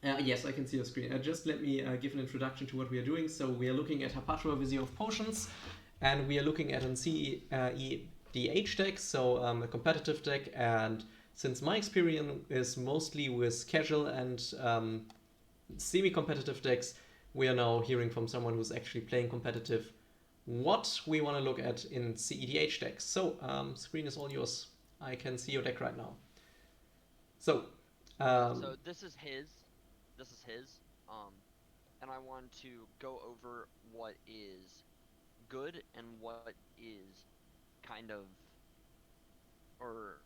Yes, I can see your screen. Just let me give an introduction to what we are doing. So we are looking at Haparta Visio of Potions, and we are looking at an cEDH deck, so a competitive deck. And since my experience is mostly with casual and semi-competitive decks, we are now hearing from someone who's actually playing competitive what we want to look at in cEDH decks. So screen is all yours. I can see your deck right now. So So this is his. And I want to go over what is good and what is kind of, or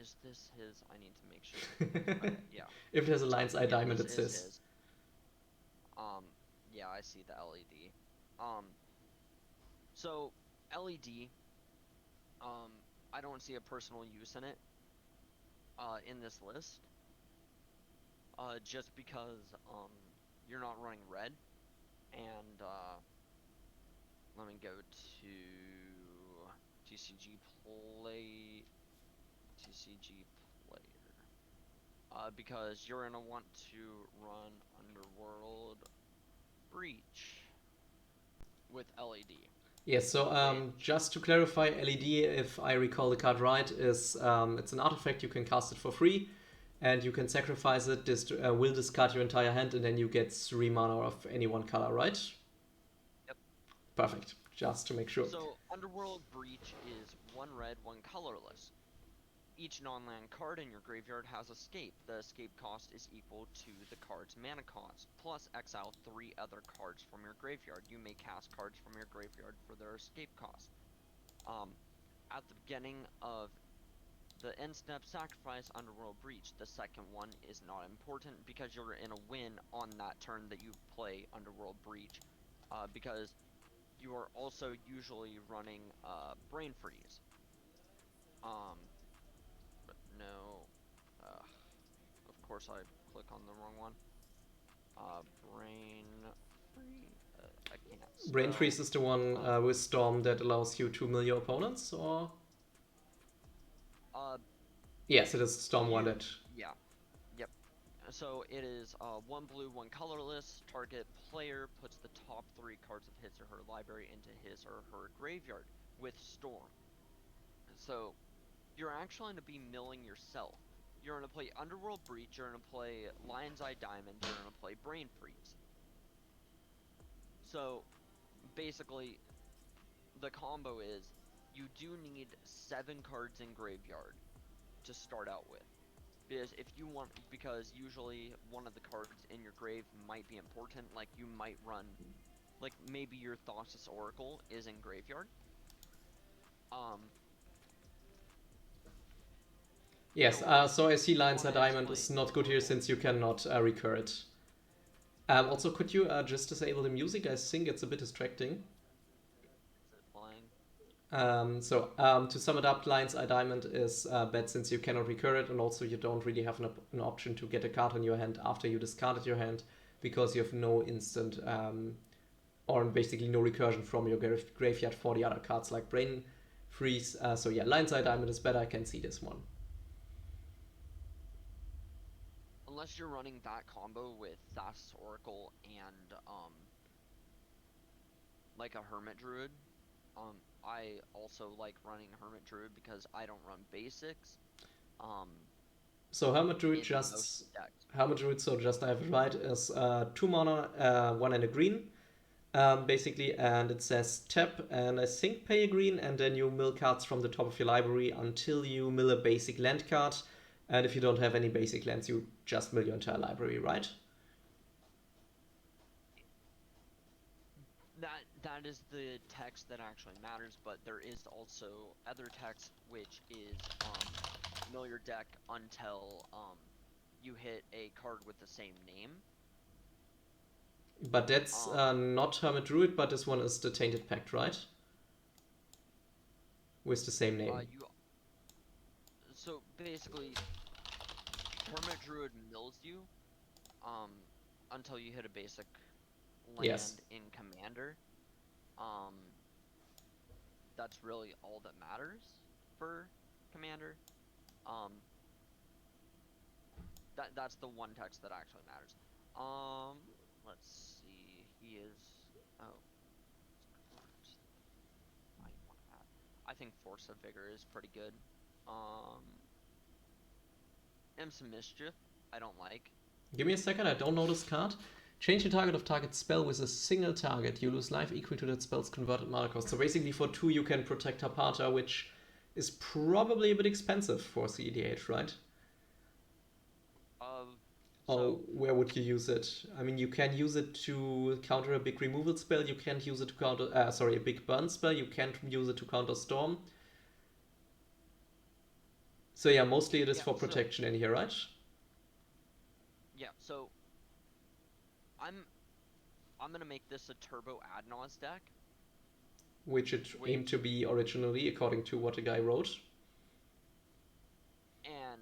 is this his? I need to make sure. Yeah. if it has a lion's eye Yeah, diamond, this it is says. his. Um, yeah, I see the LED. Um, so LED, um, I don't see a personal use in it, in this list, just because, you're not running red, and, let me go to TCG play, TCG player, because you're gonna want to run Underworld Breach with LED. Yes, so Which, just to clarify, LED, if I recall the card right, is it's an artifact. You can cast it for free, and you can sacrifice it. This will discard your entire hand, and then you get 3 mana of any one color, right? yep. Perfect. Just to make sure. So Underworld Breach is 1 red, 1 colorless. Each non-land card in your graveyard has escape. The escape cost is equal to the card's mana cost, plus exile 3 other cards from your graveyard. You may cast cards from your graveyard for their escape cost. At the beginning of the end step, sacrifice Underworld Breach. The second one is not important because you're in a win on that turn that you play Underworld Breach, because you are also usually running Brain Freeze. But no, of course I click on the wrong one. Brain Free. I can't Brain spell. Freeze is the one with Storm that allows you to mill your opponents, or? Uh, Yes, it is Storm one you. that. Yeah. Yep. So it is 1 blue, 1 colorless. Target player puts the top 3 cards of his or her library into his or her graveyard with Storm. So you're actually going to be milling yourself. You're going to play Underworld Breach, you're going to play Lion's Eye Diamond, you're going to play Brain Freeze. So basically, the combo is you do need 7 cards in graveyard to start out with. Because usually one of the cards in your grave might be important, like you might run, like maybe your Thassa's Oracle is in graveyard. Yes, So so I see you Lion's want Eye to Diamond is explain not good here Oracle. since you cannot recur it. Also, could you just disable the music? I think it's a bit distracting. Is it playing? To sum it up, Lion's Eye Diamond is bad since you cannot recur it, and also you don't really have an option to get a card on your hand after you discarded your hand, because you have no instant or basically no recursion from your graveyard for the other cards like Brain Freeze. So yeah, Lion's Eye Diamond is better. I can see this one. Unless you're running that combo with Thassa's Oracle and like a Hermit Druid. I also like running Hermit Druid because I don't run basics. Um, So in most decks. Hermit Druid. So just I have it right is 2 mana, 1 and a green. Basically, and it says tap, and I think pay a green, and then you mill cards from the top of your library until you mill a basic land card. And if you don't have any basic lands, you just mill your entire library, right? That is the text that actually matters, but there is also other text which is mill your deck until you hit a card with the same name. But that's not Hermit Druid, but this one is the Tainted Pact, right? With the same name. You so basically Hermit Druid mills you until you hit a basic Yes. land in Commander. Um, that's really all that matters for Commander. Um, that's the one text that actually matters. Let's see. He is. Oh, might want to add. I think Force of Vigor is pretty good. Um, Imps Mischief, I don't like. Give me a second, I don't know this card. Change the target of target spell with a single target. You lose life equal to that spell's converted mana cost. So basically for 2 you can protect Haparta, which is probably a bit expensive for cEDH, right? So where would you use it? I mean, you can use it to counter a big removal spell. You can't use it to counter, a big burn spell. You can't use it to counter storm. So yeah, mostly it is for protection in here, right? Yeah, so I'm gonna make this a turbo Adnos deck. Which it aimed to be originally, according to what the guy wrote. And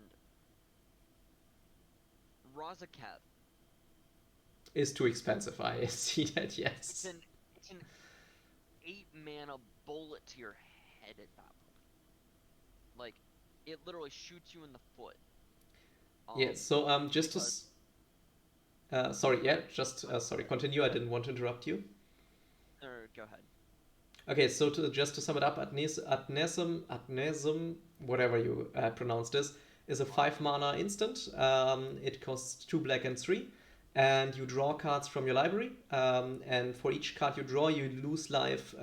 Razaketh is too expensive. I see that, yes. It's an 8 mana bullet to your head at that point. Like, it literally shoots you in the foot. Yeah, so just to... sorry, yeah, sorry, continue. I didn't want to interrupt you. Go ahead. Okay, so just to sum it up, Adnesum, whatever you pronounce this, is a 5 mana instant. It costs 2 black and 3, and you draw cards from your library. And for each card you draw, you lose life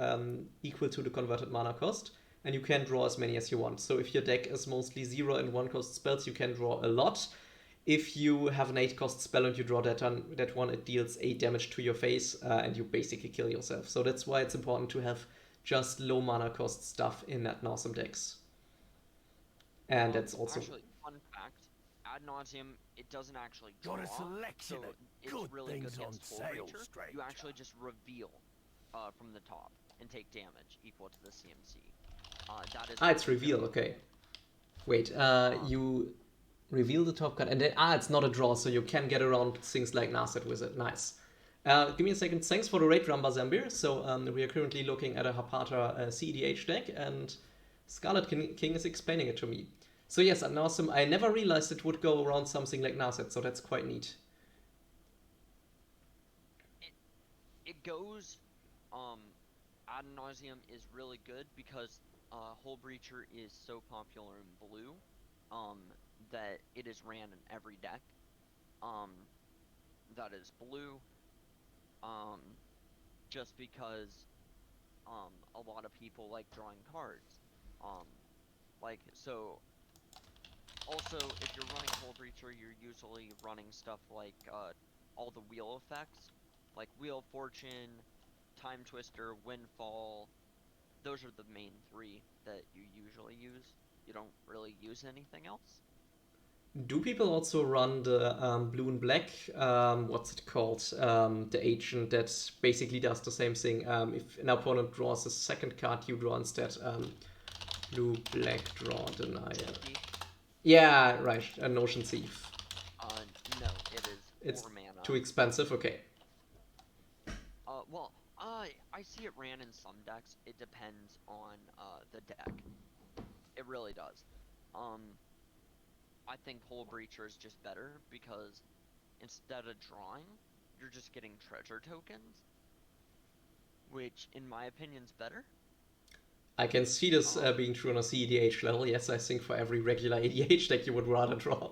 equal to the converted mana cost, and you can draw as many as you want. So if your deck is mostly 0 and 1 cost spells, you can draw a lot. If you have an 8 cost spell and you draw that one, it deals 8 damage to your face, and you basically kill yourself. So that's why it's important to have just low mana cost stuff in Ad Nauseam decks. And that's also... Actually, fun fact, Ad Nauseam, it doesn't actually draw, so it's really good against Full Creature. You actually just reveal from the top and take damage equal to the CMC. That is it's reveal, okay. Wait, you... reveal the top card, and then, it's not a draw, so you can get around things like Narset with it. Nice. Give me a second. Thanks for the raid, Ramba Zambir. So we are currently looking at a Haparta cEDH deck, and Scarlet King is explaining it to me. So yes, Ad Nauseam, I never realized it would go around something like Narset, so that's quite neat. It goes... Ad Nauseam is really good because Hull Breacher is so popular in blue. That it is ran in every deck that is blue, just because a lot of people like drawing cards, so also if you're running Hull Breacher, you're usually running stuff like all the wheel effects, like Wheel of Fortune, Time Twister, Windfall. Those are the main 3 that you usually use. You don't really use anything else. Do people also run the blue and black, what's it called, the agent that basically does the same thing? If an opponent draws a second card, you draw instead. Blue, black, draw, denial. Yeah, right, a Notion Thief. No, it is 4 mana. Too expensive, okay. Well, I see it ran in some decks. It depends on the deck. It really does. I think Hull Breacher is just better because instead of drawing, you're just getting treasure tokens, which in my opinion is better. I can see this being true on a cEDH level. Yes, I think for every regular EDH deck you would rather draw.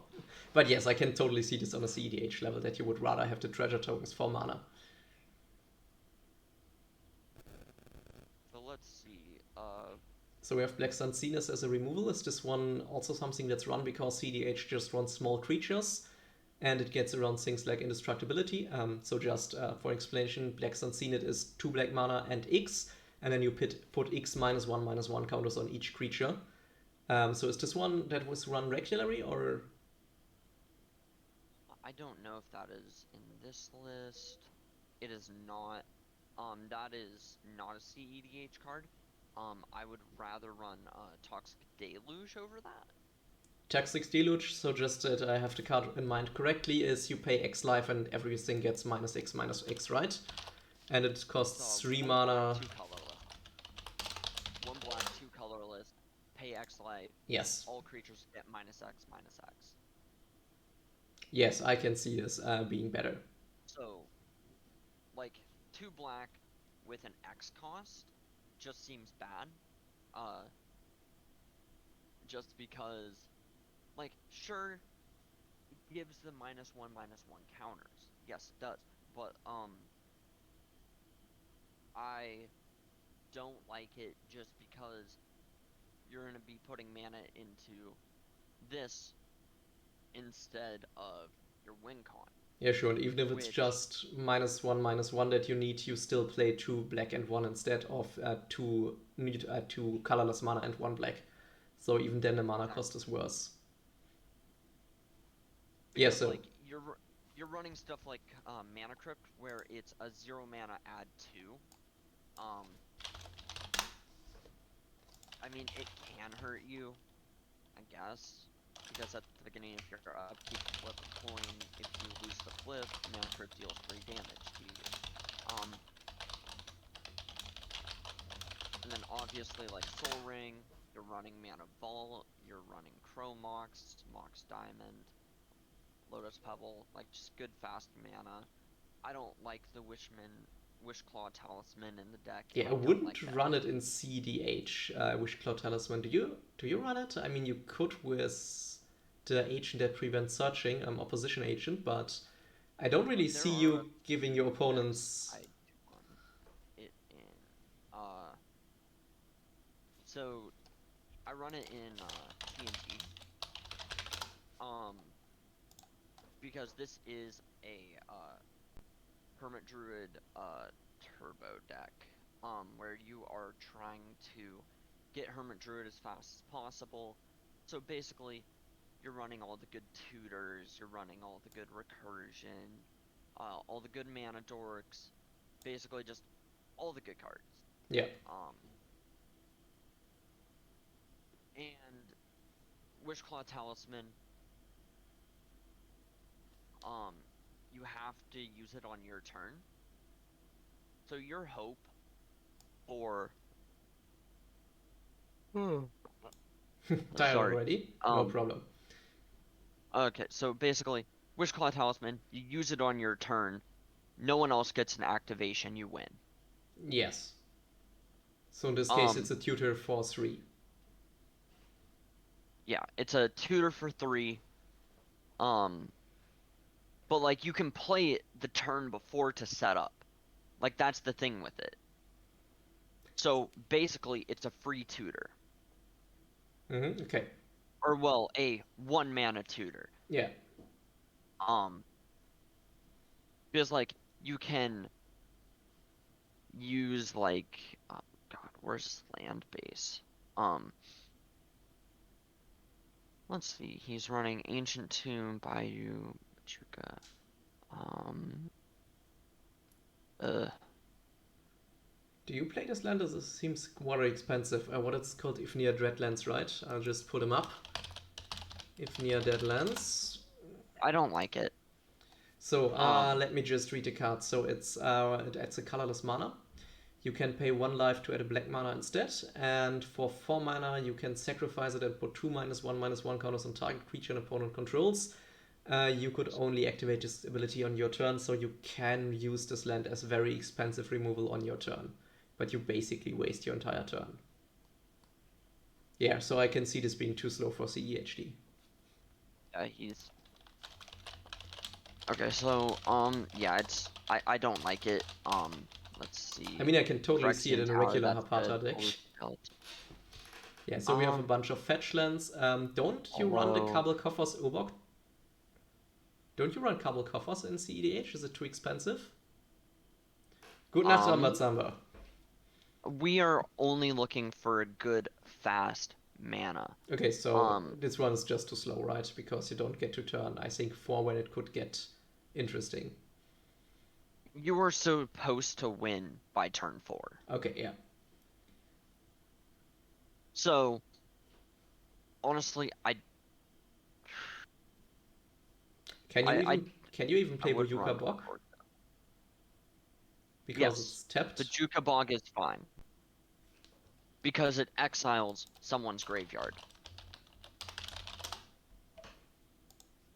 But yes, I can totally see this on a cEDH level, that you would rather have the treasure tokens for mana. So let's see. So we have Black Sun Zenith as a removal. Is this one also something that's run because cEDH just runs small creatures and it gets around things like indestructibility? So just for explanation, Black Sun Zenith is 2 black mana and X, and then you put X -1/-1 counters on each creature. So is this one that was run regularly, or? I don't know if that is in this list. It is not. That is not a cEDH card. I would rather run Toxic Deluge over that. Toxic Deluge, so just that I have the card in mind correctly, is you pay X life and everything gets -X, right? And it costs 3 mana. 2 colorless. 1 black, 2 colorless, pay X life. Yes. All creatures get -X. Yes, I can see this being better. like 2 black with an X cost just seems bad. Just because, like, sure, it gives the -1/-1 counters. Yes, it does. But I don't like it just because you're gonna be putting mana into this instead of your win con. Yeah, sure. And even if it's Which just -1/-1 that you need, you still play 2 black and 1 instead of 2 colorless mana and 1 black. So even then the mana cost is worse. because, so like, you're running stuff like Mana Crypt, where it's a 0 mana add 2. I mean, it can hurt you, I guess, because at the beginning of your upkeep, flip a coin. If you lose the flip, Mana Crypt deals 3 damage to you. And then obviously, like Soul Ring, you're running Mana Vault, you're running Crow Mox, Mox Diamond, Lotus Pebble, like just good fast mana. I don't like the Wishclaw Talisman in the deck. yeah, I wouldn't run it in cEDH, Wishclaw Talisman. Do you run it? I mean, you could with the agent that prevents searching, opposition agent, but I don't really see you giving your opponents. I run it in. So I run it in TNT. Because this is a Hermit Druid turbo deck, where you are trying to get Hermit Druid as fast as possible. So basically, you're running all the good tutors, you're running all the good recursion, all the good mana dorks, basically just all the good cards. Yeah. And Wishclaw Talisman, you have to use it on your turn. So your hope for Tired already? No problem. Okay, so basically, Wishclaw Talisman, you use it on your turn. No one else gets an activation, you win. Yes. So in this case, it's a tutor for 3. Yeah, it's a tutor for 3. But like you can play it the turn before to set up. Like that's the thing with it. So basically, it's a free tutor. Okay. Or well, a 1 mana tutor. Yeah. Because like you can use like oh god, where's land base? Let's see. He's running Ancient Tomb, Bayou, Machuca. Do you play this land? This seems very expensive. What it's called, Ifnir Dreadlands, right? I'll just put them up. Ifnir Dreadlands. I don't like it. So let me just read the card. So it adds a colorless mana. You can pay 1 life to add a black mana instead, and for 4 mana you can sacrifice it and put 2 -1/-1 counters on target creature and opponent controls. You could only activate this ability on your turn, so you can use this land as very expensive removal on your turn, but you basically waste your entire turn. Yeah, so I can see this being too slow for cEHD. He's... Okay, so, yeah, it's... I don't like it. Let's see. I mean, I can totally see it in a regular Haparta deck. Yeah, so we have a bunch of fetch lands. Don't you run the Cabal Coffers Obok? Don't you run Cabal Coffers in cEDH? Is it too expensive? Good night, Zamba. We are only looking for a good, fast mana. Okay, so this one is just too slow, right? Because you don't get to turn, I think, 4 when it could get interesting. You were supposed to win by turn 4. Okay, yeah. So, honestly, Can you even play Bojuka Bog? Because it's tapped? The Juka Bog is fine. Because it exiles someone's graveyard.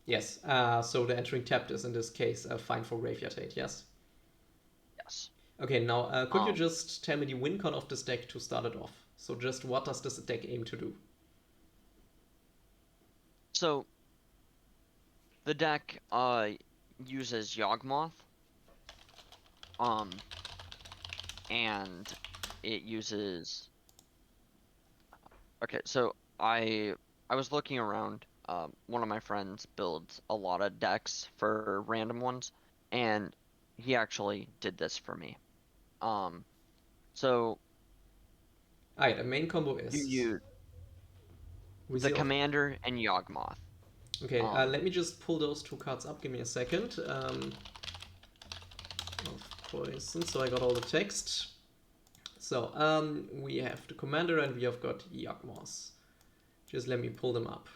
Yes, so the entering tapped is in this case fine for graveyard hate, yes? Okay, now could you Um, just tell me the win con of this deck to start it off? So just what does this deck aim to do? so the deck uses Yawgmoth, um, and it uses. Okay, so I was looking around. One of my friends builds a lot of decks for random ones, and he actually did this for me. Um, so Alright, the main combo you is use the Wizard of. commander and Yawgmoth. Okay, Um, let me just pull those two cards up. Give me a second. Of poison, so I got all the text. So we have the commander and we have got Yawgmoth. Just let me pull them up.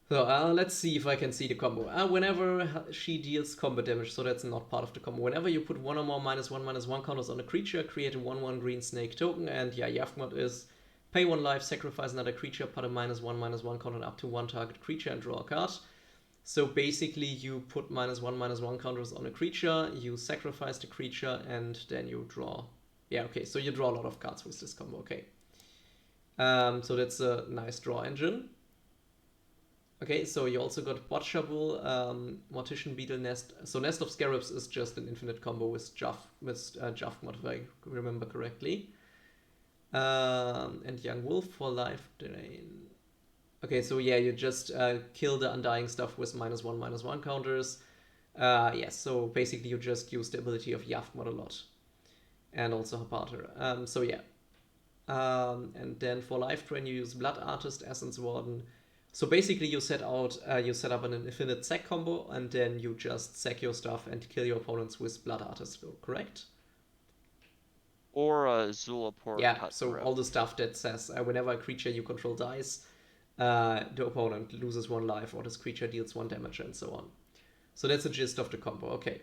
So let's see if I can see the combo. Whenever she deals combat damage, so that's not part of the combo. Whenever you put one or more -1/-1 counters on a creature, create a 1/1 green snake token. And yeah, Yawgmoth is pay 1 life, sacrifice another creature, put a -1/-1 counter up to one target creature and draw a card. So basically you put -1/-1 counters on a creature, you sacrifice the creature, and then you draw. Yeah, okay, so you draw a lot of cards with this combo, okay. So that's a nice draw engine. Okay, so you also got Botchabul, Mortician Beetle Nest. So Nest of Scarabs is just an infinite combo with Jaffmod, if I remember correctly. And Young Wolf for life drain. Okay, so yeah, you just kill the Undying stuff with -1/-1 counters. Yes, so basically you just use the ability of Yaftmod a lot. And also Haparta. So yeah. And then for life drain you use Blood Artist, Essence Warden. So basically you set up an infinite sack combo, and then you just sack your stuff and kill your opponents with Blood Artist, correct? or Zulaport Yeah, so all Cutthroat. the stuff that says whenever a creature you control dies, the opponent loses 1 life or this creature deals 1 damage and so on. So that's the gist of the combo, okay.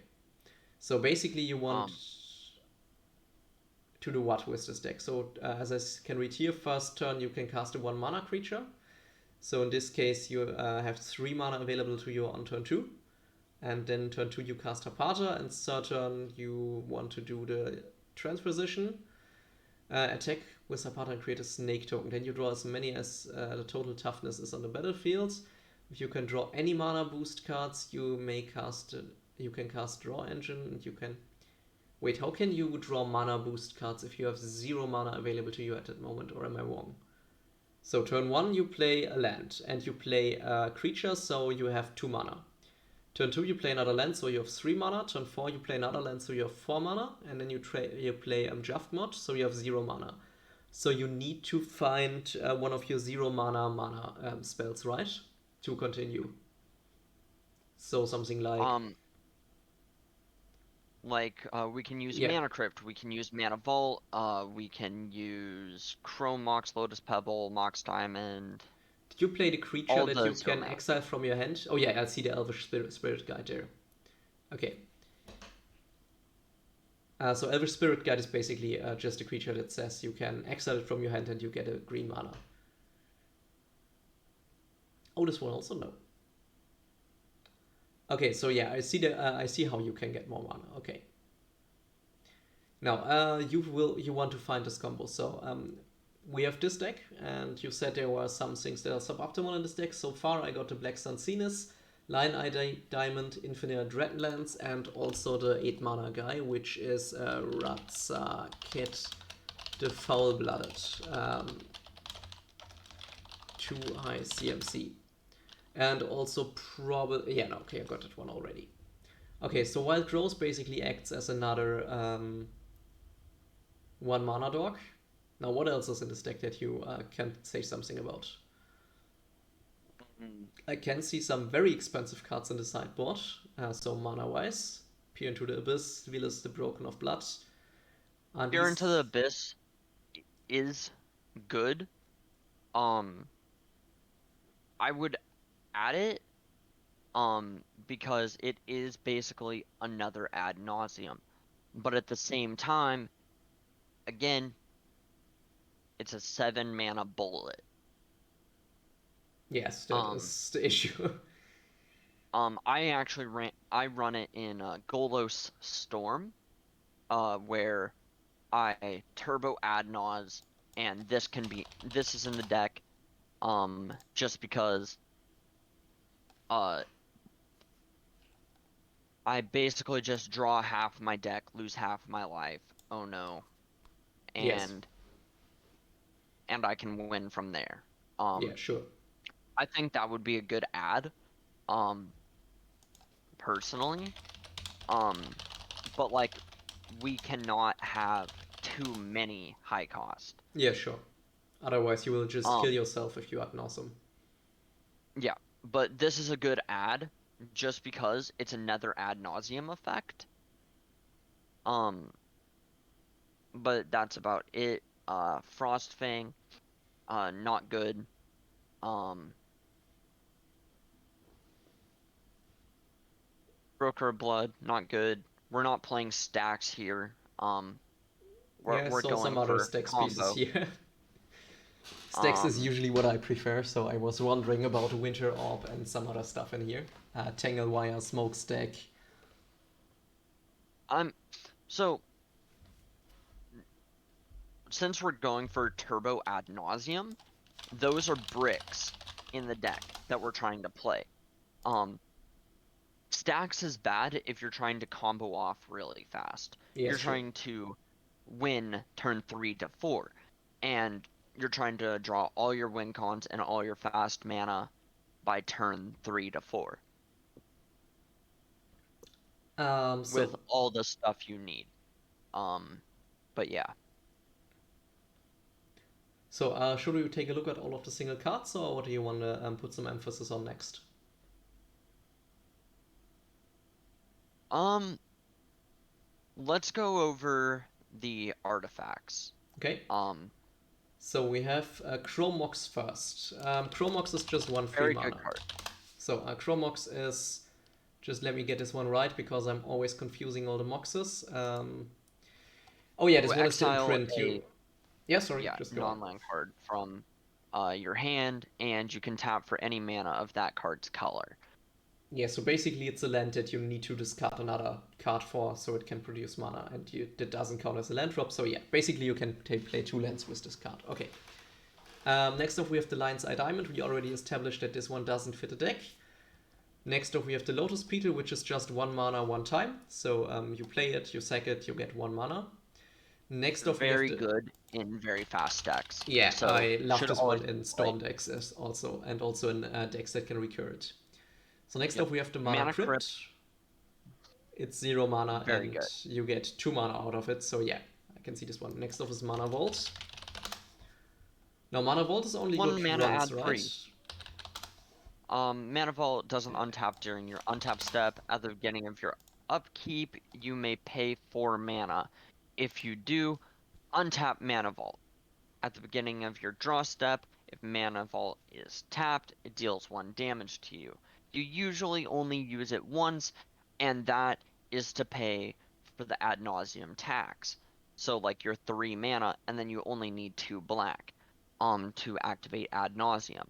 So basically you want Um, to do what with this deck? So as I can read here, first turn you can cast a 1 mana creature. So in this case you have 3 mana available to you on turn 2. And then turn 2 you cast Haparta, and third turn you want to do the transposition. Attack with Haparta and create a snake token. Then you draw as many as the total toughness is on the battlefield. If you can draw any mana boost cards, you can cast Draw Engine, and you can. Wait, how can you draw mana boost cards if you have 0 mana available to you at that moment, or am I wrong? So turn 1 you play a land, and you play a creature, so you have 2 mana. Turn 2 you play another land, so you have 3 mana. Turn 4 you play another land, so you have 4 mana. And then you play Jaftmod, so you have 0 mana. So you need to find one of your 0 mana spells, right? To continue. So something um, we can use yeah. Mana Crypt, we can use Mana Vault, we can use Chrome Mox, Lotus Pebble, Mox Diamond, Did you play the creature all that you the 0 can mana. exile from your hand? Oh yeah, I see the Elvish Spirit Guide there. Okay. So Elvish Spirit Guide is basically just a creature that says you can exile it from your hand and you get a green mana. Oh, this one also no. Okay, so yeah, I see how you can get more mana. Okay. Now, you want to find this combo. So we have this deck, and you said there were some things that are suboptimal in this deck. So far, I got the Black Sun Sinus, Lion Eye Diamond, Infinite Dreadlands, and also the 8 mana guy, which is Ratza Kid, the Foul Blooded. 2 high CMC. And also probably. Yeah, no, okay, I got that one already. Okay, so Wild Growth basically acts as another 1 mana dog. Now, what else is in this deck that you can say something about? I can see some very expensive cards in the sideboard, so mana-wise. Peer into the Abyss, Velas the Broken of Blood. And Peer into the these. Abyss is good. I would add it, because it is basically another ad nauseum. But at the same time, again, it's a 7 mana bullet. Yes, that is the issue. I actually run it in Golos Storm, where I turbo ad nause, and this is in the deck, just because I basically just draw half my deck, lose half my life. Oh no. Yes. And I can win from there. Yeah, sure. I think that would be a good ad, personally. But like, we cannot have too many high cost. Yeah, sure. Otherwise, you will just kill Um, yourself if you ad nauseam. yeah, but this is a good ad just because it's another ad nauseum effect. Um, but that's about it. Frostfang, not good. Um, Broker of Blood, not good. We're not playing stacks here. Yeah, I We're saw some going other for stacks pieces combo. here. Stacks is Um, usually what I prefer, so I was wondering about Winter Orb and some other stuff in here. Tangle Wire, Smokestack. I'm so since we're going for turbo ad nauseum, those are bricks in the deck that we're trying to play. Stacks is bad if you're trying to combo off really fast. Yes, You're sure. trying to win turn 3 to 4, and you're trying to draw all your win cons and all your fast mana by turn 3 to 4 with So all the stuff you need. Um, but yeah. should we take a look at all of the single cards, or what do you want to put some emphasis on next? Um, let's go over the artifacts. Okay. Um, So we have Chromox first. Chromox is just one free very good mana. card. So Chromox is, just let me get this one right because I'm always confusing all the moxes. Oh yeah, this You one is still in exile print. a Yeah, sorry, yeah, just go on. non-land card from your hand, and you can tap for any mana of that card's color. Yeah, so basically it's a land that you need to discard another card for so it can produce mana, and that doesn't count as a land drop. So yeah, basically you can play two lands with this card. Okay. Next up we have the Lion's Eye Diamond. We already established that this one doesn't fit a deck. Next up we have the Lotus Petal, which is just one mana one time. So you play it, you sack it, you get one mana. Next up we have Very the... good in very fast decks. Yeah, So I love should this always one in play. Storm decks also, and also in decks that can recur it. So next Yep. up we have the Mana Mana Crypt. Crypt, It's 0 mana very and good. you get 2 mana out of it. So yeah, I can see this one. Next up is Mana Vault. Now Mana Vault is only One good mana once, ad right? free. Mana Vault doesn't untap during your untap step. At the beginning of your upkeep, you may pay 4 mana. If you do, untap Mana Vault. At the beginning of your draw step, if Mana Vault is tapped, it deals 1 damage to you. You usually only use it once, and that is to pay for the ad nauseum tax. So like your 3 mana, and then you only need 2 black to activate ad nauseum.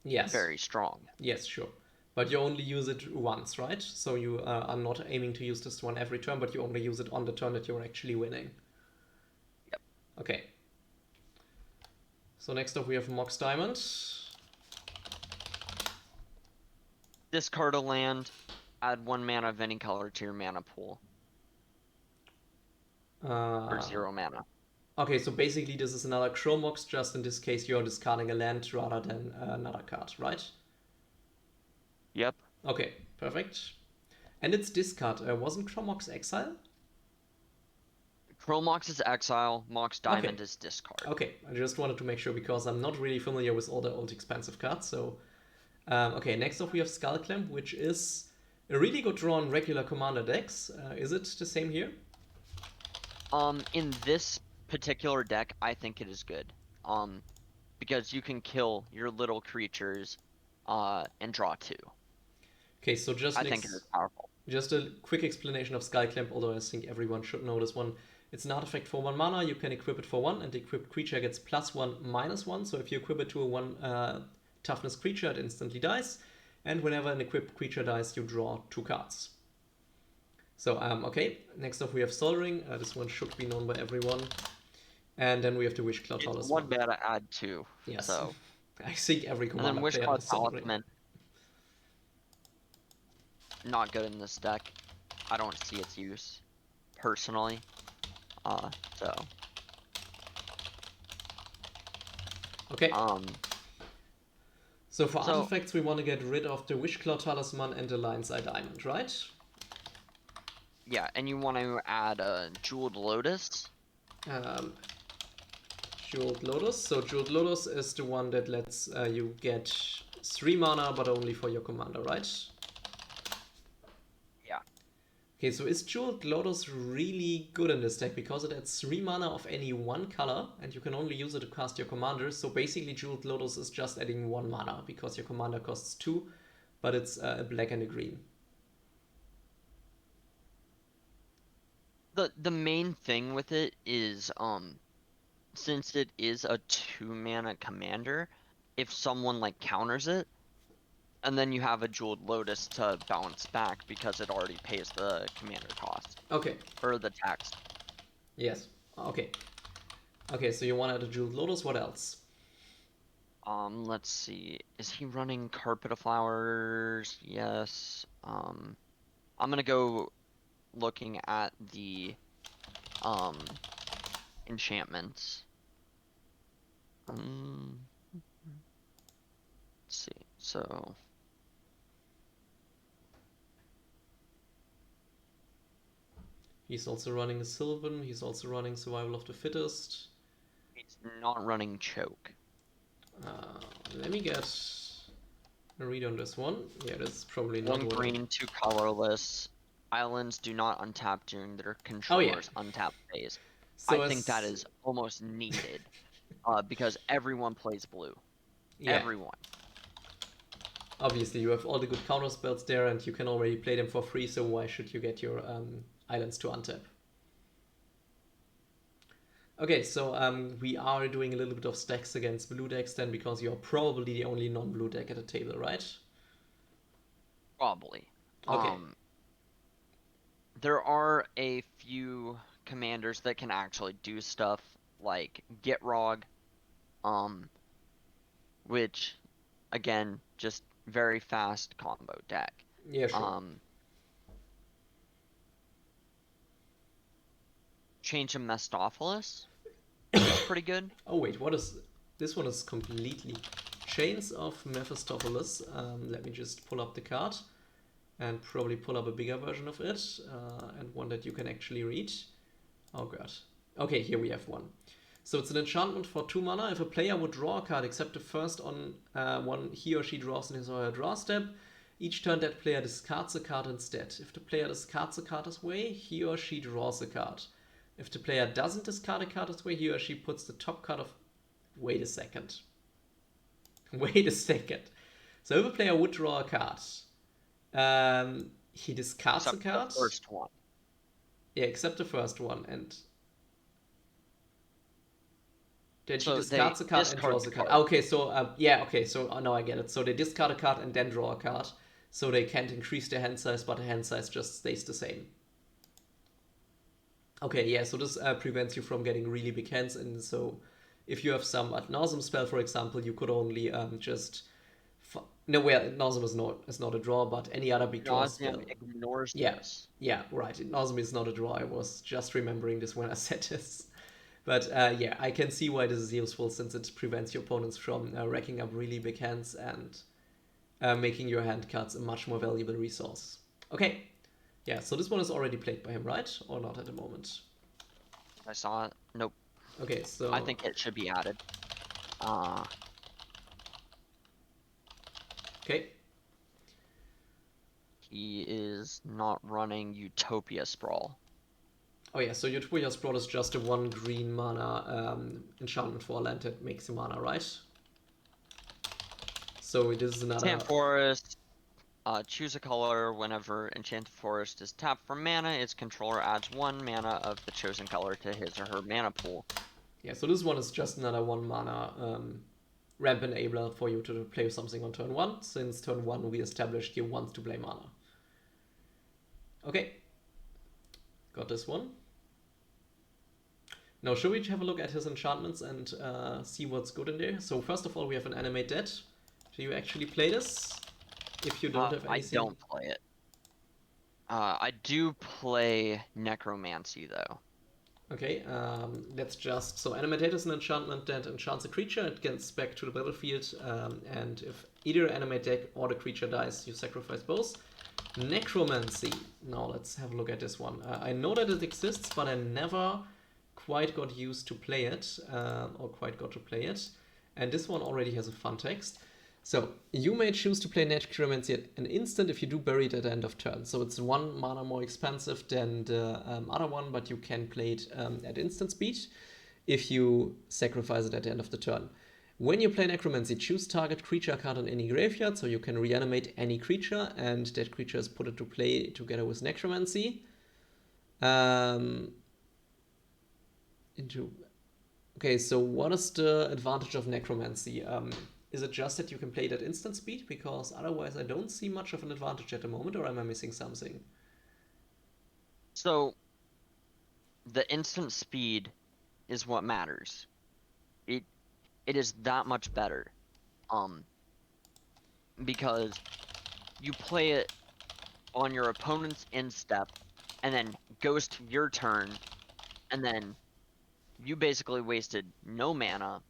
Yes. Very strong. Yes, sure. But you only use it once, right? So you are not aiming to use this one every turn, but you only use it on the turn that you're actually winning. Yep. Okay. So next up we have Mox Diamond. Discard a land, add 1 mana of any color to your mana pool. For 0 mana. Okay, so basically this is another Chromox, just in this case you're discarding a land rather than another card, right? Yep. Okay, perfect. And it's discard. Wasn't Chromox Exile? Chromox is exile, Mox Diamond Okay. is discard. Okay, I just wanted to make sure because I'm not really familiar with all the old expensive cards. So, okay, next up we have Skull Clamp, which is a really good draw on regular commander decks. Is it the same here? In this particular deck, I think it is good. Because you can kill your little creatures, and draw 2. Okay, so I think it is powerful. just a quick explanation of Skull Clamp, although I think everyone should know this one. It's an artifact for 1 mana, you can equip it for 1, and the equipped creature gets +1, -1. So if you equip it to a 1 toughness creature, it instantly dies. And whenever an equipped creature dies, you draw 2 cards. So, okay, next up we have Soldering. This one should be known by everyone. And then we have the Wish Cloud It's Talisman. one mana to add 2. Yes. So. I think every And then Commander Wish player Cloud has Soldering. Talisman. Not good in this deck. I don't see its use, personally. So. Okay. So for artifacts, we want to get rid of the Wish Cloud Talisman and the Lion's Eye Diamond, right? Yeah, and you want to add a Jeweled Lotus. Jeweled Lotus. So Jeweled Lotus is the one that lets you get 3 mana, but only for your commander, right? Yeah. Okay, so is Jeweled Lotus really good in this deck? Because it adds 3 mana of any one color, and you can only use it to cast your commander. So basically Jeweled Lotus is just adding 1 mana, because your commander costs 2, but it's a black and a green. The main thing with it is, since it is a 2-mana commander, if someone like counters it, and then you have a Jeweled Lotus to bounce back because it already pays the commander cost. Okay. Or the tax. Yes. Okay. Okay, so you want to add a Jeweled Lotus, what else? Let's see. Is he running Carpet of Flowers? Yes. I'm gonna go looking at the enchantments. Let's see. So he's also running a Sylvan, he's also running Survival of the Fittest. he's not running Choke. Let me get a read on this one. Yeah, that's probably not 1 green, 2 colorless. Islands do not untap during their controller's untap phase. So I think that is almost needed because everyone plays blue. Yeah. Everyone. Obviously, you have all the good counter spells there, and you can already play them for free. So why should you get your islands to untap? Okay, so we are doing a little bit of stacks against blue decks then, because you're probably the only non-blue deck at the table, right? Probably. Okay. There are a few commanders that can actually do stuff like Gitrog, which, again, just very fast combo deck. Yeah, sure. Change of Mephistopheles is pretty good. Oh wait, what is this one? Is completely Chains of Mephistopheles. Let me just pull up the card and probably pull up a bigger version of it, and one that you can actually read. Oh god. Okay, here we have one. So it's an enchantment for 2 mana. If a player would draw a card except the first on one he or she draws in his or her draw step, each turn that player discards a card instead. If the player discards a card this way, he or she draws a card. If the player doesn't discard a card this way, he or she puts the top card of... Wait a second. Wait a second. So if a player would draw a card, he discards a card. The first one. Yeah, except the first one. And then she discards a card and draws a card. Okay, so yeah, okay, so now I get it. So they discard a card and then draw a card. So they can't increase their hand size, but the hand size just stays the same. Okay, yeah, so this prevents you from getting really big hands, and so if you have some ad nauseam spell, for example, you could only just... No, well, ad nauseam is not a draw, but any other big draw spell. Ignores this. Yeah, right. Ad nauseam is not a draw. I was just remembering this when I said this. But yeah, I can see why this is useful, since it prevents your opponents from racking up really big hands and making your hand cards a much more valuable resource. Okay. Yeah, so this one is already played by him, right? Or not at the moment? I saw it. Nope. Okay, so... I think it should be added. Okay. He is not running Utopia Sprawl. Oh yeah, so Utopia Sprawl is just a 1 green mana enchantment for a land that makes a mana, right? So this is another... Enchant Forest. Choose a color. Whenever Enchanted Forest is tapped for mana, its controller adds 1 mana of the chosen color to his or her mana pool. Yeah, so this one is just another 1 mana ramp enabler for you to play something on turn 1, since turn 1 we established you want to play mana. Okay. Got this one. Now, should we have a look at his enchantments and see what's good in there? So first of all, we have an animate dead. Do you actually play this? If you don't have anything... I don't play it. I do play Necromancy, though. Okay, let's just... So animate dead is an enchantment that enchants a creature. It gets back to the battlefield. And if either animate deck or the creature dies, you sacrifice both. Necromancy. Now, let's have a look at this one. I know that it exists, but I never quite got used to play it, or quite got to play it. And this one already has a fun text. So, you may choose to play Necromancy at an instant if you do bury it at the end of turn. So it's 1 mana more expensive than the other one, but you can play it at instant speed if you sacrifice it at the end of the turn. When you play Necromancy, choose target creature card in any graveyard, so you can reanimate any creature, and that creature is put into play together with Necromancy. Okay, so what is the advantage of Necromancy? Is it just that you can play it at instant speed? Because otherwise I don't see much of an advantage at the moment, or am I missing something? So, the instant speed is what matters. It is that much better. Because you play it on your opponent's end step, and then goes to your turn, and then you basically wasted no mana.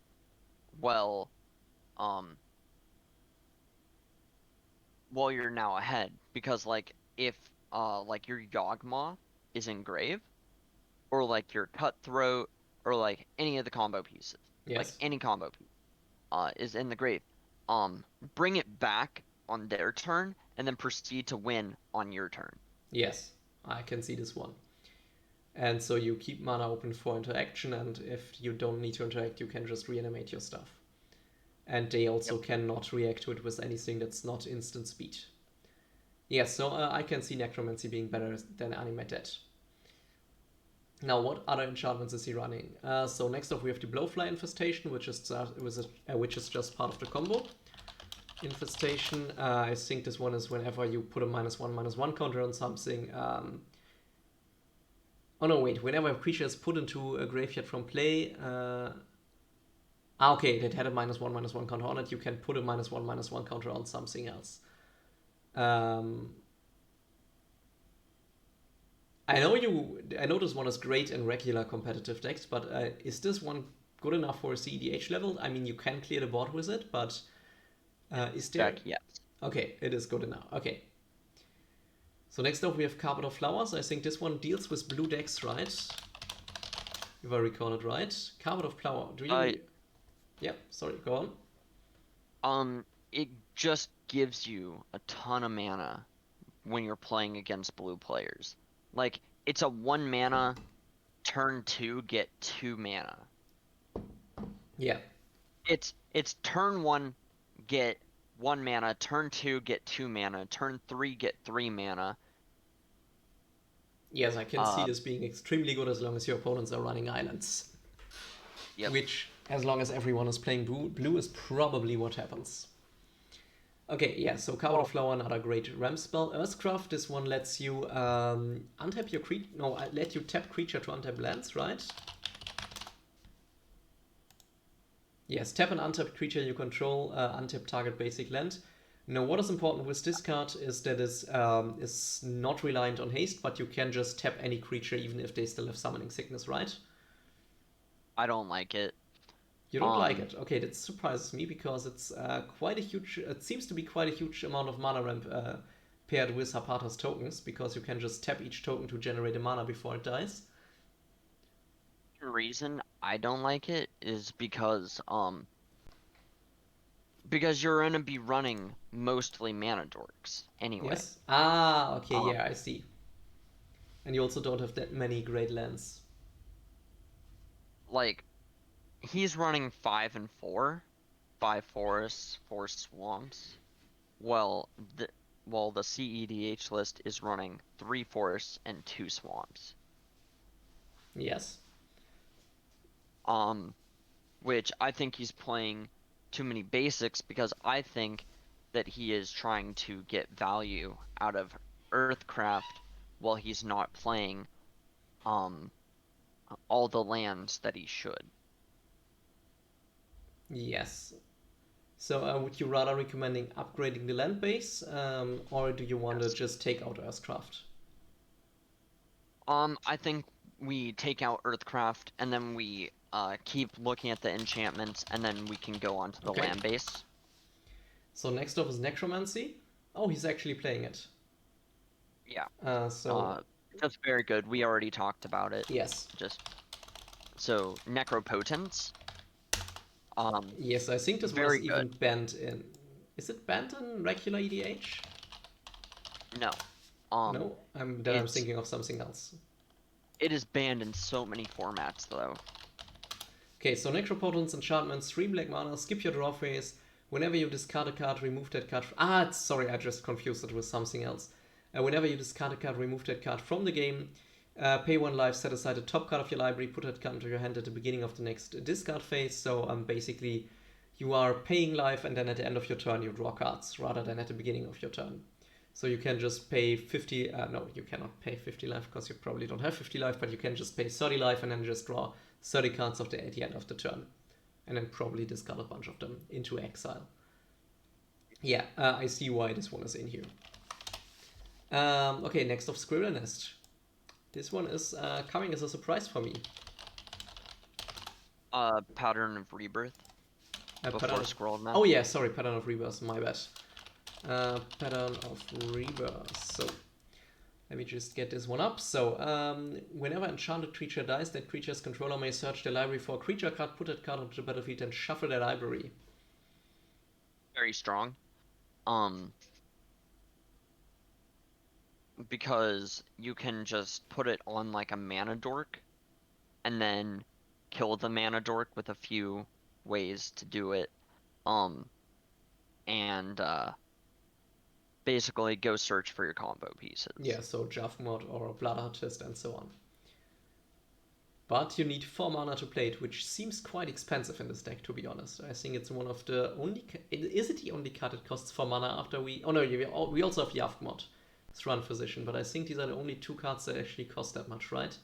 Well, while you're now ahead, because like if like your Yawgmoth is in grave, or like your Cutthroat, or like any of the combo pieces, like any combo piece is in the grave, bring it back on their turn and then proceed to win on your turn. Yes, I can see this one. And so you keep mana open for interaction, and if you don't need to interact, you can just reanimate your stuff. And they also cannot react to it with anything that's not instant speed. Yes, so I can see Necromancy being better than Animate Dead. Now, what other enchantments is he running? So next up we have the Blowfly Infestation, which is just part of the combo. Infestation, I think this one is whenever you put a -1/-1 counter on something. Oh no, wait, whenever a creature is put into a graveyard from play... okay, that had a -1/-1 counter on it, you can put a -1/-1 counter on something else. I know this one is great in regular competitive decks, but is this one good enough for a cEDH level? I mean, you can clear the board with it, but is there... Yes. Okay, it is good enough. Okay. So next up we have Carpet of Flowers. I think this one deals with blue decks, right? If I recall it right. Carpet of Flower. Do you... Yeah, sorry, go on. It just gives you a ton of mana when you're playing against blue players. Like, it's a 1 mana, turn 2, get 2 mana. Yeah. It's turn 1, get 1 mana, turn 2, get 2 mana, turn 3, get 3 mana. Yes, I can see this being extremely good as long as your opponents are running islands. Yep. Which, as long as everyone is playing blue is probably what happens. Okay, yeah, so Carpet of Flower, another great ramp spell. Earthcraft, this one lets you untap your creature... No, let you tap creature to untap lands, right? Yes, tap an untapped creature you control, untap target basic land. Now, what is important with this card is that it is not reliant on haste, but you can just tap any creature even if they still have Summoning Sickness, right? I don't like it. You don't like it? Okay, that surprises me because it's quite a huge... It seems to be quite a huge amount of mana ramp paired with Haparta's tokens, because you can just tap each token to generate a mana before it dies. The reason I don't like it is because you're going to be running mostly mana dorks anyway. Yes? Ah, okay, yeah, I see. And you also don't have that many great lands. Like, he's running 5 and 4, 5 forests, 4 swamps. Well, the cEDH list is running 3 forests and 2 swamps. Yes. Which I think he's playing too many basics, because I think that he is trying to get value out of Earthcraft while he's not playing um all the lands that he should. Yes. So would you rather recommending upgrading the land base, or do you want to Yes. just take out Earthcraft? I think we take out Earthcraft and then we keep looking at the enchantments and then we can go onto the Okay. land base. So next up is Necromancy. Oh, he's actually playing it. Yeah. So That's very good. We already talked about it. yes. Just so Necropotence. Yes, I think this one is Very good. even banned in. Is it banned in regular EDH? No. No, I'm It's thinking of something else. it is banned in so many formats though. Okay, so Necropotence, enchantments, 3 black mana, skip your draw phase. Whenever you discard a card, remove that card. Sorry, I just confused it with something else. Whenever you discard a card, remove that card from the game. Pay 1 life, set aside the top card of your library, put that card into your hand at the beginning of the next discard phase. So basically, you are paying life, and then at the end of your turn, you draw cards, rather than at the beginning of your turn. So you can just pay 50, no, you cannot pay 50 life because you probably don't have 50 life, but you can just pay 30 life and then just draw 30 cards at the end of the turn. And then probably discard a bunch of them into exile. Yeah, I see why this one is in here. Okay, next up, Squirrel Nest. This one is coming as a surprise for me. Pattern of Rebirth before Squirrel Nest. Oh yeah, sorry, Pattern of Rebirth, my bad. Pattern of Rebirth. So let me just get this one up. So whenever enchanted creature dies, that creature's controller may search their library for a creature card, put that card onto the battlefield, and shuffle their library. Very strong. Because you can just put it on like a mana dork and then kill the mana dork with a few ways to do it. And basically go search for your combo pieces. Yeah, so Javmod or Blood Artist and so on. But you need 4 mana to play it, which seems quite expensive in this deck, to be honest. I think it's one of the only... Is it the only card that costs 4 mana after we... Oh no, we also have Javmod. It's Run Physician, but I think these are the only 2 cards that actually cost that much, right?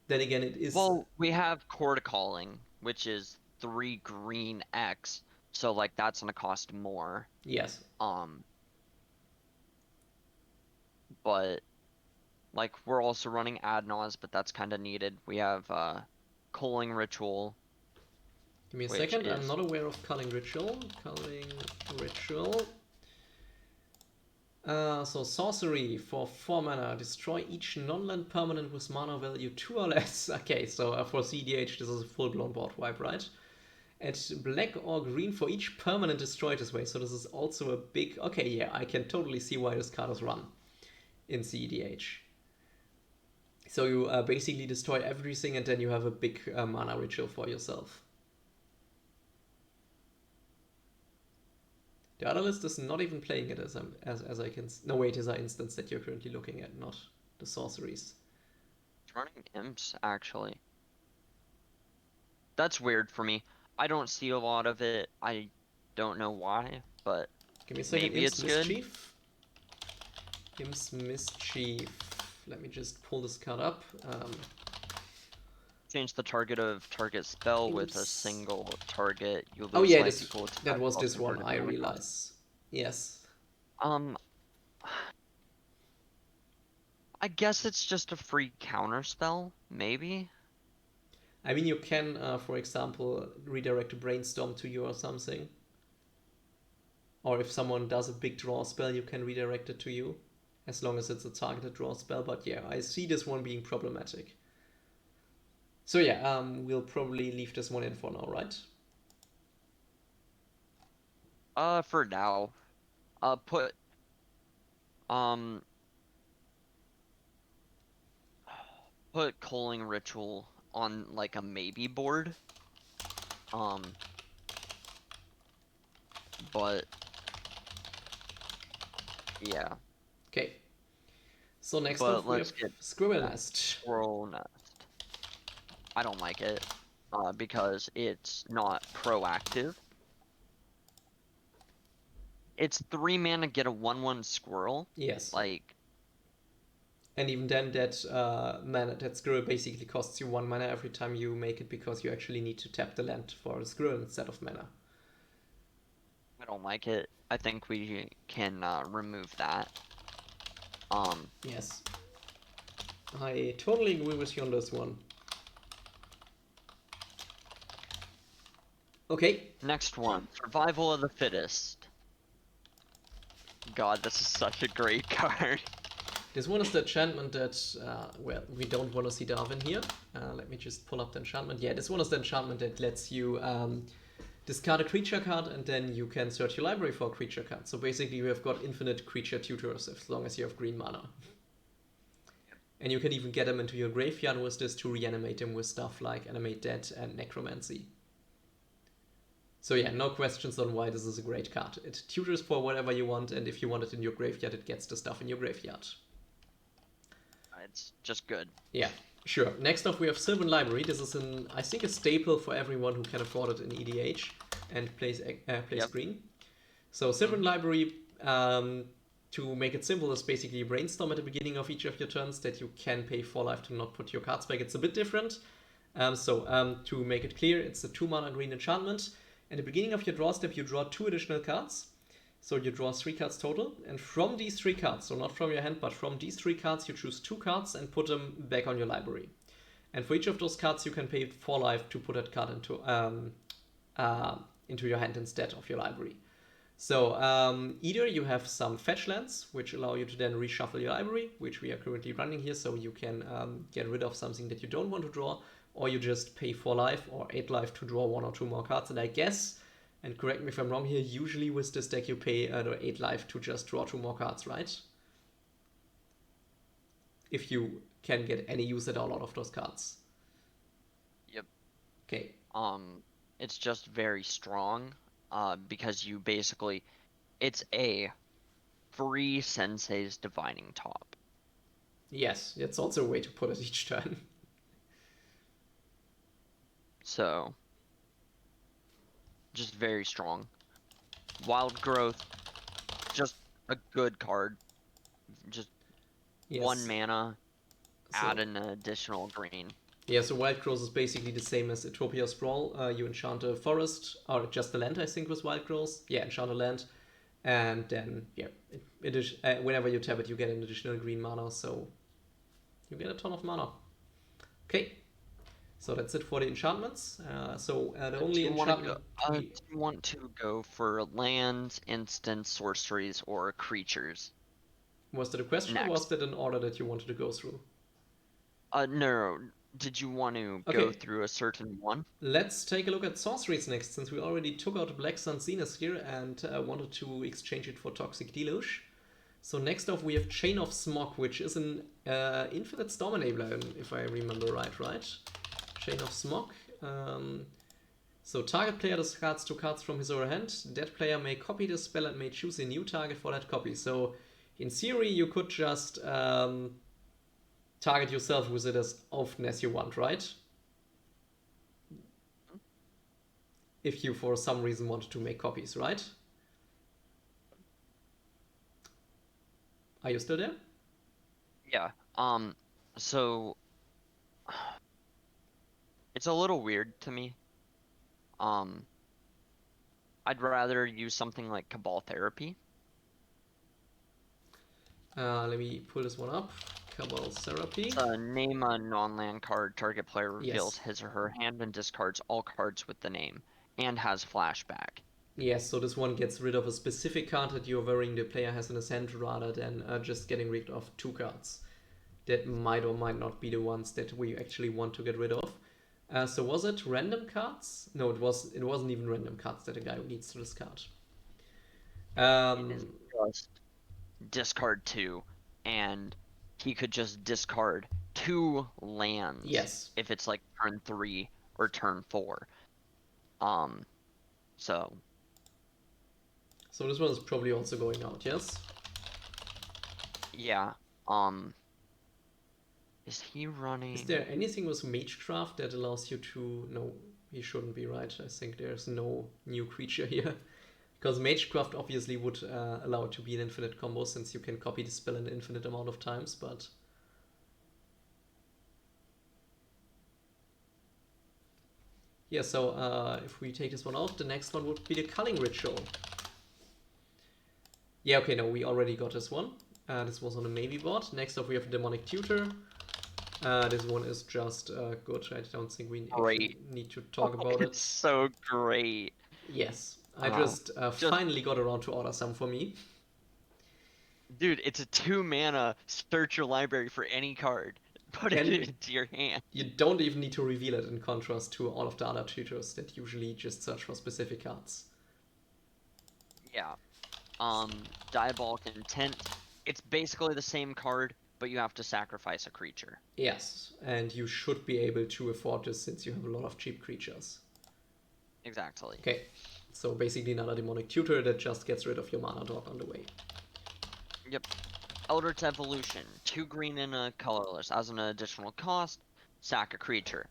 Then again, it is... Well, we have Chord Calling, which is 3 green X, so like that's gonna cost more. Yes. But like we're also running Adnaz, but that's kind of needed. We have Culling Ritual. Give me a second. I'm not aware of Culling Ritual. Culling Ritual. So sorcery for 4 mana. Destroy each non-land permanent with mana value 2 or less. Okay, so for cEDH this is a full-blown board wipe, right? At black or green for each permanent destroyed this way. So this is also a big... Okay, yeah, I can totally see why this card is run in cEDH. So you basically destroy everything and then you have a big mana ritual for yourself. The other list is not even playing it as I can... No, wait, these are instants that you're currently looking at, not the sorceries. It's running imps, actually. That's weird for me. I don't see a lot of it. I don't know why, but give me a second. maybe it's Mischief. Good. Imps Mischief. Let me just pull this card up. Change the target of target spell with a single target. You lose oh yeah, that was this one, I realize. Yes. I guess it's just a free counter spell, maybe? I mean, you can, for example, redirect a Brainstorm to you or something. Or if someone does a big draw spell, you can redirect it to you. As long as it's a targeted draw spell. But yeah, I see this one being problematic. So yeah, we'll probably leave this one in for now, right? For now. Put Culling Ritual on like a maybe board. But yeah. Okay. So next up we have Squirrel Nest. Squirrel Nest. I don't like it because it's not proactive. It's 3 mana, get a 1/1 squirrel. Yes. Like, And even then, that mana, that squirrel basically costs you 1 mana every time you make it, because you actually need to tap the land for the squirrel instead of mana. I don't like it. I think we can remove that. Yes. I totally agree with you on this one. Okay. Next one, Survival of the Fittest. God, this is such a great card. This one is the enchantment that, well, we don't want to see Darwin here. Let me just pull up the enchantment. Yeah, this one is the enchantment that lets you discard a creature card, and then you can search your library for a creature card. So basically you have got infinite creature tutors as long as you have green mana. And you can even get them into your graveyard with this to reanimate them with stuff like Animate Dead and Necromancy. So yeah, no questions on why this is a great card. It tutors for whatever you want, and if you want it in your graveyard, it gets the stuff in your graveyard. It's just good. Yeah, sure. Next up we have Sylvan Library. This is, I think, a staple for everyone who can afford it in EDH and plays green. So Sylvan Library, to make it simple, is basically brainstorm at the beginning of each of your turns that you can pay 4 life to not put your cards back. It's a bit different. To make it clear, it's a 2 mana green enchantment. At the beginning of your draw step, you draw 2 additional cards. So you draw 3 cards total. And from these 3 cards, so not from your hand, but from these 3 cards, you choose 2 cards and put them back on your library. And for each of those cards, you can pay 4 life to put that card into your hand instead of your library. So either you have some fetch lands, which allow you to then reshuffle your library, which we are currently running here, so you can get rid of something that you don't want to draw, or you just pay 4 life or 8 life to draw 1 or 2 more cards. And I guess, and correct me if I'm wrong here, usually with this deck you pay 8 life to just draw 2 more cards, right? If you can get any use at all out of those cards. Yep. Okay. It's just very strong, because you basically, it's a free Sensei's Divining Top. Yes, that's also a way to put it each turn. So, just very strong. Wild Growth, just a good card. Just 1 mana, add an additional green. Yeah, so Wild Growth is basically the same as Utopia Sprawl. You enchant a forest, or just a land, I think, with Wild Growth. Yeah, enchant a land. And then, yeah, whenever you tap it, you get an additional green mana, so you get a ton of mana. Okay. So that's it for the enchantments. The only enchantment... Do you want to go for lands, instants, sorceries, or creatures? Was that a question, or was that an order that you wanted to go through? No. Did you want to go through a certain one? Let's take a look at sorceries next, since we already took out Black Sun Zenith here and wanted to exchange it for Toxic Deluge. So next off we have Chain of Smog, which is an Infinite Storm Enabler, if I remember right? Chain of Smog. So target player discards 2 cards from his or her hand. That player may copy the spell and may choose a new target for that copy. So in theory you could just target yourself with it as often as you want, right? If you for some reason wanted to make copies, right? Are you still there? Yeah. So it's a little weird to me. I'd rather use something like Cabal Therapy. Let me pull this one up. Cabal Therapy. Name a non-land card. Target player reveals his or her hand and discards all cards with the name, and has flashback. Yes, so this one gets rid of a specific card that you're worrying the player has in his hand, rather than just getting rid of 2 cards that might or might not be the ones that we actually want to get rid of. So was it random cards? No, it wasn't even random cards that a guy needs to discard. It is just discard 2, and he could just discard 2 lands. Yes. If it's like turn 3 or turn 4. So this one is probably also going out, yes? Yeah. Is he running? Is there anything with Magecraft that allows you to... No, he shouldn't be, right? I think there's no new creature here. Because Magecraft obviously would allow it to be an infinite combo, since you can copy the spell an infinite amount of times, but... Yeah, so if we take this one out, the next one would be the Culling Ritual. Yeah, okay, no, we already got this one. This was on the maybe board. Next up, we have Demonic Tutor. This one is just good. I don't think we actually need to talk about it. It's so great. Yes, I just finally got around to order some for me. Dude, it's a 2-mana search your library for any card. Put it into your hand. You don't even need to reveal it, in contrast to all of the other tutors that usually just search for specific cards. Yeah. Diabolic Intent. It's basically the same card, but you have to sacrifice a creature. Yes, and you should be able to afford this since you have a lot of cheap creatures. Exactly. Okay, so basically another Demonic Tutor that just gets rid of your mana dog on the way. Yep. Eldritch Evolution. 2 green and a colorless. As an additional cost, sack a creature.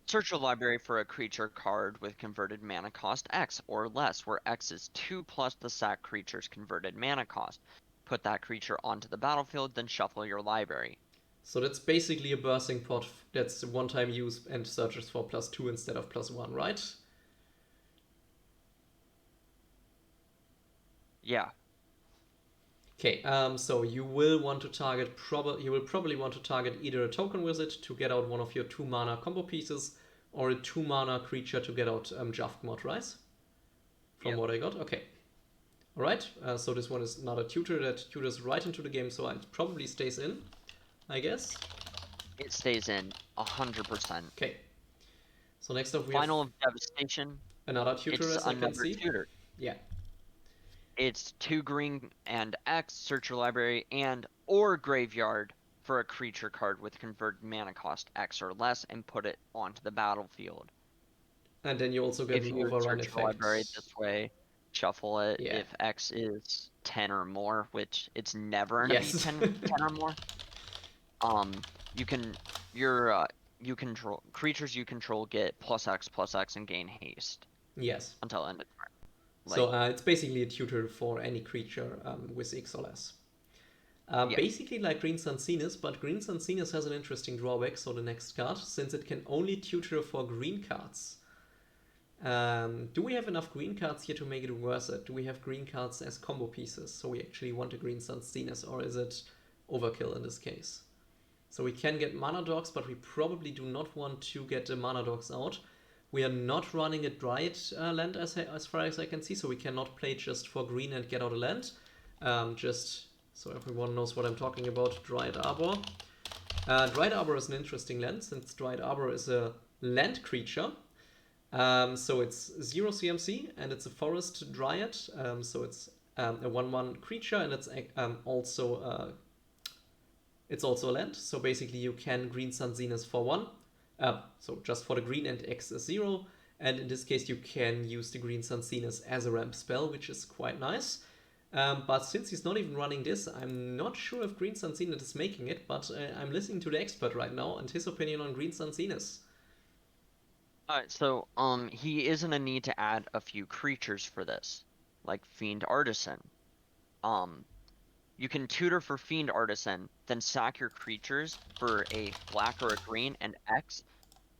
Search your library for a creature card with converted mana cost X or less, where X is 2 plus the sack creature's converted mana cost. Put that creature onto the battlefield, then shuffle your library. So that's basically a bursting pot that's one-time use and searches for +2 instead of +1, right? Yeah. Okay, so you will want to target probably want to target either a token wizard to get out one of your 2 mana combo pieces, or a 2 mana creature to get out Jafgmod, right? From what I got, okay. Alright, so this one is not a tutor that tutors right into the game, so it probably stays in, I guess. It stays in 100%. Okay. So next up we Final have of Devastation. another tutor, as I can see. Tutor. Yeah. It's 2 green and X, search your library and or graveyard for a creature card with converted mana cost X or less and put it onto the battlefield. And then you also get an overrun effect. Search your library this way, shuffle it. Yeah. If X is 10 or more, which it's never gonna be 10 or more. You control creatures you control get +X and gain haste. Yes. Until end of turn. So it's basically a tutor for any creature with X or less. Basically like Green Sun Zenith, but Green Sun Zenith has an interesting drawback, so the next card, since it can only tutor for green cards. Do we have enough green cards here to make it worth it? Do we have green cards as combo pieces, so we actually want a Green Sun Zenith, or is it overkill in this case? So we can get mana dogs, but we probably do not want to get the mana dogs out. We are not running a Dryad land as far as I can see, so we cannot play just for green and get out a land. Just so everyone knows what I'm talking about, Dryad Arbor. Dryad Arbor is an interesting land, since Dryad Arbor is a land creature. So it's 0 CMC, and it's a forest Dryad, so it's a 1/1 creature, and it's also a land. So basically you can Green Sun Zenith for 1. So just for the green, and X is 0. And in this case you can use the Green Sun Zenith as a ramp spell, which is quite nice. But since he's not even running this, I'm not sure if Green Sun Zenith is making it, but I'm listening to the expert right now and his opinion on Green Sun Zenith. Alright, so he is gonna need to add a few creatures for this, like Fiend Artisan. You can tutor for Fiend Artisan, then sack your creatures for a black or a green and X,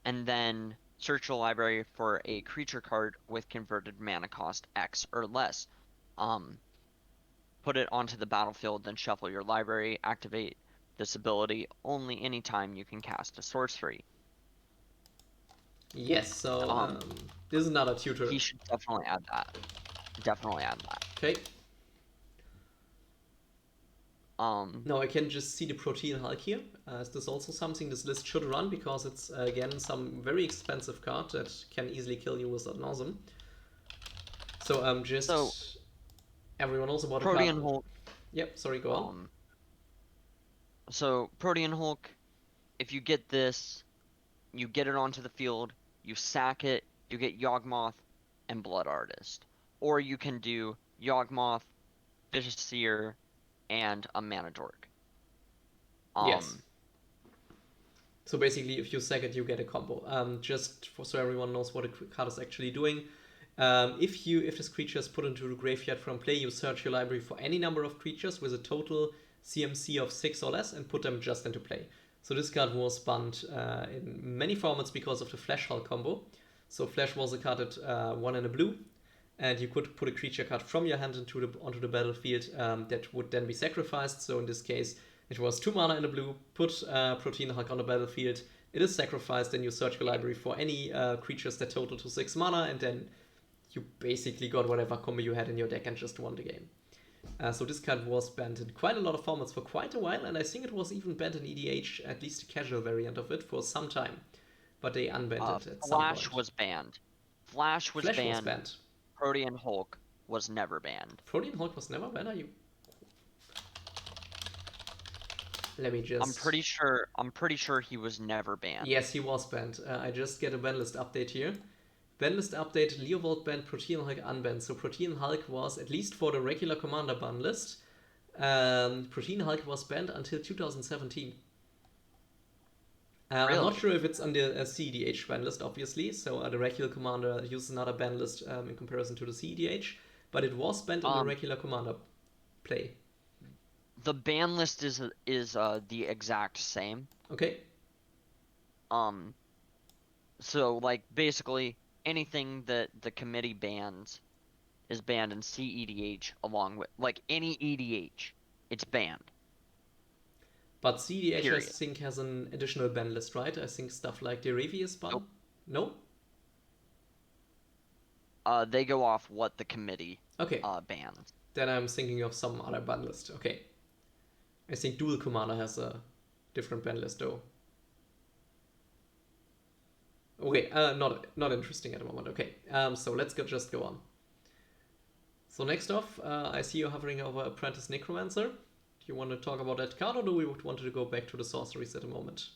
and then search your library for a creature card with converted mana cost X or less. Put it onto the battlefield, then shuffle your library, activate this ability only anytime you can cast a sorcery. Yes, so this is another tutor. He should definitely add that. Definitely add that. Okay. Now I can just see the Protean Hulk here. Is this also something this list should run, because it's again some very expensive card that can easily kill you with ad nauseam. So everyone knows about Protean the card. Hulk. Yep, sorry, go on. So Protean Hulk, if you get this, you get it onto the field, you sack it, you get Yawgmoth and Blood Artist. Or you can do Yawgmoth, Vicious Seer, and a Mana Dork. Yes. So basically, if you sack it, you get a combo. Just so everyone knows what a card is actually doing. If this creature is put into the graveyard from play, you search your library for any number of creatures with a total CMC of 6 or less and put them just into play. So this card was banned in many formats because of the Flash Hull combo. So Flash was a card at 1 and a blue, and you could put a creature card from your hand onto the battlefield that would then be sacrificed. So in this case, it was 2 mana and a blue, put Protein Hulk on the battlefield, it is sacrificed, and you search your library for any creatures that total to 6 mana, and then you basically got whatever combo you had in your deck and just won the game. So this card was banned in quite a lot of formats for quite a while, and I think it was even banned in EDH, at least the casual variant of it, for some time. But they unbanned it at some point. Flash was banned. Flash was banned. Protean Hulk was never banned. Protean Hulk was never banned? Are you... Let me just... I'm pretty sure he was never banned. Yes, he was banned. I just get a ban list update here. Ban list update, Leovold banned, Protean Hulk unbanned. So Protean Hulk was, at least for the regular Commander ban list, Protean Hulk was banned until 2017. Really? I'm not sure if it's on the cEDH ban list, obviously. So the regular Commander uses another ban list in comparison to the cEDH, but it was banned in the regular Commander play. The ban list is the exact same. Okay. So like basically anything that the committee bans is banned in cEDH along with like any EDH, it's banned. But cEDH, period. I think, has an additional ban list, right? I think stuff like Derevi is banned. Nope. No? They go off what the committee okay. Bans. Then I'm thinking of some other ban list. Okay. I think Dual Commander has a different ban list, though. Okay, not interesting at the moment. Okay, so let's just go on. So next off, I see you hovering over Apprentice Necromancer. Do you want to talk about that card, or do we want to go back to the sorceries at the moment?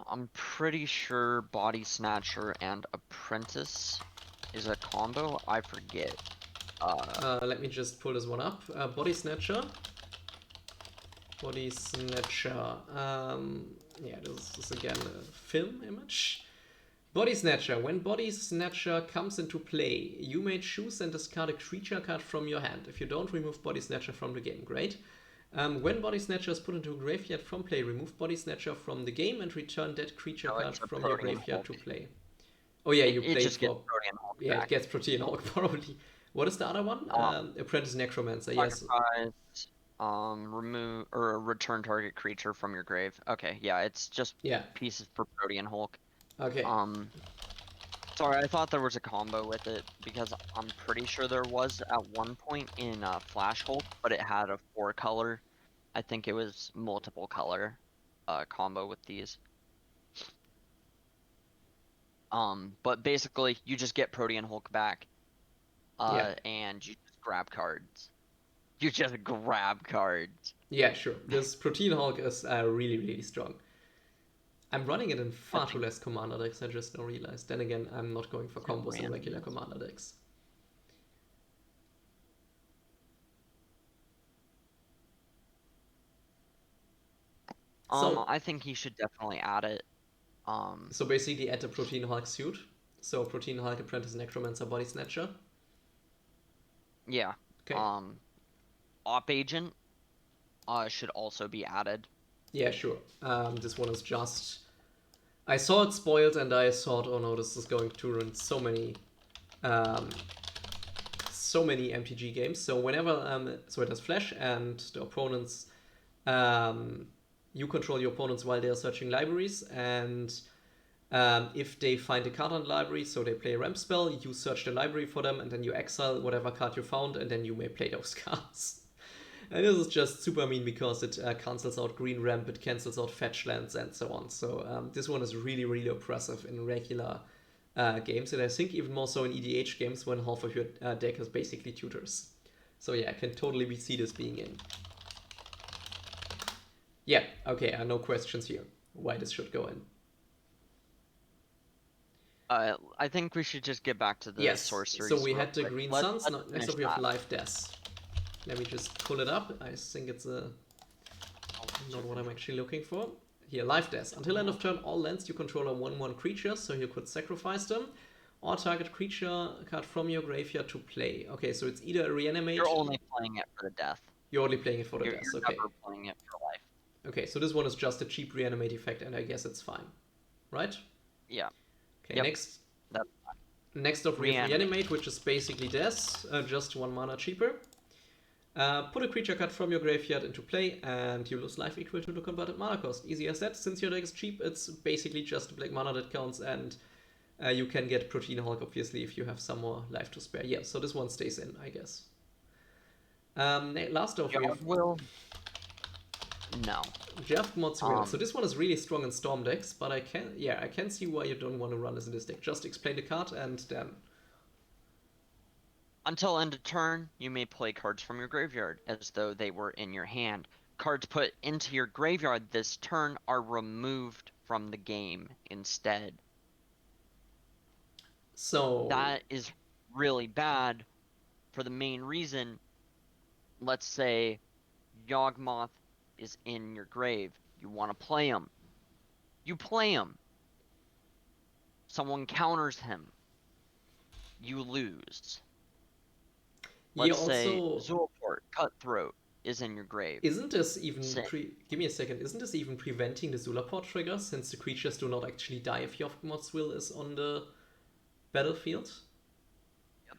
I'm pretty sure Body Snatcher and Apprentice is a combo. I forget. Let me just pull this one up. Body Snatcher. Body Snatcher. Yeah, this is again a film image. Body Snatcher. When Body Snatcher comes into play, you may choose and discard a creature card from your hand. If you don't, remove Body Snatcher from the game. Great. When Body Snatcher is put into a graveyard from play, remove Body Snatcher from the game and return that creature card from your graveyard to play. Oh yeah, you play for... Yeah, it gets Protean Hulk probably. What is the other one? Apprentice Necromancer, yes. Remove or return target creature from your grave. Okay, yeah, it's just pieces for Protean Hulk. Okay. Sorry, I thought there was a combo with it because I'm pretty sure there was at one point in Flash Hulk, but it had a 4-color. I think it was multiple color combo with these. But basically, you just get Protean Hulk back, and you just grab cards. You just grab cards. Yeah, sure. This Protean Hulk is really, really strong. I'm running it in far too less Commander decks, I just now realized. Then again, I'm not going for combos in regular Commander decks. I think he should definitely add it. So basically add the Protean Hulk suit. So Protean Hulk, Apprentice Necromancer, Body Snatcher. Yeah. Okay. Op Agent should also be added. Yeah, sure. This one is just... I saw it spoiled and I thought, oh no, this is going to ruin so many MTG games. So whenever... so it has Flash and the opponents... you control your opponents while they're searching libraries, and if they find a card on the library, so they play a ramp spell, you search the library for them, and then you exile whatever card you found, and then you may play those cards. And this is just super mean because it cancels out green ramp, it cancels out fetch lands, and so on. So this one is really, really oppressive in regular games, and I think even more so in EDH games when half of your deck is basically tutors. So yeah, I can totally see this being in. Yeah, okay, no questions here why this should go in. I think we should just get back to the sorceries. So we had the Green Suns, next up we have Live Death. Let me just pull it up. I think it's not what I'm actually looking for. Here, Live Death. Until end of turn, all lands you control are 1/1 creatures, so you could sacrifice them, or target creature card from your graveyard to play. Okay, so it's either a reanimate... You're only playing it for the death. You're only playing it for the death, okay. You're never playing it for life. Okay, so this one is just a cheap reanimate effect, and I guess it's fine. Right? Yeah. Okay, Yep. next up we have Reanimate. Reanimate, which is basically this, just 1 mana cheaper. Put a creature card from your graveyard into play, and you lose life equal to the converted mana cost. Easy as that. Since your deck is cheap, it's basically just black mana that counts, and you can get Protein Hulk, obviously, if you have some more life to spare. Yeah, so this one stays in, I guess. Last off, we have Will. No. Jafmott's Will. So this one is really strong in Storm decks, but I can see why you don't want to run this in this deck. Just explain the card, and then... Until end of turn, you may play cards from your graveyard as though they were in your hand. Cards put into your graveyard this turn are removed from the game instead. So... that is really bad for the main reason, let's say Yawgmoth is in your grave. You want to play him. You play him. Someone counters him. You lose. Let's say Zulport, Cutthroat, is in your grave. Isn't this even... Give me a second. Isn't this even preventing the Zulaport trigger, since the creatures do not actually die if Yawgmoth's Will is on the battlefield? Yep.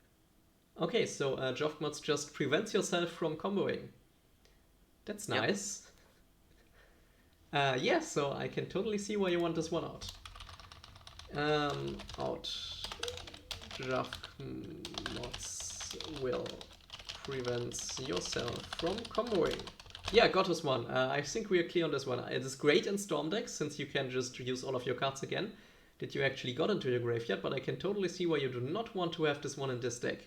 Okay, so Yawgmoth just prevents yourself from comboing. That's nice. Yep. Yeah, so I can totally see why you want this one out. Yawgmoth's Will prevents yourself from comboing. Yeah, got this one. I think we are clear on this one. It is great in Storm decks, since you can just use all of your cards again that you actually got into your graveyard, but I can totally see why you do not want to have this one in this deck.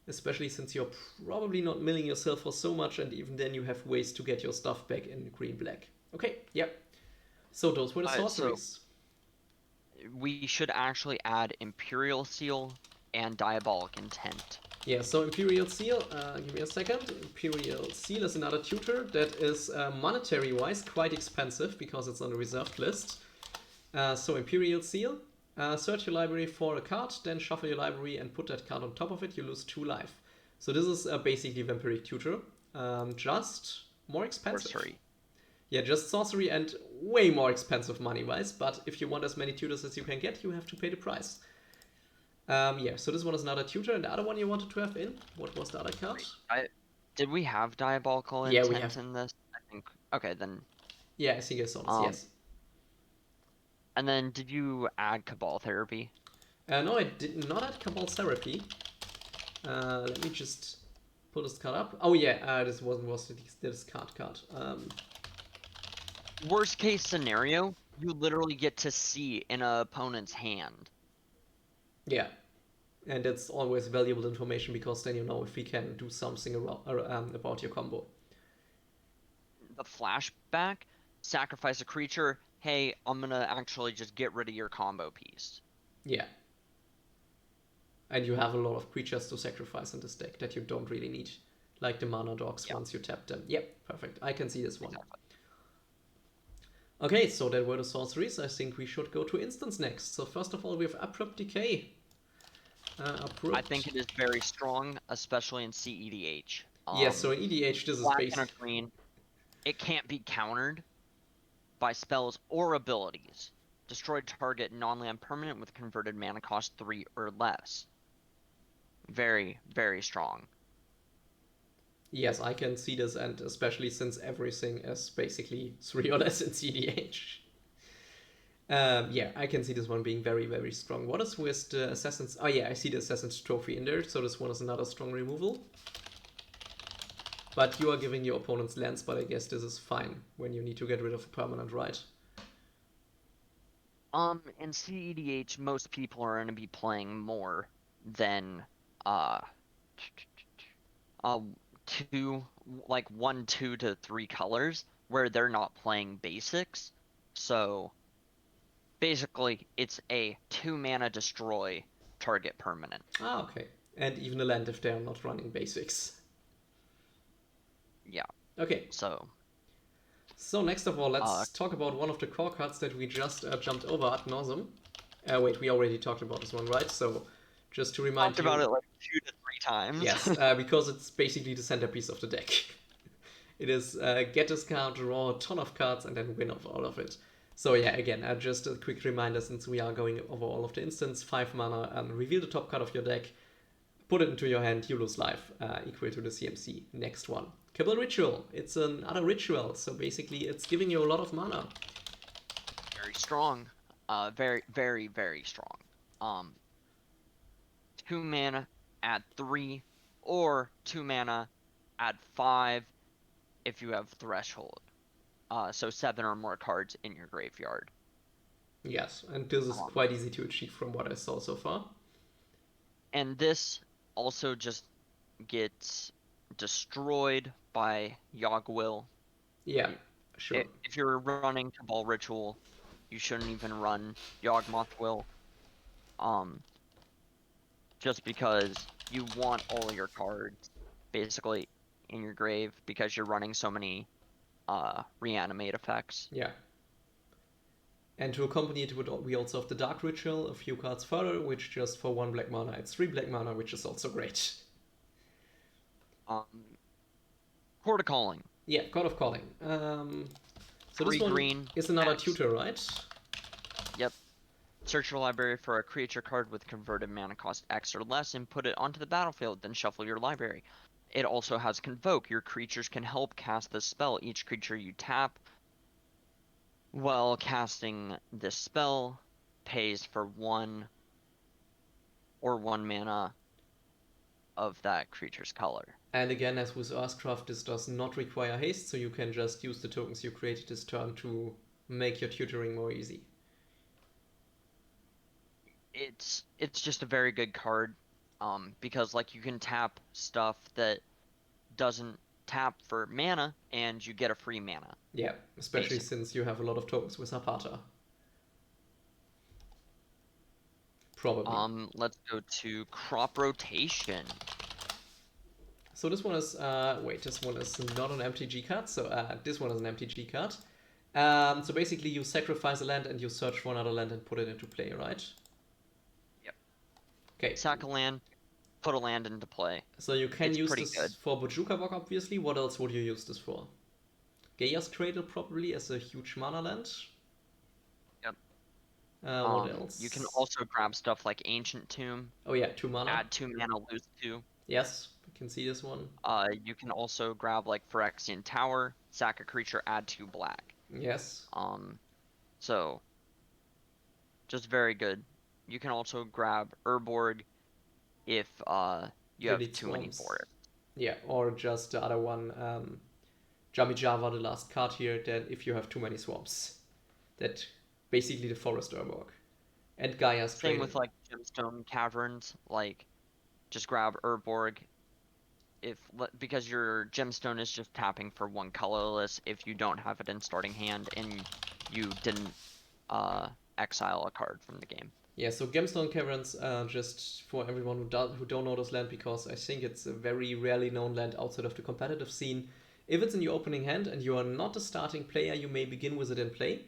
Especially since you're probably not milling yourself for so much, and even then you have ways to get your stuff back in green-black. Okay, yeah. So those were the sorceries. So we should actually add Imperial Seal and Diabolic Intent. Yeah, so Imperial Seal, give me a second. Imperial Seal is another tutor that is monetary-wise quite expensive because it's on the reserved list. So Imperial Seal, search your library for a card, then shuffle your library and put that card on top of it. You lose 2 life. So this is basically Vampiric Tutor, just more expensive. Sorcery. Yeah, just sorcery and way more expensive money-wise, but if you want as many tutors as you can get, you have to pay the price. Yeah, so this one is another tutor, and the other one you wanted to have in? What was the other card? Did we have Diabolical Intent in this? I think. Okay, then. Yeah, I think I saw this, yes. And then, did you add Cabal Therapy? No, I did not add Cabal Therapy. Let me just pull this card up. Oh yeah, this was this card. Worst case scenario, you literally get to see in an opponent's hand. Yeah, and it's always valuable information because then you know if we can do something about your combo. The flashback, sacrifice a creature, hey, I'm gonna actually just get rid of your combo piece. Yeah. And you have a lot of creatures to sacrifice in this deck that you don't really need. Like the mana dogs once you tap them. Yep, perfect. I can see this one. Exactly. Okay, so that were the sorceries. I think we should go to instants next. So first of all, we have Abrupt Decay. I think it is very strong, especially in cEDH. Yes, so in EDH this is basically... green. It can't be countered by spells or abilities. Destroy target non-land permanent with converted mana cost 3 or less. Very, very strong. Yes, I can see this, and especially since everything is basically 3 or less in cEDH. Yeah, I can see this one being very, very strong. What is with the Assassin's... Oh yeah, I see the Assassin's Trophy in there, so this one is another strong removal. But you are giving your opponent's lands, but I guess this is fine when you need to get rid of a permanent, right? In cEDH, most people are going to be playing more than, 1, 2 to 3 colors, where they're not playing basics. So, basically, it's a 2 mana destroy target permanent. Ah, okay. And even a land if they are not running basics. Yeah. Okay. So next of all, let's talk about one of the core cards that we just jumped over ad nauseam. Wait, we already talked about this one, right? So just to remind you... Talked about it like 2 to 3 times. Yes, because it's basically the centerpiece of the deck. It is get this card, draw a ton of cards, and then win off all of it. So yeah, again, just a quick reminder since we are going over all of the instants, 5 mana, reveal the top card of your deck, put it into your hand, you lose life, equal to the CMC. Next one. Cabal Ritual. It's another ritual, so basically it's giving you a lot of mana. Very strong. Very, very, very strong. 2 mana, add 3, or 2 mana, add 5 if you have Threshold. So 7 or more cards in your graveyard. Yes, and this is quite easy to achieve from what I saw so far. And this also just gets destroyed by Yogg-Will. Yeah, sure. If you're running Cabal Ritual, you shouldn't even run Yawgmoth Will. Just because you want all your cards basically in your grave because you're running so many reanimate effects. Yeah. And to accompany it, we also have the Dark Ritual, a few cards further, which just for 1 black mana, it's 3 black mana, which is also great. Court of Calling. Yeah, Court of Calling. So this one green, is another tutor, right? Yep. Search your library for a creature card with converted mana cost X or less and put it onto the battlefield, then shuffle your library. It also has Convoke. Your creatures can help cast this spell. Each creature you tap while casting this spell pays for 1 or 1 mana of that creature's color. And again, as with Earthcraft, this does not require haste, so you can just use the tokens you created this turn to make your tutoring more easy. It's just a very good card, because like you can tap stuff that doesn't tap for mana, and you get a free mana. Yeah, especially since you have a lot of tokens with Haparta. Probably. Let's go to Crop Rotation. So this one is, this one is not an MTG card, so this one is an MTG card. So basically you sacrifice a land and you search for another land and put it into play, right? Yep. Okay. Sack a land, put a land into play. So you can use this for Bojuka Walk, obviously. What else would you use this for? Gaia's Cradle probably as a huge mana land. Yep. What else? You can also grab stuff like Ancient Tomb. Oh yeah, 2 mana. Add 2 mana, lose 2. Yes, we can see this one. You can also grab like Phyrexian Tower, sack a creature, add 2 black. Yes. So just very good. You can also grab Urborg if you have too many forests. Yeah, or just the other one, Jamijava, the last card here, that if you have too many swamps. That basically the forest Urborg. And Gaia's Cradle. Same with like Gemstone Caverns, like just grab Urborg because your gemstone is just tapping for 1 colorless if you don't have it in starting hand and you didn't exile a card from the game. Yeah, so Gemstone Caverns, just for everyone who don't know this land, because I think it's a very rarely known land outside of the competitive scene. If it's in your opening hand and you are not a starting player, you may begin with it in play.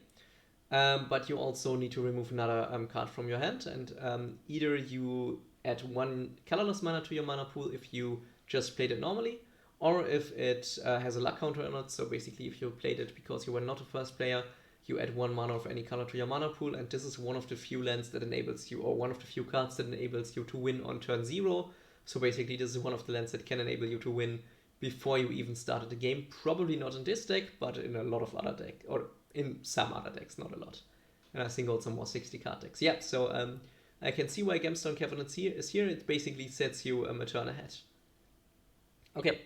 But you also need to remove another card from your hand, and either you add 1 colorless mana to your mana pool if you just played it normally, or if it has a luck counter on it. So basically if you played it because you were not a first player, you add 1 mana of any color to your mana pool, and this is one of the few lands that enables you, or one of the few cards that enables you to win on turn 0. So basically this is one of the lands that can enable you to win before you even started the game. Probably not in this deck, but in a lot of other decks, or in some other decks, not a lot. And I think also more 60 card decks. Yeah, so I can see why Gemstone Cavern is here. It basically sets you a turn ahead. Okay.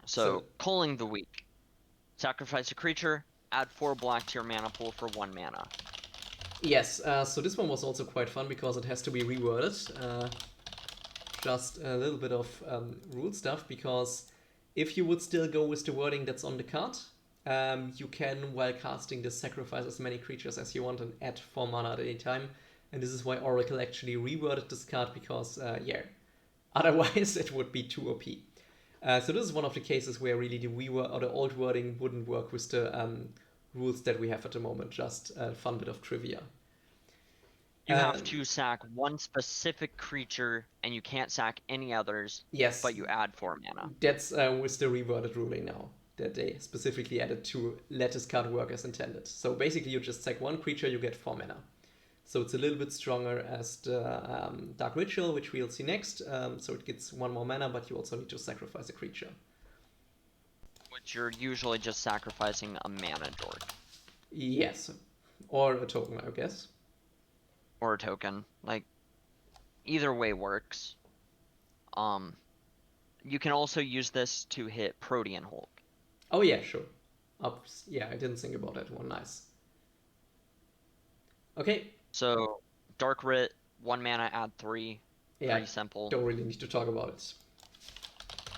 So Calling the Weak. Sacrifice a creature, add 4 black to your mana pool for 1 mana. Yes, so this one was also quite fun because it has to be reworded. Just a little bit of rule stuff, because if you would still go with the wording that's on the card, you can, while casting this, sacrifice as many creatures as you want and add 4 mana at any time. And this is why Oracle actually reworded this card, because, otherwise it would be too OP. So this is one of the cases where really the old wording wouldn't work with the rules that we have at the moment. Just a fun bit of trivia. You have to sack 1 specific creature, and you can't sack any others. Yes. But you add 4 mana. That's with the reworded ruling now. that they specifically added to let this card work as intended. So basically you just sack one creature, you get 4 mana. So it's a little bit stronger as the Dark Ritual, which we'll see next. So it gets 1 more mana, but you also need to sacrifice a creature. Which you're usually just sacrificing a mana dork. Yes, or a token, I guess. Or a token. Like, either way works. You can also use this to hit Protean Hulk. Oh yeah, sure. Oops. Yeah, I didn't think about that one. Nice. Okay. So, Dark Writ, 1 mana, add 3. Yeah, pretty simple. Don't really need to talk about it.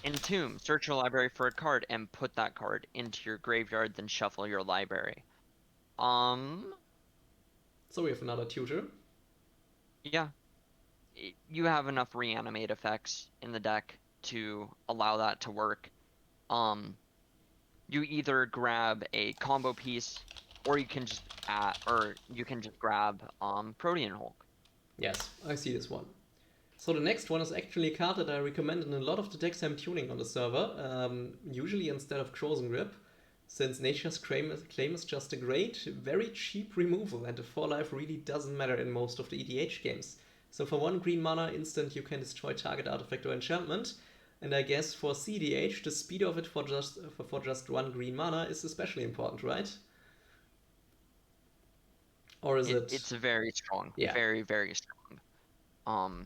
Entomb, search your library for a card and put that card into your graveyard, then shuffle your library. So we have another tutor. Yeah. You have enough reanimate effects in the deck to allow that to work. You either grab a combo piece, or you can just grab Protean Hulk. Yes, I see this one. So the next one is actually a card that I recommend in a lot of the decks I'm tuning on the server, usually instead of Frozen Grip, since Nature's Claim is just a great, very cheap removal, and the 4-life really doesn't matter in most of the EDH games. So for 1 green mana instant you can destroy target artifact or enchantment, and I guess for cEDH the speed of it for just 1 green mana is especially important, right? Or is it? It's very strong. Yeah. Very, very strong.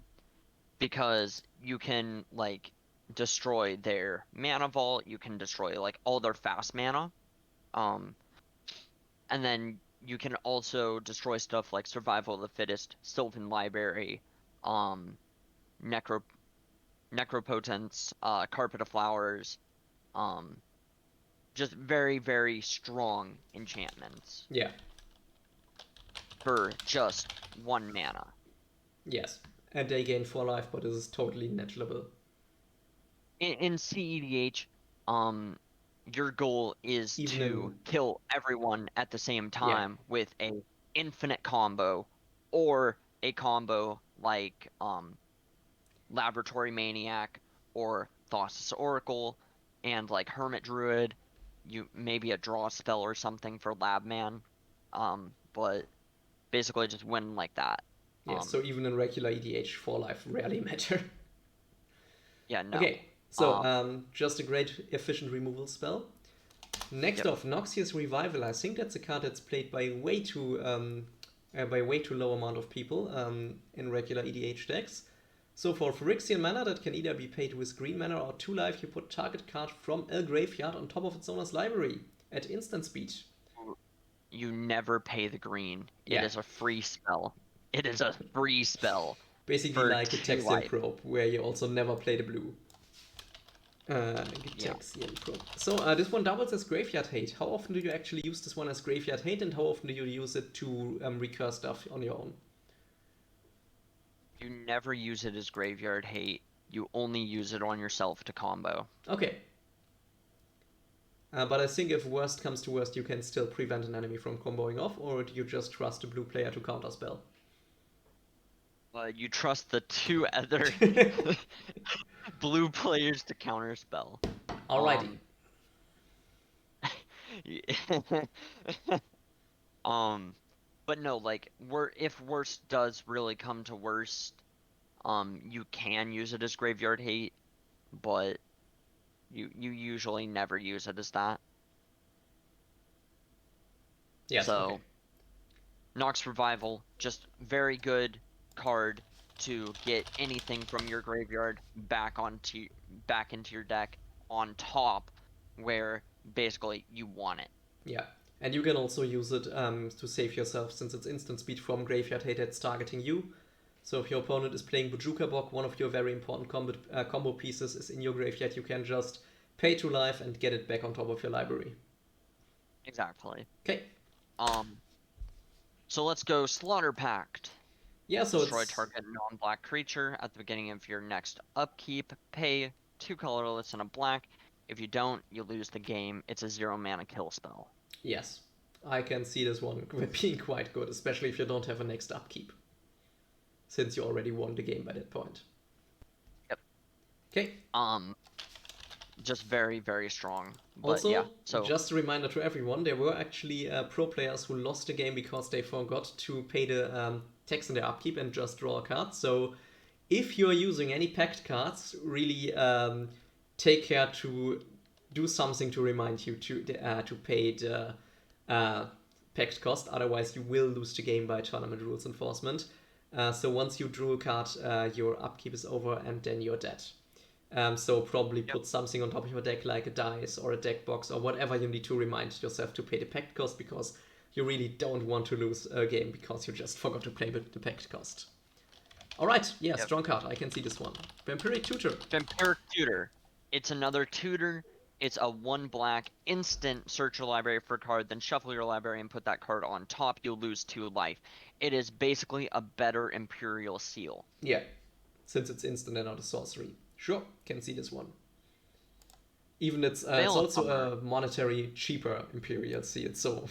Because you can, like, destroy their mana vault, you can destroy, like, all their fast mana. And then you can also destroy stuff like Survival of the Fittest, Sylvan Library, Necropotence, Carpet of Flowers, just very, very strong enchantments. Yeah. For just 1 mana. Yes. And they gain 4 life, but this is totally negligible. In cEDH, your goal is to kill everyone at the same time with a infinite combo, or a combo like Laboratory Maniac or Thassa's Oracle, and like Hermit Druid, maybe a draw spell or something for Labman, but basically just win like that. Yeah, so even in regular EDH, 4 life rarely matter. Yeah, no. Okay, so just a great efficient removal spell. Next off, Noxious Revival. I think that's a card that's played by way too low amount of people in regular EDH decks. So for Phyrexian mana that can either be paid with green mana or 2 life, you put target card from a graveyard on top of its owner's library at instant speed. You never pay the green. It is a free spell. It is a free spell. Basically like a Texian Probe, where you also never play the blue. Texian Probe. So this one doubles as Graveyard Hate. How often do you actually use this one as Graveyard Hate, and how often do you use it to recur stuff on your own? You never use it as Graveyard Hate. You only use it on yourself to combo. Okay. But I think if worst comes to worst, you can still prevent an enemy from comboing off, or do you just trust a blue player to counterspell? You trust the 2 other blue players to counterspell. Alrighty. But no, like, if worst does really come to worst, you can use it as Graveyard Hate, but you usually never use it as that. Yes, so, okay. Nox Revival, just very good card to get anything from your graveyard back into your deck on top, where basically you want it. Yeah, and you can also use it to save yourself, since it's instant speed from Graveyard Hate that's targeting you. So if your opponent is playing Bojuka Bog, one of your very important combo pieces is in your graveyard, you can just pay 2 life and get it back on top of your library. Exactly. Okay. So let's go Slaughter Pact. Yeah, so destroy target non-black creature at the beginning of your next upkeep. Pay 2 colorless and a black. If you don't, you lose the game. It's a 0 mana kill spell. Yes, I can see this one being quite good, especially if you don't have a next upkeep, since you already won the game by that point. Yep. Okay. just very, very strong. But yeah, Also, so just a reminder to everyone, there were actually pro players who lost the game because they forgot to pay the tax in their upkeep and just draw a card. So if you're using any packed cards, really take care to do something to remind you to pay the packed cost. Otherwise, you will lose the game by tournament rules enforcement. So once you drew a card, your upkeep is over and then you're dead. So probably yep. put something on top of your deck like a dice or a deck box or whatever you need to remind yourself to pay the pact cost, because you really don't want to lose a game because you just forgot to pay the pact cost. Alright, yeah, Yep. strong card. I can see this one. Vampiric Tutor. Vampiric Tutor. It's another tutor. It's a 1 black instant. Search your library for a card, then shuffle your library and put that card on top. You'll lose 2 life. It is basically a better Imperial Seal. Yeah, since it's instant and not a sorcery. Sure, can see this one. Even it's also a monetary cheaper Imperial Seal, so...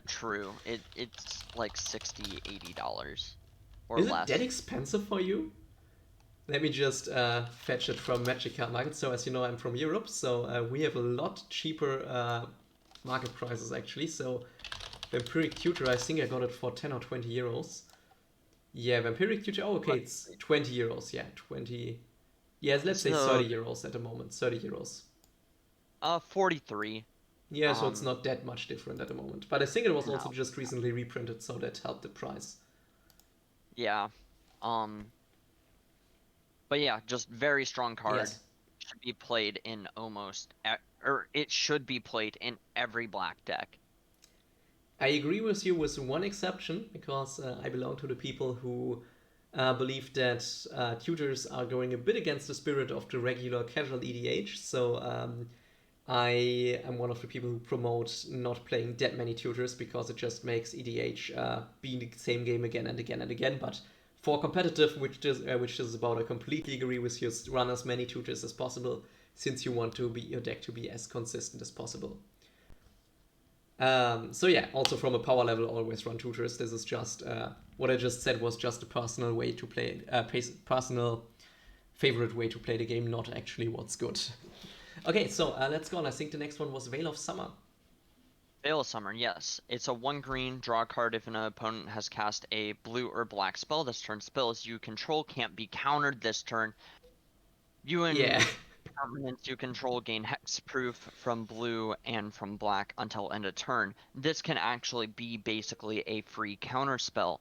True. It's like $60-$80 or Is less. it that expensive for you? Let me just fetch it from Magic Card Market. So as you know, I'm from Europe, so we have a lot cheaper market prices actually. So Vampiric Tutor, I think I got it for 10 or 20 euros. Yeah, Vampiric Tutor, oh okay, it's 20 euros, yeah, 20... Yeah, let's say 30 euros at the moment, 30 euros. 43. Yeah, so it's not that much different at the moment. But I think it was also just recently reprinted, so that helped the price. Yeah. But yeah, just very strong card. Yes. Should be played in almost, or it should be played in every black deck. I agree with you with one exception, because I belong to the people who believe that tutors are going a bit against the spirit of the regular casual EDH. So I am one of the people who promote not playing that many tutors, because it just makes EDH be the same game again and again and again. But for competitive, which is about, I completely agree with you, run as many tutors as possible, since you want your deck to be as consistent as possible. So yeah, also from a power level, always run tutors. This is just what I just said was just a personal way to play, personal favorite way to play the game, not actually what's good. Okay, so let's go on. I think the next one was Veil of Summer. Veil of Summer, yes. It's a 1 green, draw a card if an opponent has cast a blue or black spell this turn. Spells you control can't be countered this turn. You and permanents you control gain hexproof from blue and from black until end of turn. This can actually be basically a free counter spell.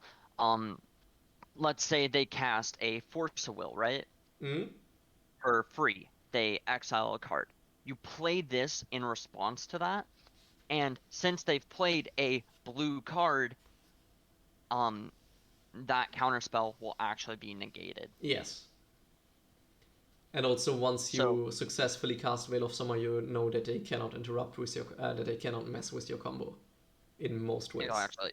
Let's say they cast a Force of Will, right? For free. They exile a card. You play this in response to that, and since they've played a blue card, that counterspell will actually be negated. Yes. And also, once you successfully cast Veil of Summer, you know that they cannot interrupt with your, that they cannot mess with your combo, in most ways. No, actually,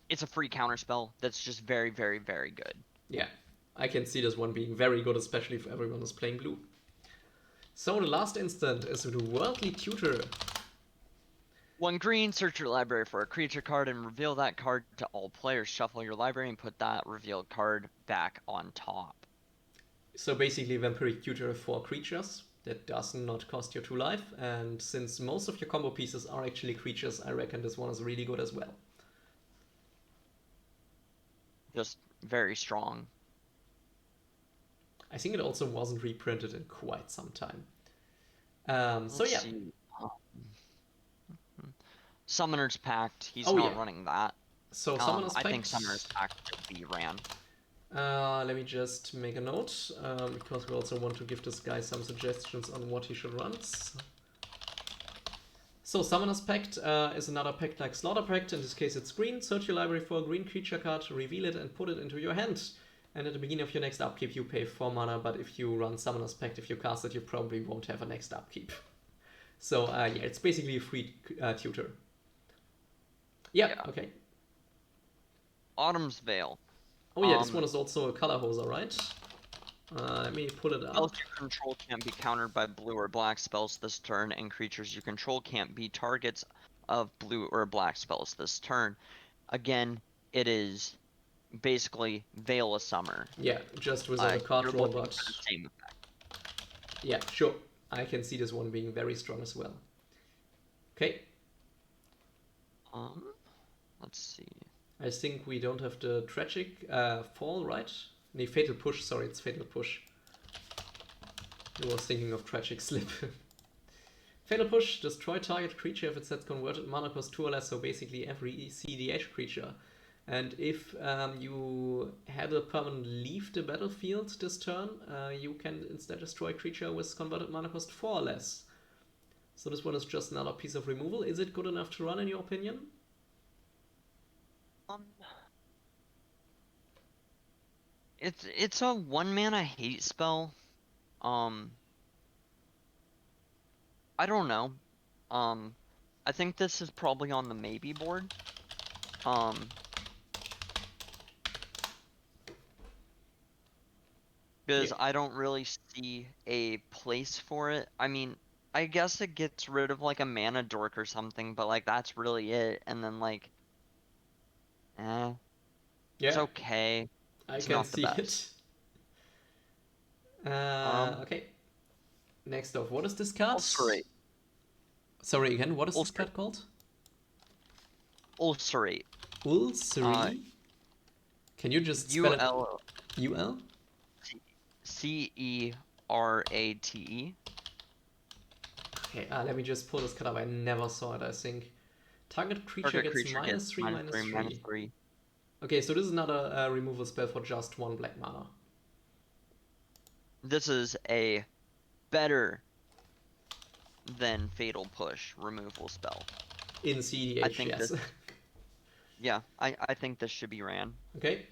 it's a free counterspell that's just very, very, very good. Yeah, I can see this one being very good, especially if everyone is playing blue. So the last instant is the Worldly Tutor. 1 green, search your library for a creature card and reveal that card to all players. Shuffle your library and put that revealed card back on top. So basically Vampiric Tutor for creatures. That does not cost you 2 life, and since most of your combo pieces are actually creatures, I reckon this one is really good as well. Just very strong. I think it also wasn't reprinted in quite some time. So yeah. Summoner's Pact, he's not running that. So Summoner's Pact... I think Summoner's Pact should be ran. Let me just make a note, because we also want to give this guy some suggestions on what he should run. So Summoner's Pact is another pact like Slaughter Pact. In this case it's green. Search your library for a green creature card, reveal it and put it into your hand. And at the beginning of your next upkeep you pay 4 mana, but if you run Summoner's Pact, if you cast it, you probably won't have a next upkeep. So yeah, it's basically a free tutor. Yeah, okay. Autumn's Veil. Oh yeah, this one is also a color hoser, right? Let me pull it up. Spells you control can't be countered by blue or black spells this turn, and creatures you control can't be targets of blue or black spells this turn. Again, it is basically Veil of Summer. Yeah, just without a card draw, but... Same effect. Yeah, sure. I can see this one being very strong as well. Okay. Let's see. I think we don't have the tragic fall, right? The fatal push. Sorry, it's fatal push. I was thinking of tragic slip. Fatal push, destroy target creature if it sets converted mana cost 2 or less, so basically every cEDH creature. And if you had a permanent leave the battlefield this turn, you can instead destroy a creature with converted mana cost 4 or less. So this one is just another piece of removal. Is it good enough to run in your opinion? It's a 1-mana hate spell. I don't know. I think this is probably on the maybe board. Because Yeah. I don't really see a place for it. I mean, I guess it gets rid of like a mana dork or something, but like that's really it. And then like, it's Yeah, okay. I It's can not the see best. it. Okay. Next off, what is this card? Ulcerate. Sorry again, what is this Ulcerate. card called? Ulcerate. Ulcerate? Can you just spell it? UL? CERATE. Okay, let me just pull this card up. I never saw it, I think. Target creature Target gets creature gets -3/-3. Okay, so this is not a removal spell for just 1 black mana. This is a better than Fatal Push removal spell. In cEDH, yes. Yeah, I think this should be ran. Okay.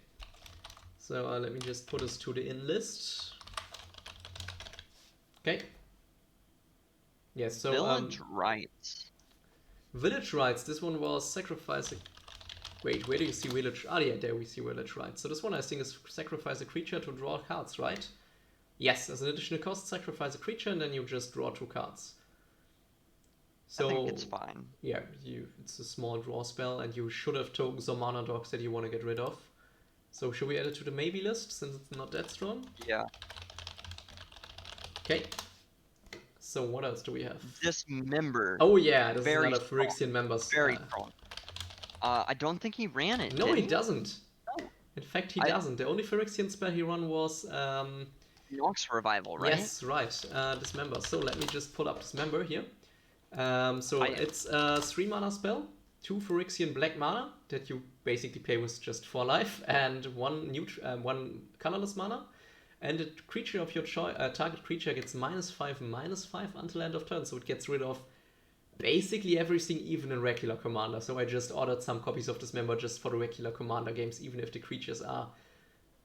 So let me just put this to the in list. Okay. Yes, so Village Rites. Village Rites. This one was sacrifice. Wait, where do you see Village? Ah, yeah, there we see Village Rites. So this one I think is sacrifice a creature to draw cards, right? Yes, as an additional cost, sacrifice a creature and then you just draw 2 cards. So I think it's fine. Yeah, it's a small draw spell, and you should have tokens or mana dogs that you want to get rid of. So should we add it to the maybe list since it's not that strong? Yeah. Okay. So what else do we have? Dismember. Oh yeah, this Very is another Phyrexian members. Very strong. I don't think he ran it. No, he doesn't. No. In fact, he doesn't. The only Phyrexian spell he ran was Nox Revival, right? Yes, right. Dismember. So let me just pull up Dismember here. It's a 3 mana spell, 2 Phyrexian black mana that you basically pay with just 4 life, and 1 colorless mana. And a creature of your choice, target creature gets -5/-5 until end of turn, so it gets rid of basically everything, even in regular Commander. So I just ordered some copies of Dismember just for the regular Commander games, even if the creatures are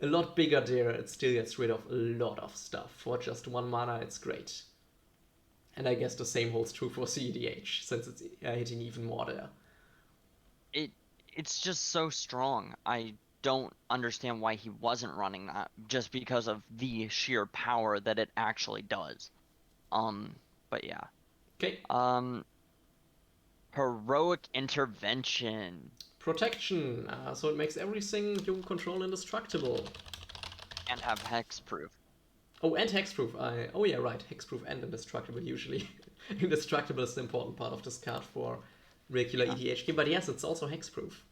a lot bigger there, it still gets rid of a lot of stuff. For just 1 mana, it's great. And I guess the same holds true for cEDH, since it's hitting even more there. It's just so strong. I don't understand why he wasn't running that, just because of the sheer power that it actually does. But yeah. Okay. Heroic Intervention. Protection. So it makes everything you control indestructible. And have hexproof. Oh, and hexproof. Oh yeah, right. Hexproof and indestructible usually. Indestructible is the important part of this card for regular EDH game, but yes, it's also hexproof.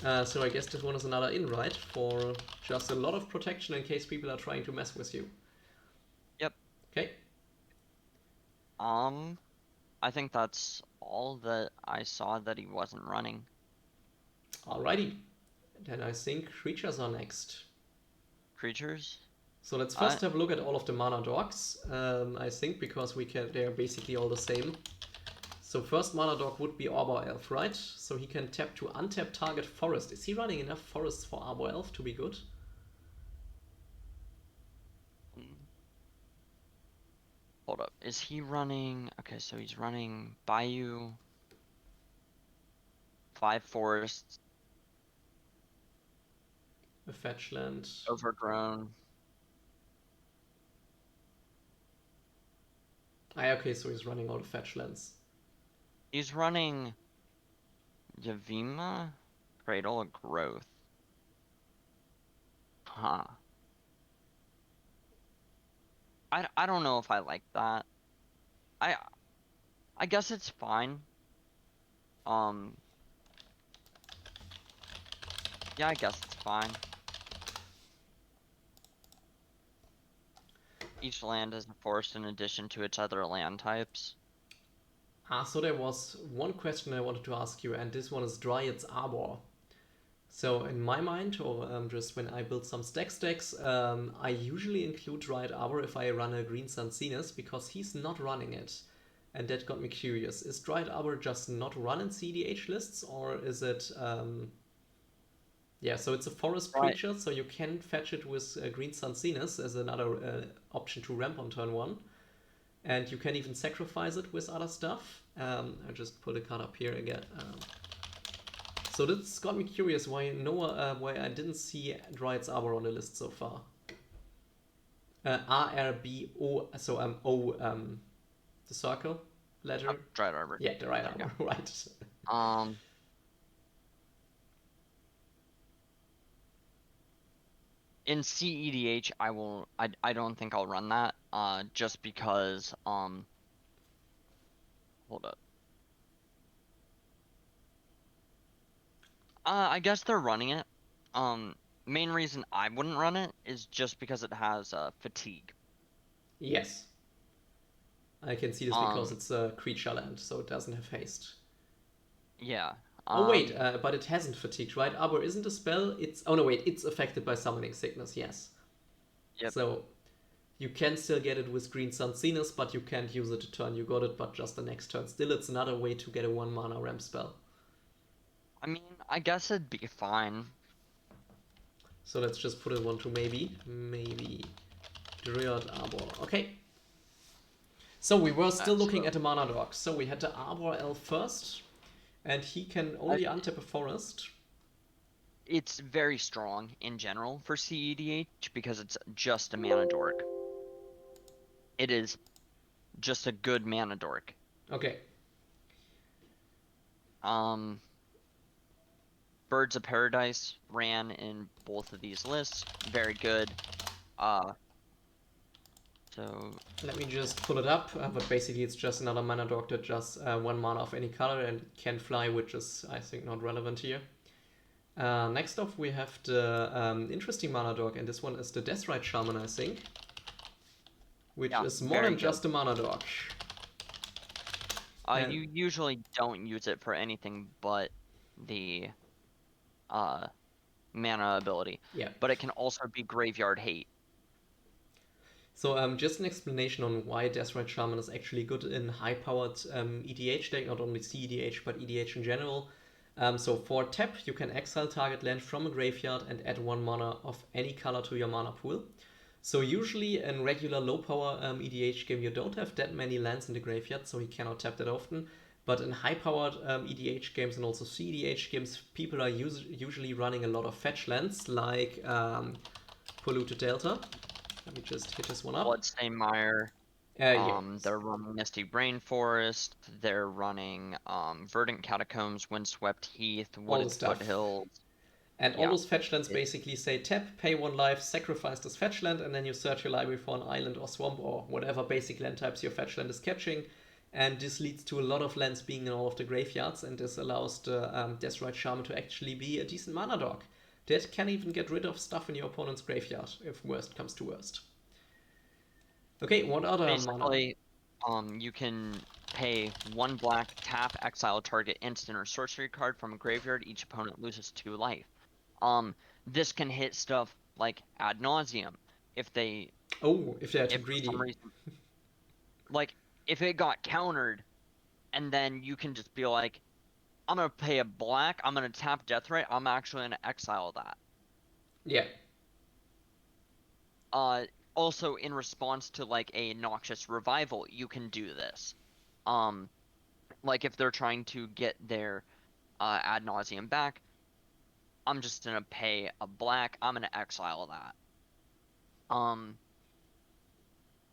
So I guess this one is another in, right? For just a lot of protection in case people are trying to mess with you. Yep. Okay. I think that's all that I saw that he wasn't running. Alrighty. Then I think creatures are next. Creatures? So let's first have a look at all of the mana dogs, I think, because they're basically all the same. So first mana dog would be Arbor Elf, right? So he can tap to untap target forest. Is he running enough forests for Arbor Elf to be good? Hold up. Is he running... Okay, so he's running Bayou, 5 forests, A fetch land. Overgrown. Okay, so he's running all the fetch lands. He's running Yavima, Cradle of Growth. Huh. I don't know if I like that. I I guess it's fine. Um, yeah, I guess it's fine. Each land is a forest in addition to its other land types. So there was one question I wanted to ask you, and this one is Dryad's Arbor. So in my mind, or just when I build some stacks, I usually include Dryad Arbor if I run a Green Sun Cenus, because he's not running it. And that got me curious. Is Dryad Arbor just not run in cEDH lists, or is it... yeah, so it's a forest Right. creature, so you can fetch it with Green Sun Cenus as another option to ramp on turn 1. And you can even sacrifice it with other stuff. I just pull the card up here again. So this got me curious why why I didn't see Dryad's Arbor on the list so far. RRBO, so O, the circle letter. Oh, Dryad Arbor. Yeah, the right There you arbor, right. go. In cEDH, I don't think I'll run that. Just because hold up. I guess they're running it. Main reason I wouldn't run it is just because it has fatigue. Yes, I can see this because it's a creature land, so it doesn't have haste. Yeah. Oh wait, but it hasn't fatigued, right? Arbor isn't a spell. It's oh no wait, it's affected by summoning sickness. Yes. Yep. So you can still get it with Green Sun Cenus, but you can't use it to turn you got it, but just the next turn. Still, it's another way to get a 1 mana ramp spell. I mean, I guess it'd be fine. So let's just put it one to maybe. Maybe Dryad Arbor. Okay. So we were still looking at a mana dog. So we had the Arbor Elf first, and he can only untap a forest. It's very strong in general for cEDH because it's just a mana dork. It is just a good mana dork. Okay. Birds of Paradise ran in both of these lists. Very good. So let me just pull it up. But basically, it's just another mana dog that just 1 mana of any color and can fly, which is I think not relevant here. Next off, we have the interesting mana dog, and this one is the Deathrite Shaman, I think, which is more than just a mana dog. You usually don't use it for anything but the mana ability. Yeah. But it can also be graveyard hate. So just an explanation on why Deathrite Shaman is actually good in high-powered EDH deck, not only cEDH, but EDH in general. So for tap, you can exile target land from a graveyard and add 1 mana of any color to your mana pool. So usually in regular low-power EDH game, you don't have that many lands in the graveyard, so you cannot tap that often. But in high-powered EDH games and also cEDH games, people are usually running a lot of fetch lands, like Polluted Delta. Let me just hit this one up. Bloodstained Mire. They're running Misty Rainforest. They're running Verdant Catacombs, Windswept Heath, Wooded Foothills. And all those fetch lands basically say tap, pay 1 life, sacrifice this fetch land, and then you search your library for an island or swamp or whatever basic land types your fetch land is catching. And this leads to a lot of lands being in all of the graveyards, and this allows the Deathrite Shaman to actually be a decent mana dog that can even get rid of stuff in your opponent's graveyard if worst comes to worst. Okay, what other basically, mana? You can pay 1 black, tap, exile target instant or sorcery card from a graveyard. Each opponent loses 2 life. This can hit stuff like ad nauseum if they. Oh, if they're too greedy. For some reason, like if it got countered, and then you can just be like, I'm gonna pay a black, I'm gonna tap Deathrite, I'm actually gonna exile that. Yeah. Also in response to like a Noxious Revival, you can do this. Like if they're trying to get their ad nauseum back, I'm just gonna pay a black, I'm gonna exile that.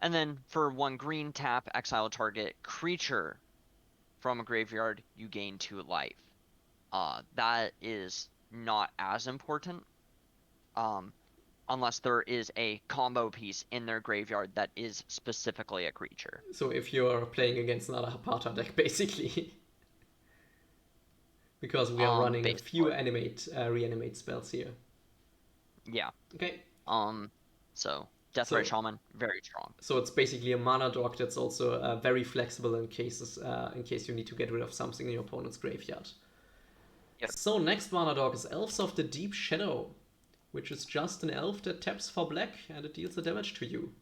And then for 1 green, tap, exile target creature from a graveyard, you gain 2 life. That is not as important. On unless there is a combo piece in their graveyard that is specifically a creature. So if you're playing against another Haparta deck, basically. Because we are running a few reanimate spells here. Yeah. Okay. So Deathray Shaman, very strong. So it's basically a mana dog that's also very flexible in case you need to get rid of something in your opponent's graveyard. Yep. So next mana dog is Elves of the Deep Shadow, which is just an elf that taps for black and it deals the damage to you.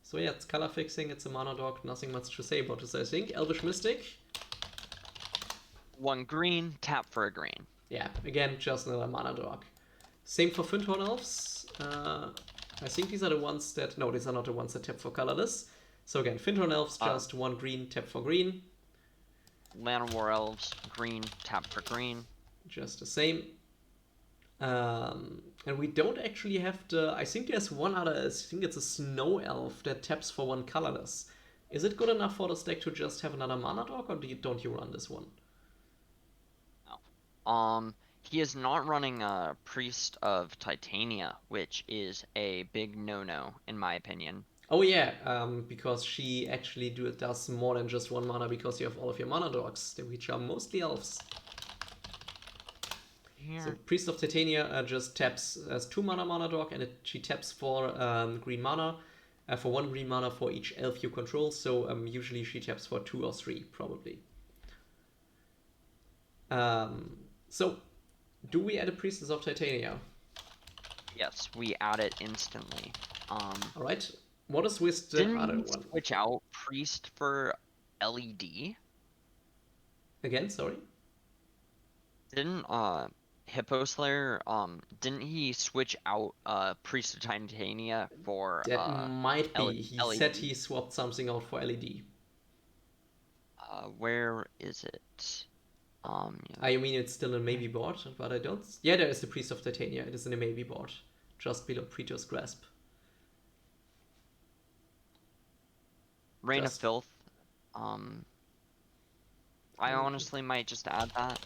So yeah, it's color fixing, it's a mana dog, nothing much to say about this, I think. Elvish Mystic. 1 green, tap for a green. Yeah, again, just another mana dog. Same for Fyndhorn Elves. I think these are the ones that... No, these are not the ones that tap for colorless. So again, Fyndhorn Elves, just 1 green, tap for green. Llanowar Elves, green, tap for green. Just the same. And we don't actually have the... I think there's one other... I think it's a Snow Elf that taps for 1 colorless. Is it good enough for this deck to just have another mana dog, or don't you run this one? No. He is not running a Priest of Titania, which is a big no-no, in my opinion. Oh yeah, because she actually does more than just 1 mana, because you have all of your mana dogs, which are mostly elves. Here. So Priest of Titania just taps as 2 mana dog, and she taps for green mana, for 1 green mana for each elf you control, so usually she taps for 2 or 3, probably. So, do we add a Priestess of Titania? Yes, we add it instantly. Alright, what is with the other one? Didn't switch out Priest for LED? Again, sorry? Didn't, Hippo Slayer, didn't he switch out Priest of Titania for that might be. He LED? said he swapped something out for LED. Where is it? Yeah. I mean, it's still a maybe board, but I don't... Yeah, there is the Priest of Titania. It is in a maybe board, just below Praetor's Grasp. Reign of Filth. I honestly might just add that.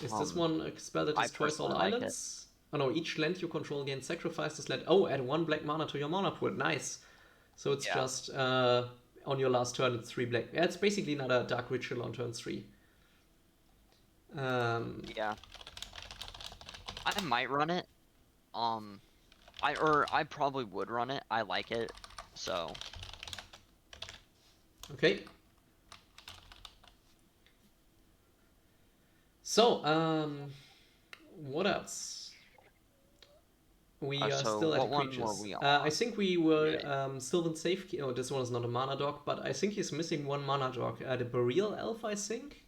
Is this one a spell that destroys all islands? Oh no, each land you control gains sacrifice this land. Oh, add 1 black mana to your mana pool. Nice. So it's just on your last turn, it's 3 black. Yeah, it's basically another Dark Ritual on turn 3. Yeah. I might run it. I probably would run it. I like it. So. Okay. So, what else? We are still at creatures. I think we were still in safe. Oh, this one is not a mana dog, but I think he's missing 1 mana dog. The Burial Elf, I think.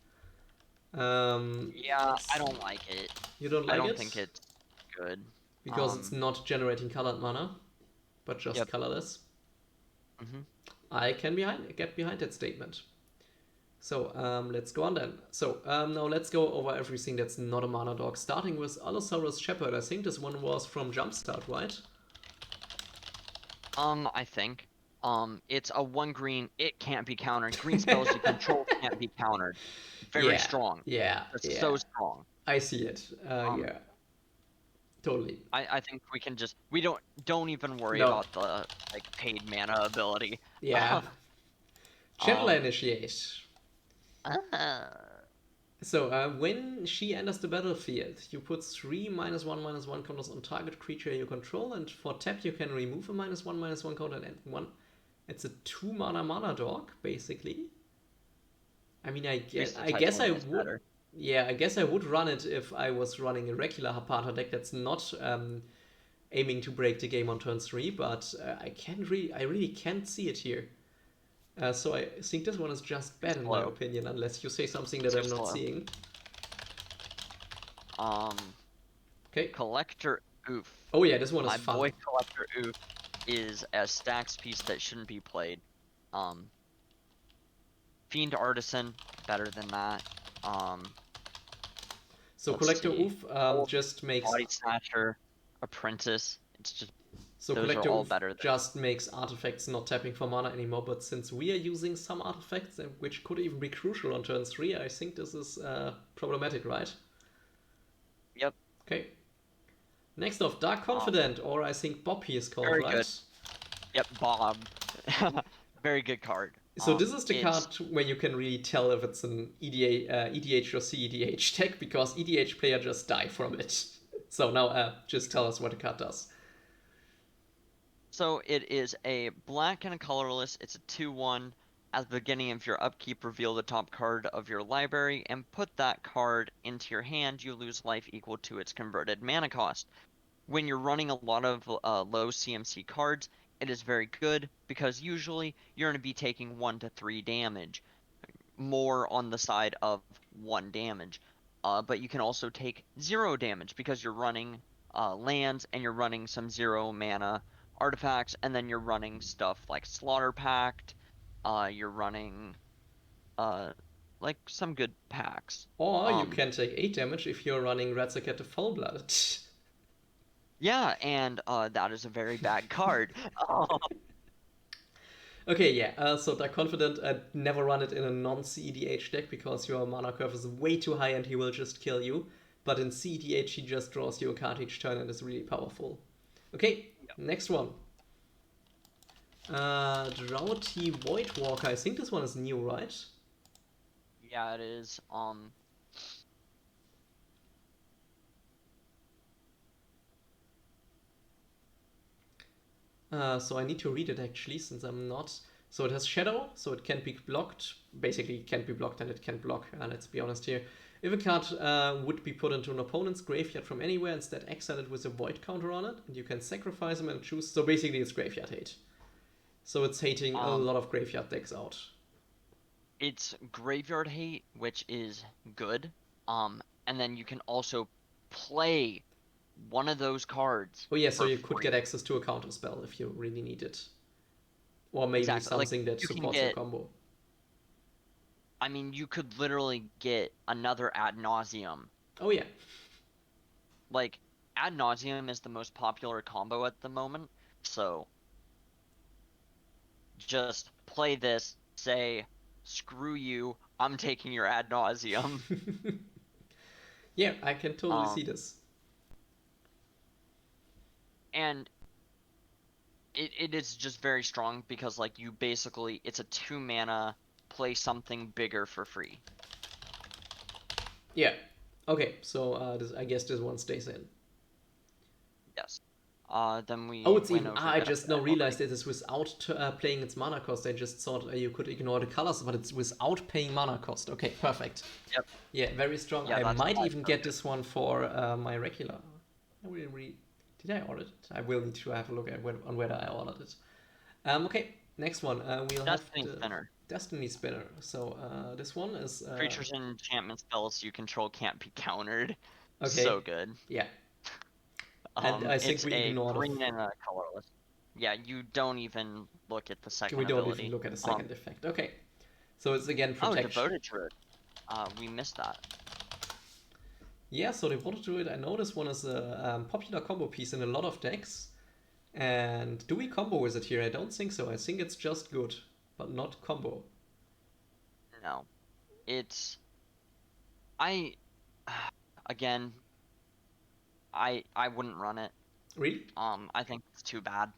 Yeah, I don't like it. You don't like it? I don't think it's good. Because it's not generating colored mana, but just colorless. I can get behind that statement. So let's go on then. So now let's go over everything that's not a mana dog, starting with Allosaurus Shepherd. I think this one was from Jumpstart, right? I think. It's a 1 green, it can't be countered. Green spells you control can't be countered. Very strong. Yeah. It's so strong. I see it. Yeah. Totally. I think we can just don't even worry about the paid mana ability. Yeah. Chandler Initiate. So when she enters the battlefield, you put 3 -1/-1 counters on target creature you control, and for tap you can remove a -1/-1 counter and add 1. It's a 2 mana dog, basically. I mean, I guess I would. Yeah, I guess I would run it if I was running a regular Haparta deck that's not aiming to break the game on turn 3, but I really can't see it here. So I think this one is just bad in my opinion, unless you say something that I'm not seeing. Okay. Collector Oof. Oh yeah, this one is fun. My boy Collector Oof is a stacks piece that shouldn't be played. Fiend Artisan, better than that. So Collector Oof just makes Body Snatcher, Apprentice. It's just so Collector Oof just makes artifacts not tapping for mana anymore. But since we are using some artifacts, which could even be crucial on turn 3, I think this is problematic, right? Yep. Okay. Next off, Dark Confident, or I think Bob he is called, Very right? good. Yep, Bob. Very good card. So this is the card where you can really tell if it's an EDH or cEDH deck, because EDH player just die from it. So now just tell us what the card does. So it is a black and a colorless. It's a 2/1. At the beginning of your upkeep, reveal the top card of your library and put that card into your hand. You lose life equal to its converted mana cost. When you're running a lot of low CMC cards, it is very good because usually you're going to be taking 1 to 3 damage, more on the side of 1 damage. But you can also take 0 damage because you're running lands and you're running some 0 mana artifacts, and then you're running stuff like Slaughter Pact. You're running like some good packs. Or you can take 8 damage if you're running Ratzaket the Full-Blooded. Yeah, and that is a very bad card. Okay, yeah, so Dark Confident, never run it in a non-cEDH deck because your mana curve is way too high and he will just kill you. But in cEDH he just draws you a card each turn and is really powerful. Okay, next one. Droughty Voidwalker, I think this one is new, right? Yeah, it is. So I need to read it actually, since I'm not. So it has Shadow, so it can't be blocked. Basically, it can't be blocked and it can block. Let's be honest here. If a card would be put into an opponent's graveyard from anywhere, instead exile it with a void counter on it, and you can sacrifice him and choose. So basically, it's graveyard hate. So it's hating a lot of graveyard decks out. It's graveyard hate, which is good. And then you can also play one of those cards. Oh yeah, so you could get access to a counter spell if you really need it. Or maybe something that supports your combo. I mean, you could literally get another Ad Nauseam. Oh yeah. Like, Ad Nauseam is the most popular combo at the moment, so just play this, say, screw you, I'm taking your Ad Nauseam. Yeah, I can totally see this. And it is just very strong because, like, you basically, it's a 2 mana, play something bigger for free. Yeah. Okay, so I guess this one stays in. Yes. Then we. Oh, it's even. I just now realized it is without paying its mana cost. I just thought you could ignore the colors, but it's without paying mana cost. Okay, perfect. Yep. Yeah, very strong. Yeah, I might even get this one for my regular. Did I order it? I will need to have a look at on whether I ordered it. Okay, next one. We'll Destiny have Spinner. Destiny Spinner. So this one is creatures and enchantment spells you control can't be countered. Okay. So good. Yeah. And I think we ignored green and a colorless. Yeah, you don't even look at the second We don't ability. even look at the second effect. Okay. So it's again protection. Oh, Devoted Druid. We missed that. Yeah, so Devoted Druid, I know this one is a popular combo piece in a lot of decks. And do we combo with it here? I don't think so. I think it's just good, but not combo. No. It's... Again, I wouldn't run it. Really? I think it's too bad.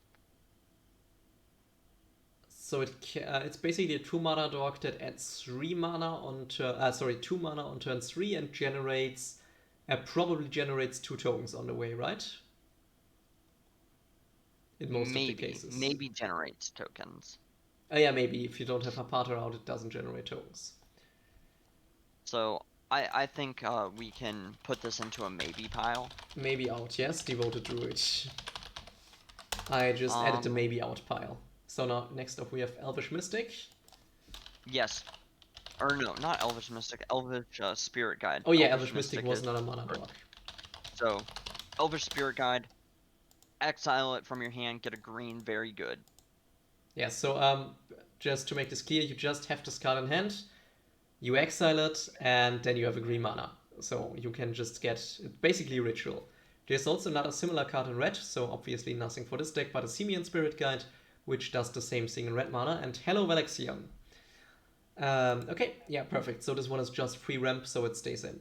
So it's basically a 2 mana dog that adds 3 mana on 2 mana on turn 3 and generates probably generates 2 tokens on the way, right? In most of the cases. Maybe generates tokens. Oh yeah, maybe if you don't have Haparta out, it doesn't generate tokens. So I think we can put this into a maybe pile. Maybe out, yes. Devoted Druid. I just added the maybe out pile. So now next up we have Elvish Mystic. Yes. Or no, not Elvish Mystic. Elvish Spirit Guide. Oh yeah, Elvish Mystic was not a mana dog. So, Elvish Spirit Guide. Exile it from your hand. Get a green. Very good. Yeah. So just to make this clear, you just have the card in hand. You exile it, and then you have a green mana. So you can just get basically ritual. There's also another similar card in red, so obviously nothing for this deck, but a Simian Spirit Guide, which does the same thing in red mana, and Hello Valexian. Okay, yeah, perfect. So this one is just free ramp, so it stays in.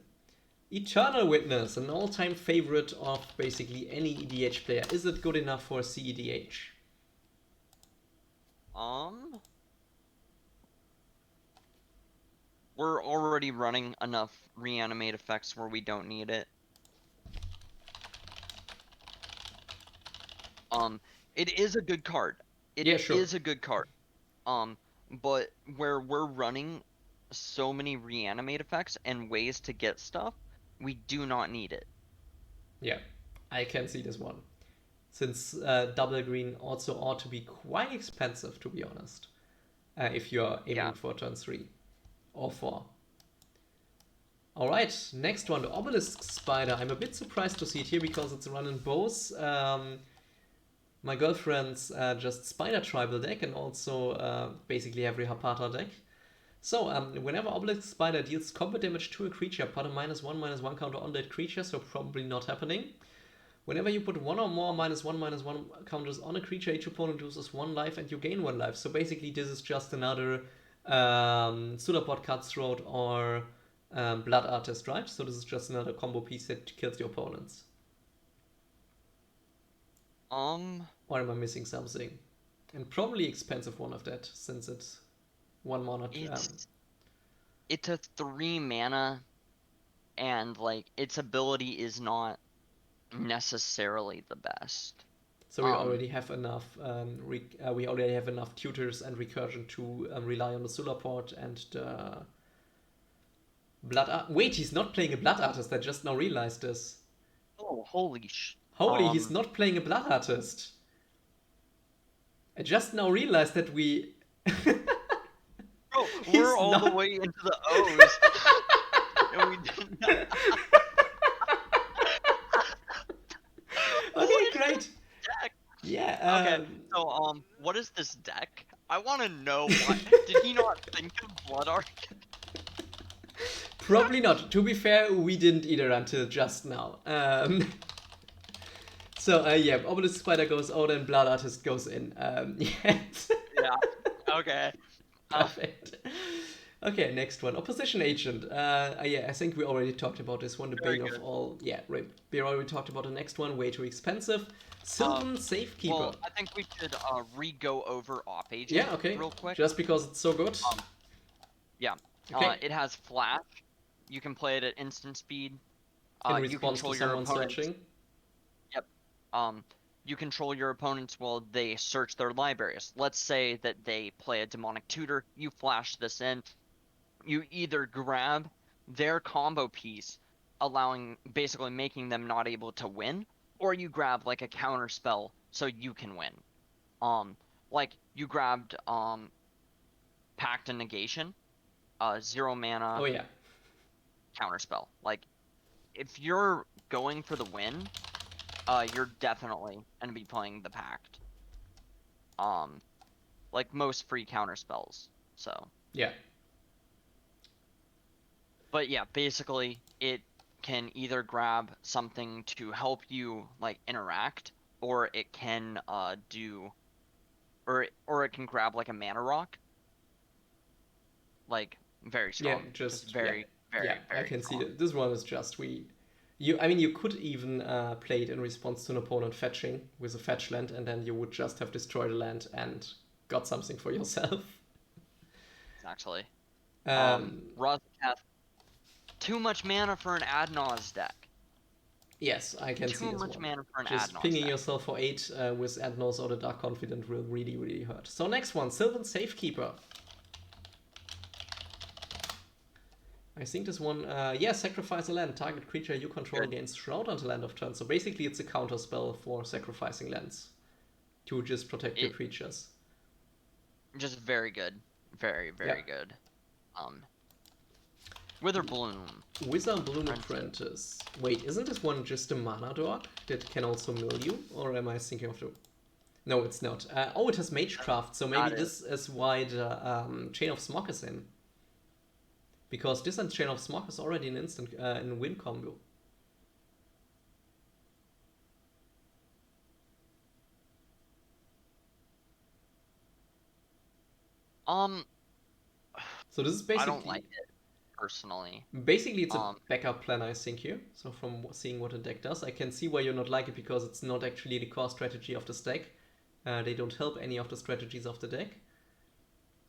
Eternal Witness, an all-time favorite of basically any EDH player. Is it good enough for cEDH? We're already running enough reanimate effects where we don't need it. It is a good card. It is a good card. But where we're running so many reanimate effects and ways to get stuff, we do not need it. Yeah, I can see this one. Since double green also ought to be quite expensive, to be honest, if you're aiming for turn 3 or 4. Alright, next one, the Obelisk Spider. I'm a bit surprised to see it here because it's run in both my girlfriend's just Spider Tribal deck and also basically every Haparta deck. So, whenever Obelisk Spider deals combat damage to a creature, put a -1/-1 counter on that creature, so probably not happening. Whenever you put one or more -1/-1 counters on a creature, each opponent loses 1 life and you gain 1 life. So basically this is just another Pseudopod Cutthroat or Blood Artist, right? So this is just another combo piece that kills your opponents. Or am I missing something? And probably expensive one of that, since it's 1 mana. It's a 3 mana, and like its ability is not necessarily the best. So we already have enough. We already have enough tutors and recursion to rely on the Solarport and the Wait, he's not playing a Blood Artist. I just now realized this. Oh, holy he's not playing a Blood Artist. I just now realized that we. Bro, we're all the way into the O's. And we didn't. Okay, great. Deck? Yeah. Okay, so what is this deck? I want to know what. Did he not think of Blood Arc? Probably not. To be fair, we didn't either until just now. So yeah, Obelisk Spider goes out and Blood Artist goes in. Yes. Yeah. Okay. Perfect. Okay, next one. Opposition Agent. Yeah, I think we already talked about this one. The bane of all. Yeah, right. We already talked about the next one. Way too expensive. Sylvan Safekeeper. Well, I think we should re-go over Op Agent. Yeah, okay. Real quick. Just because it's so good. Yeah. Okay. It has Flash. You can play it at instant speed. In response to someone searching. Yep. You control your opponents while they search their libraries. Let's say that they play a Demonic Tutor. You flash this in. You either grab their combo piece, basically making them not able to win, or you grab like a counter spell so you can win. Like you grabbed Pact and Negation, 0 mana. Oh yeah. Counter spell. Like if you're going for the win, you're definitely gonna be playing the Pact. Like most free counter spells. So yeah. But yeah, basically it can either grab something to help you like interact, or it can or it can grab like a mana rock. Like very strong. Yeah, just very very I can strong. see that this one is just I mean, you could even play it in response to an opponent fetching with a fetch land, and then you would just have destroyed a land and got something for yourself. Actually. Rozakath. Too much mana for an Adnaz deck. Yes, I can see this one. Too much mana for an Just Adnaz pinging deck. yourself for 8 with Adnaz or the Dark Confident will really, really hurt. So next one, Sylvan Safekeeper. I think this one, yeah, sacrifice a land. Target creature you control gains Shroud until end of turn. So basically it's a counter spell for sacrificing lands to just protect your creatures. Just very good. Very good. Witherbloom. Witherbloom Apprentice. Wait, isn't this one just a mana dog that can also mill you? Or am I thinking of the... No, it's not. Oh, it has Magecraft, so maybe this is why the Chain of Smog is in. Because this and Chain of Smog is already an instant in win combo. So this is basically... I don't like it. personally. Basically, it's a backup plan, I think, here. So from seeing what a deck does, I can see why you not like it, because it's not actually the core strategy of the stack. They don't help any of the strategies of the deck.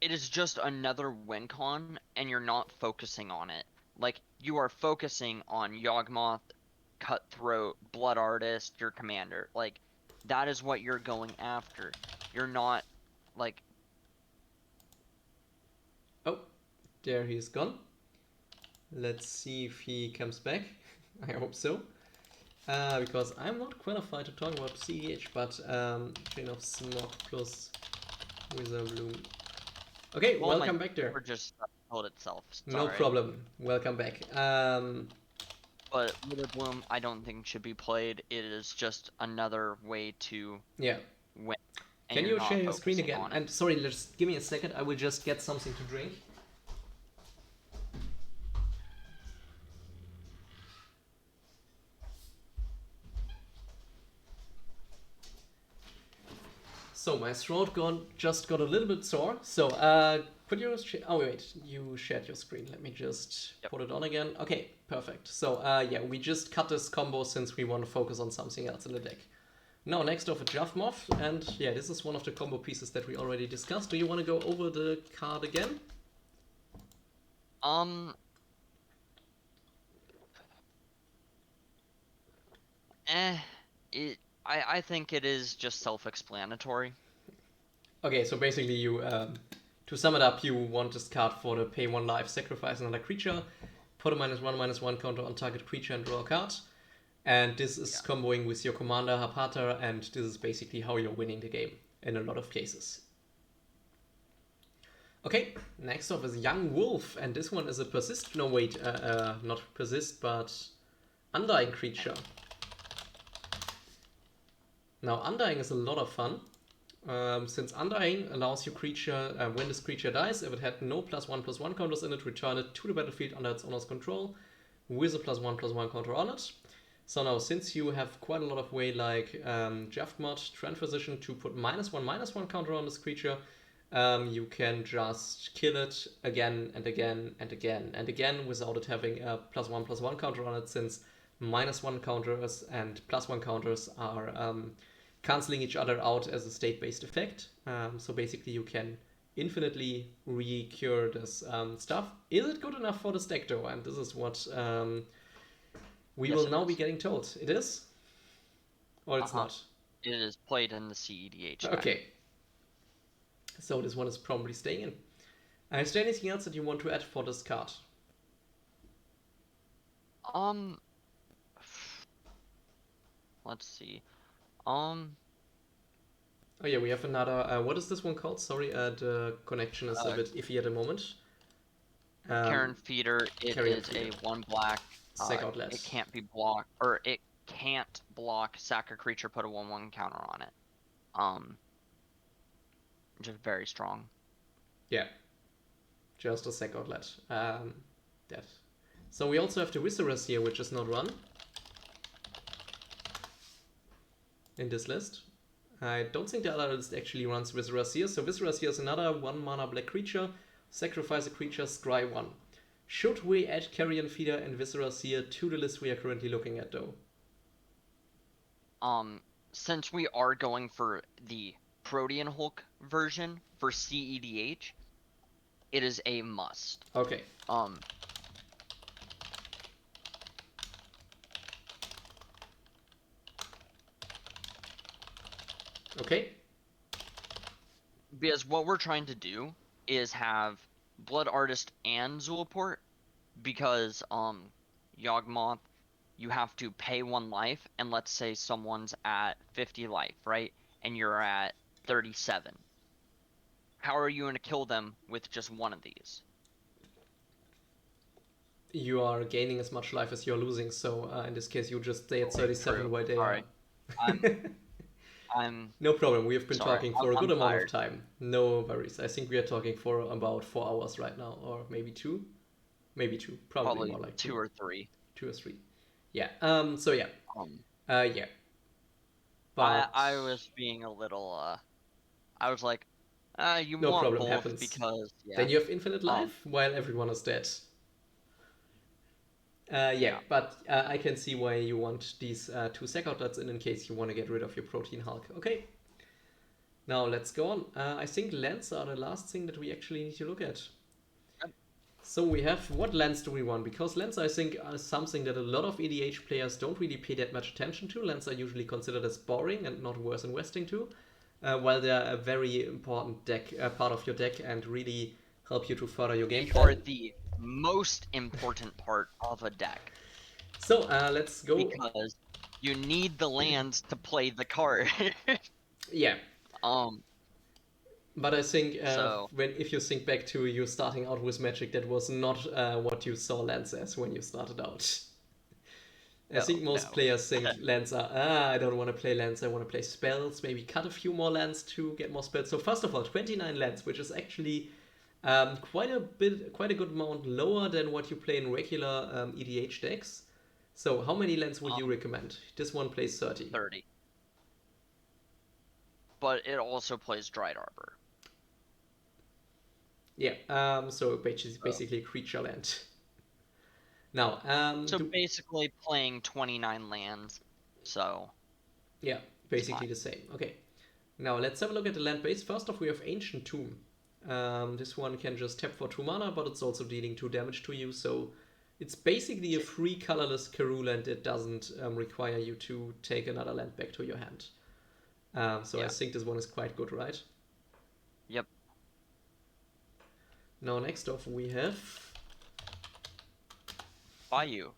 It is just another win con, and you're not focusing on it. Like, you are focusing on Yawgmoth, Cutthroat, Blood Artist, your commander. Like, that is what you're going after. You're not, like... Oh, there he's gone. Let's see if he comes back. I hope so. Because I'm not qualified to talk about cEDH, but Chain of Smog plus Wither Bloom. Okay, Well, welcome back there. Or just killed itself. Sorry. No problem. Welcome back. But Wither Bloom, I don't think should be played. It is just another way to win. Can you share your screen again? And sorry, just give me a second. I will just get something to drink. So my throat just got a little bit sore. So could you? Oh wait, you shared your screen. Let me just put it on again. Okay, perfect. So yeah, we just cut this combo since we want to focus on something else in the deck. Now next off a Javmoth, and yeah, this is one of the combo pieces that we already discussed. Do you want to go over the card again? I think it is just self-explanatory. Okay, so basically you, to sum it up, you want this card for the pay 1 life, sacrifice another creature, put a -1/-1 counter on target creature and draw a card. And this is comboing with your commander Haparta, and this is basically how you're winning the game in a lot of cases. Okay, next off is Young Wolf, and this one is a persist, no wait, not persist, but Undying creature. Now Undying is a lot of fun, since Undying allows your creature, when this creature dies, if it had no +1/+1 counters in it, return it to the battlefield under its owner's control with a +1/+1 counter on it. So now, since you have quite a lot of way like Javmoth, Transition to put -1/-1 counter on this creature, you can just kill it again and again and again and again without it having a +1/+1 counter on it, since -1 counters and +1 counters are cancelling each other out as a state-based effect. So basically you can infinitely recur this stuff. Is it good enough for the deck though? And this is what we will now be getting told. It is? Or it's not? It is played in the cEDH. Okay. So this one is probably staying in. Is there anything else that you want to add for this card? Let's see. Oh yeah, we have another. What is this one called? Sorry, the connection is a bit iffy at the moment. Karen Feeder. It is a 1 black. Sack Outlet. It can't be blocked, or it can't block. Sack a creature, put a 1/1 counter on it. Just very strong. Yeah. Just a Sack Outlet. That. So we also have the Viscerous here, which is not run in this list. I don't think the other list actually runs Viscerous here. So Viscerous here is another 1-mana black creature. Sacrifice a creature, scry 1. Should we add Carrion Feeder and Viscerous here to the list we are currently looking at though? Since we are going for the Protean Hulk version for cEDH, it is a must. Okay. Okay. Because what we're trying to do is have Blood Artist and Zulaport, because Yawgmoth, you have to pay 1 life, and let's say someone's at 50 life, right? And you're at 37. How are you going to kill them with just one of these? You are gaining as much life as you're losing, so in this case you just stay at 37 while they are... No problem, we have been talking for a good amount of time. No worries. I think we are talking for about 4 hours right now, or maybe 2? Maybe 2. Probably more like 2 or 3. 2 or 3. Yeah. So yeah. Yeah. But I was being a little I was like, you no want problem both happens. Because then you have infinite life while everyone is dead. Yeah, but I can see why you want these two sack outlets in case you want to get rid of your protein Hulk. Okay, now let's go on. I think lands are the last thing that we actually need to look at. Yep. So we have, what lands do we want? Because lands, I think, are something that a lot of EDH players don't really pay that much attention to. Lands are usually considered as boring and not worth investing to, while they're a very important deck, part of your deck, and really help you to further your They gameplay. are the most important part of a deck. So let's go. Because you need the lands to play the card. Yeah. Um. But I think So if you think back to you starting out with Magic, that was not what you saw lands as when you started out. I think most players think lands are, I don't want to play lands, I want to play spells, maybe cut a few more lands to get more spells. So first of all, 29 lands, which is actually quite a good amount lower than what you play in regular EDH decks. So how many lands would you recommend? This one plays 30. 30. But it also plays Dried Arbor. Yeah, so basically a creature land. Now, so basically playing 29 lands. So yeah, basically the same. Okay. Now let's have a look at the land base. First off, we have Ancient Tomb. This one can just tap for 2 mana, but it's also dealing 2 damage to you. So it's basically a free colorless Karoo land. It doesn't require you to take another land back to your hand. So yeah. I think this one is quite good, right? Yep. Now next off we have Bayou.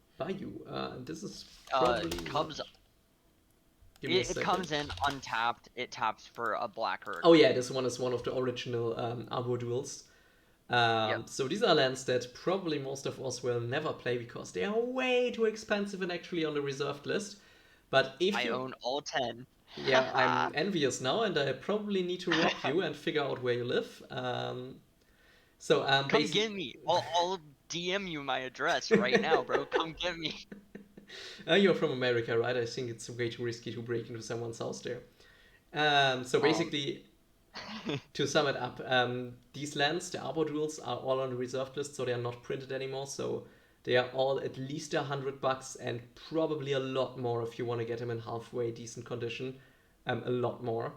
This is probably Cubs. It comes in untapped. It taps for a black herd. Oh yeah, this one is one of the original Arbor duels. Yep. So these are lands that probably most of us will never play because they are way too expensive and actually on the reserved list. But if I own all 10. Yeah, I'm envious now, and I probably need to rob you and figure out where you live. Come get me. I'll DM you my address right now, bro. Come get me. You're from America, right? I think it's way too risky to break into someone's house there. So basically, to sum it up, these lands, the Arbor duels, are all on the reserved list, so they are not printed anymore. So they are all at least $100 and probably a lot more if you want to get them in halfway decent condition. A lot more.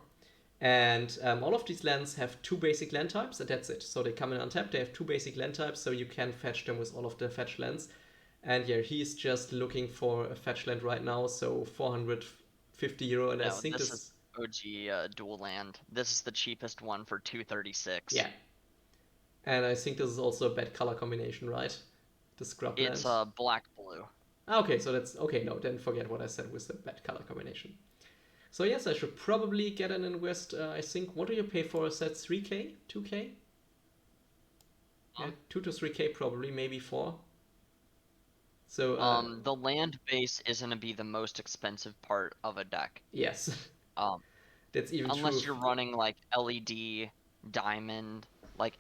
And all of these lands have 2 basic land types, and that's it. So they come in untapped, they have 2 basic land types, so you can fetch them with all of the fetch lands. And yeah, he's just looking for a fetch land right now, so €450, and I think this is OG dual land. This is the cheapest one for $236. Yeah. And I think this is also a bad color combination, right? The scrub land. It's black-blue. Okay, so that's... Okay, no, then forget what I said with the bad color combination. So yes, I should probably get an invest. I think, what do you pay for a set? 3K? 2K? Yeah, 2 to 3K probably, maybe 4. So the land base is going to be the most expensive part of a deck. Yes. That's even unless you're running like LED, diamond, like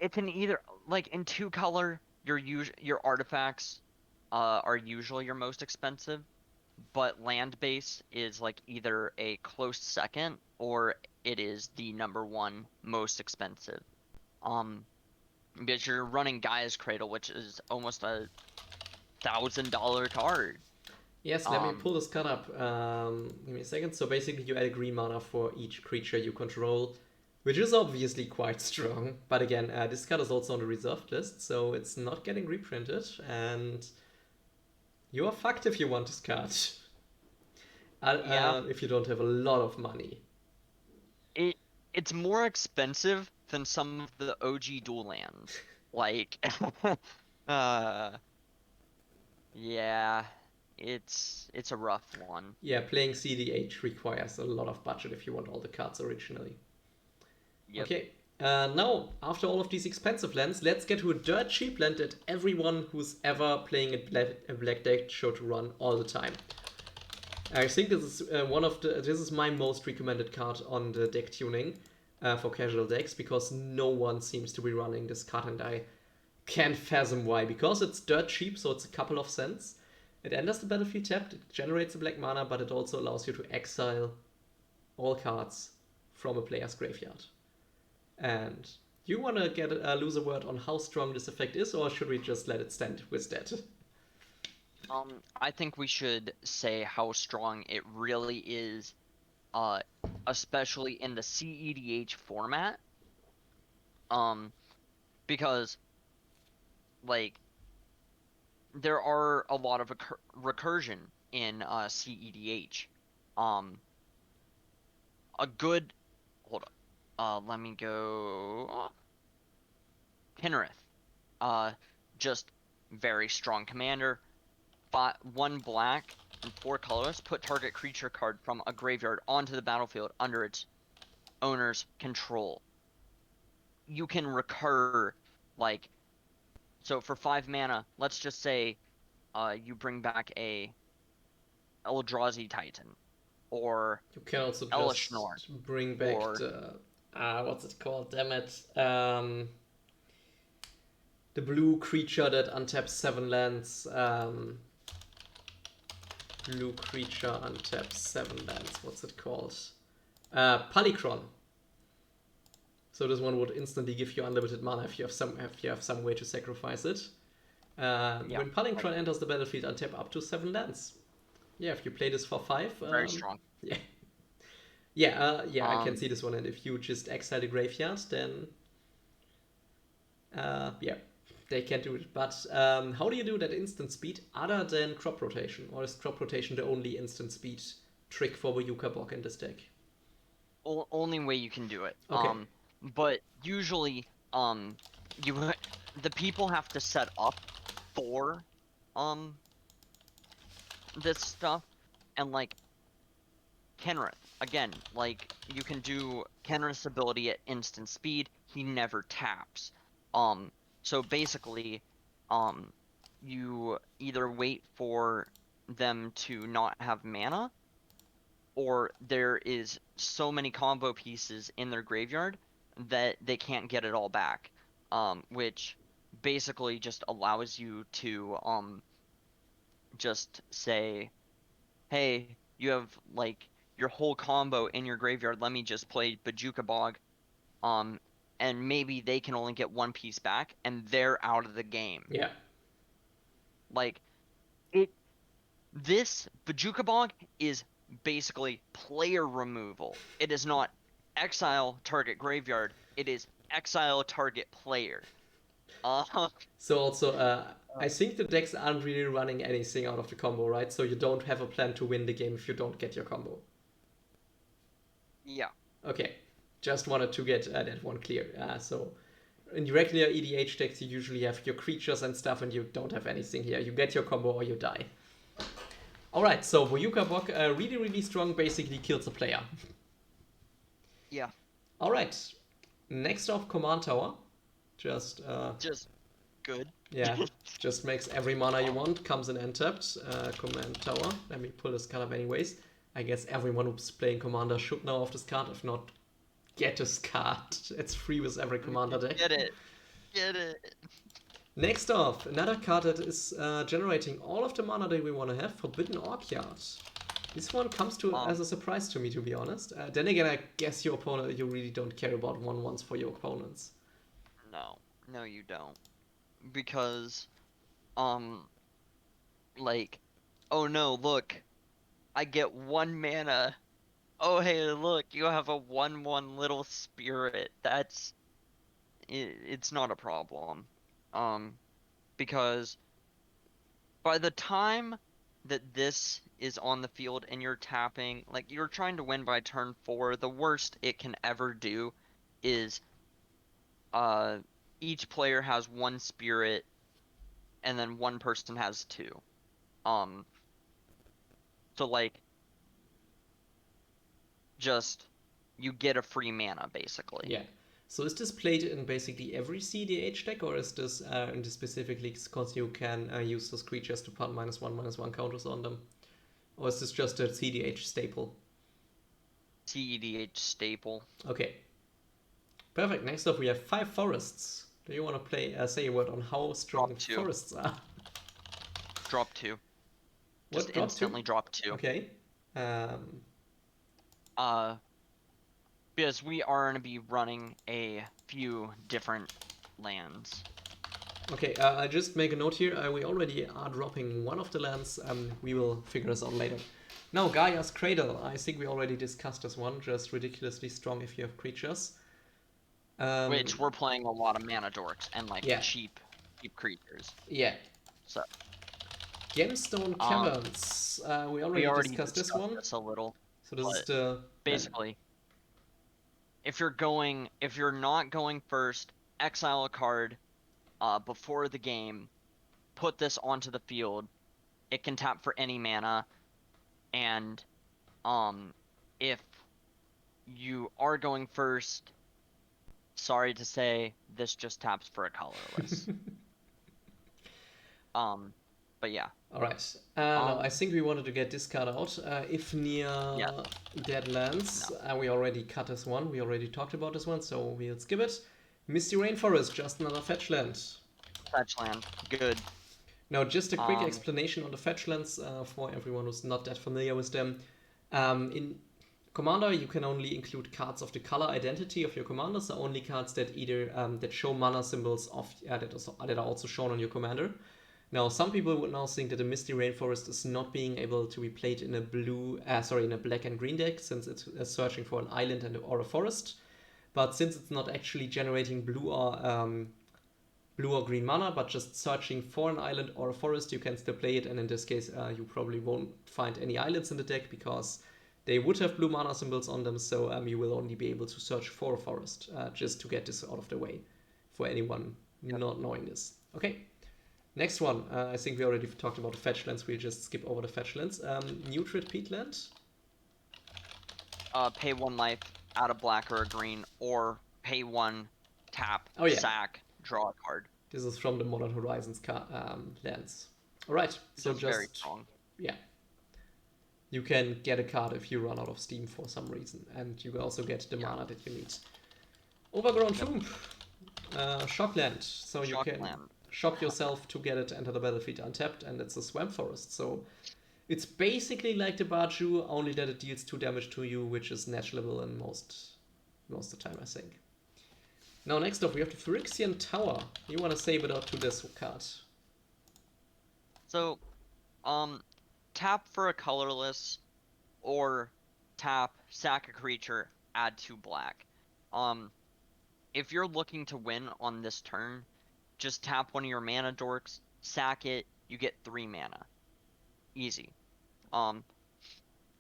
it can either like in 2 color your artifacts are usually your most expensive. But land base is like either a close second or it is the #1 most expensive. Because you're running Gaia's Cradle, which is almost a $1,000 card. Yes, let me pull this card up. Give me a second. So basically you add a green mana for each creature you control, which is obviously quite strong. But again, this card is also on the reserved list, so it's not getting reprinted, and you are fucked if you want this card. If you don't have a lot of money. It's more expensive than some of the OG dual lands. Like, yeah, it's a rough one. Yeah, playing cEDH requires a lot of budget if you want all the cards originally. Yep. Okay, now, after all of these expensive lands, let's get to a dirt cheap land that everyone who's ever playing a black deck should run all the time. I think this is this is my most recommended card on the deck tuning for casual decks, because no one seems to be running this card, and I can't fathom why. Because it's dirt cheap, so it's a couple of cents. It enters the battlefield tapped, it generates a black mana, but it also allows you to exile all cards from a player's graveyard. And you want to lose a word on how strong this effect is, or should we just let it stand with that? I think we should say how strong it really is, uh, especially in the cEDH format. Because like there are a lot of recursion in cEDH. Um, a good hold up. Let me go. Kinnereth. Uh, just very strong commander. 1 black and 4 colors. Put target creature card from a graveyard onto the battlefield under its owner's control. You can recur, like, so for 5 mana, let's just say you bring back a Eldrazi Titan, or You can also Elishnor, just bring back or the what's it called? Damn it. The blue creature that untaps 7 lands. Blue creature untaps 7 lands. What's it called? Polychron. So this one would instantly give you unlimited mana if you have some way to sacrifice it. yeah, When Palinchron like, enters the battlefield, untap up to 7 lands. Yeah, if you play this for 5, very strong. yeah, yeah, I can see this one. And if you just exile the graveyard, then yeah, they can do it. But how do you do that instant speed other than crop rotation, or is crop rotation the only instant speed trick for Yuka Bog in this deck? Only way you can do it. Okay, But usually, you the people have to set up for um this stuff, and like Kenrith again, like you can do Kenrith's ability at instant speed. He never taps. Um, so basically, um, you either wait for them to not have mana, or there is so many combo pieces in their graveyard that they can't get it all back, which basically just allows you to just say, hey, you have like your whole combo in your graveyard, let me just play Bajuka Bog, um and maybe they can only get 1 piece back and they're out of the game. yeah, Like it this Bajuka Bog is basically player removal. It is not exile target graveyard. It is exile target player. Uh, So also, I think the decks aren't really running anything out of the combo, right? So you don't have a plan to win the game if you don't get your combo. yeah. Okay, just wanted to get that one clear. So in the regular EDH decks, you usually have your creatures and stuff, and you don't have anything here. You get your combo or you die. Alright, so Boyuka Bok, really, really strong, basically kills a player. Yeah. Alright, next off, Command Tower. Just, Just good. yeah, just makes every mana you want, comes in untapped. Command Tower. Let me pull this card up anyways. I guess everyone who's playing Commander should know of this card. If not, get this card. It's free with every Commander deck. Get it. Get it. Next off, another card that is generating all of the mana that we want to have, Forbidden Orchard. This one comes to as a surprise to me, to be honest. Then again, I guess your opponent, you really don't care about 1/1s for your opponents. No. No, you don't. Because, um, like, oh no, look, I get 1 mana. Oh hey, look, you have a 1/1 little spirit. It's not a problem. Because by the time that this is on the field and you're tapping, like you're trying to win by turn 4, the worst it can ever do is uh each player has 1 spirit and then 1 person has 2. Um so like just you get a free mana basically. Yeah. So is this played in basically every cEDH deck, or is this in this specifically because you can use those creatures to put -1/-1 counters on them? Or is this just a cEDH staple? cEDH staple. Okay. Perfect. Next up, we have 5 forests. Do you want to say a word on how strong Drop 2. forests are? Drop 2. Just Drop instantly 2? drop 2. Okay. Because we are going to be running a few different lands. Okay, I just make a note here. We already are dropping one of the lands. We will figure this out later. Now, Gaia's Cradle. I think we already discussed this one. Just ridiculously strong if you have creatures. Which we're playing a lot of mana dorks and like Yeah. cheap creatures. Yeah. So Gemstone Caverns. We already discussed this one. This a little. So this is the basically, if you're not going first, exile a card before the game, put this onto the field. It can tap for any mana, and if you are going first, sorry to say, this just taps for a colorless. But yeah. All right. No, I think we wanted to get this card out. If near dead lands, we already cut this one. We already talked about this one, so we'll skip it. Misty Rainforest, just another fetch land. Fetch land, good. Now, just a quick explanation on the fetch lands for everyone who's not that familiar with them. In Commander, you can only include cards of the color identity of your commander, so only cards that either that show mana symbols of that are also shown on your commander. Now, some people would now think that the Misty Rainforest is not being able to be played in a black and green deck, since it's searching for an island or a forest. But since it's not actually generating blue or green mana, but just searching for an island or a forest, you can still play it. And in this case, you probably won't find any islands in the deck because they would have blue mana symbols on them. So you will only be able to search for a forest, just to get this out of the way for anyone not knowing this. Okay. Next one, I think we already talked about the fetch lands. We'll just skip over the fetch lands. Neutrid Peatland. Pay 1 life, add a black or a green, or pay 1, tap, sack, draw a card. This is from the Modern Horizons lands. Alright, so just very strong. Yeah. You can get a card if you run out of steam for some reason, and you also get the mana that you need. Overgrown Tomb. Shockland. So you can shock yourself to get it, enter the battlefield untapped, and it's a swamp forest. So it's basically like the Baju, only that it deals 2 damage to you, which is naturable in most of the time, I think. Now, next up, we have the Phyrexian Tower. You want to say what up to this card? So, tap for a colorless, or tap, sack a creature, add 2 black. If you're looking to win on this turn, just tap one of your mana dorks, sack it, you get 3 mana. Easy.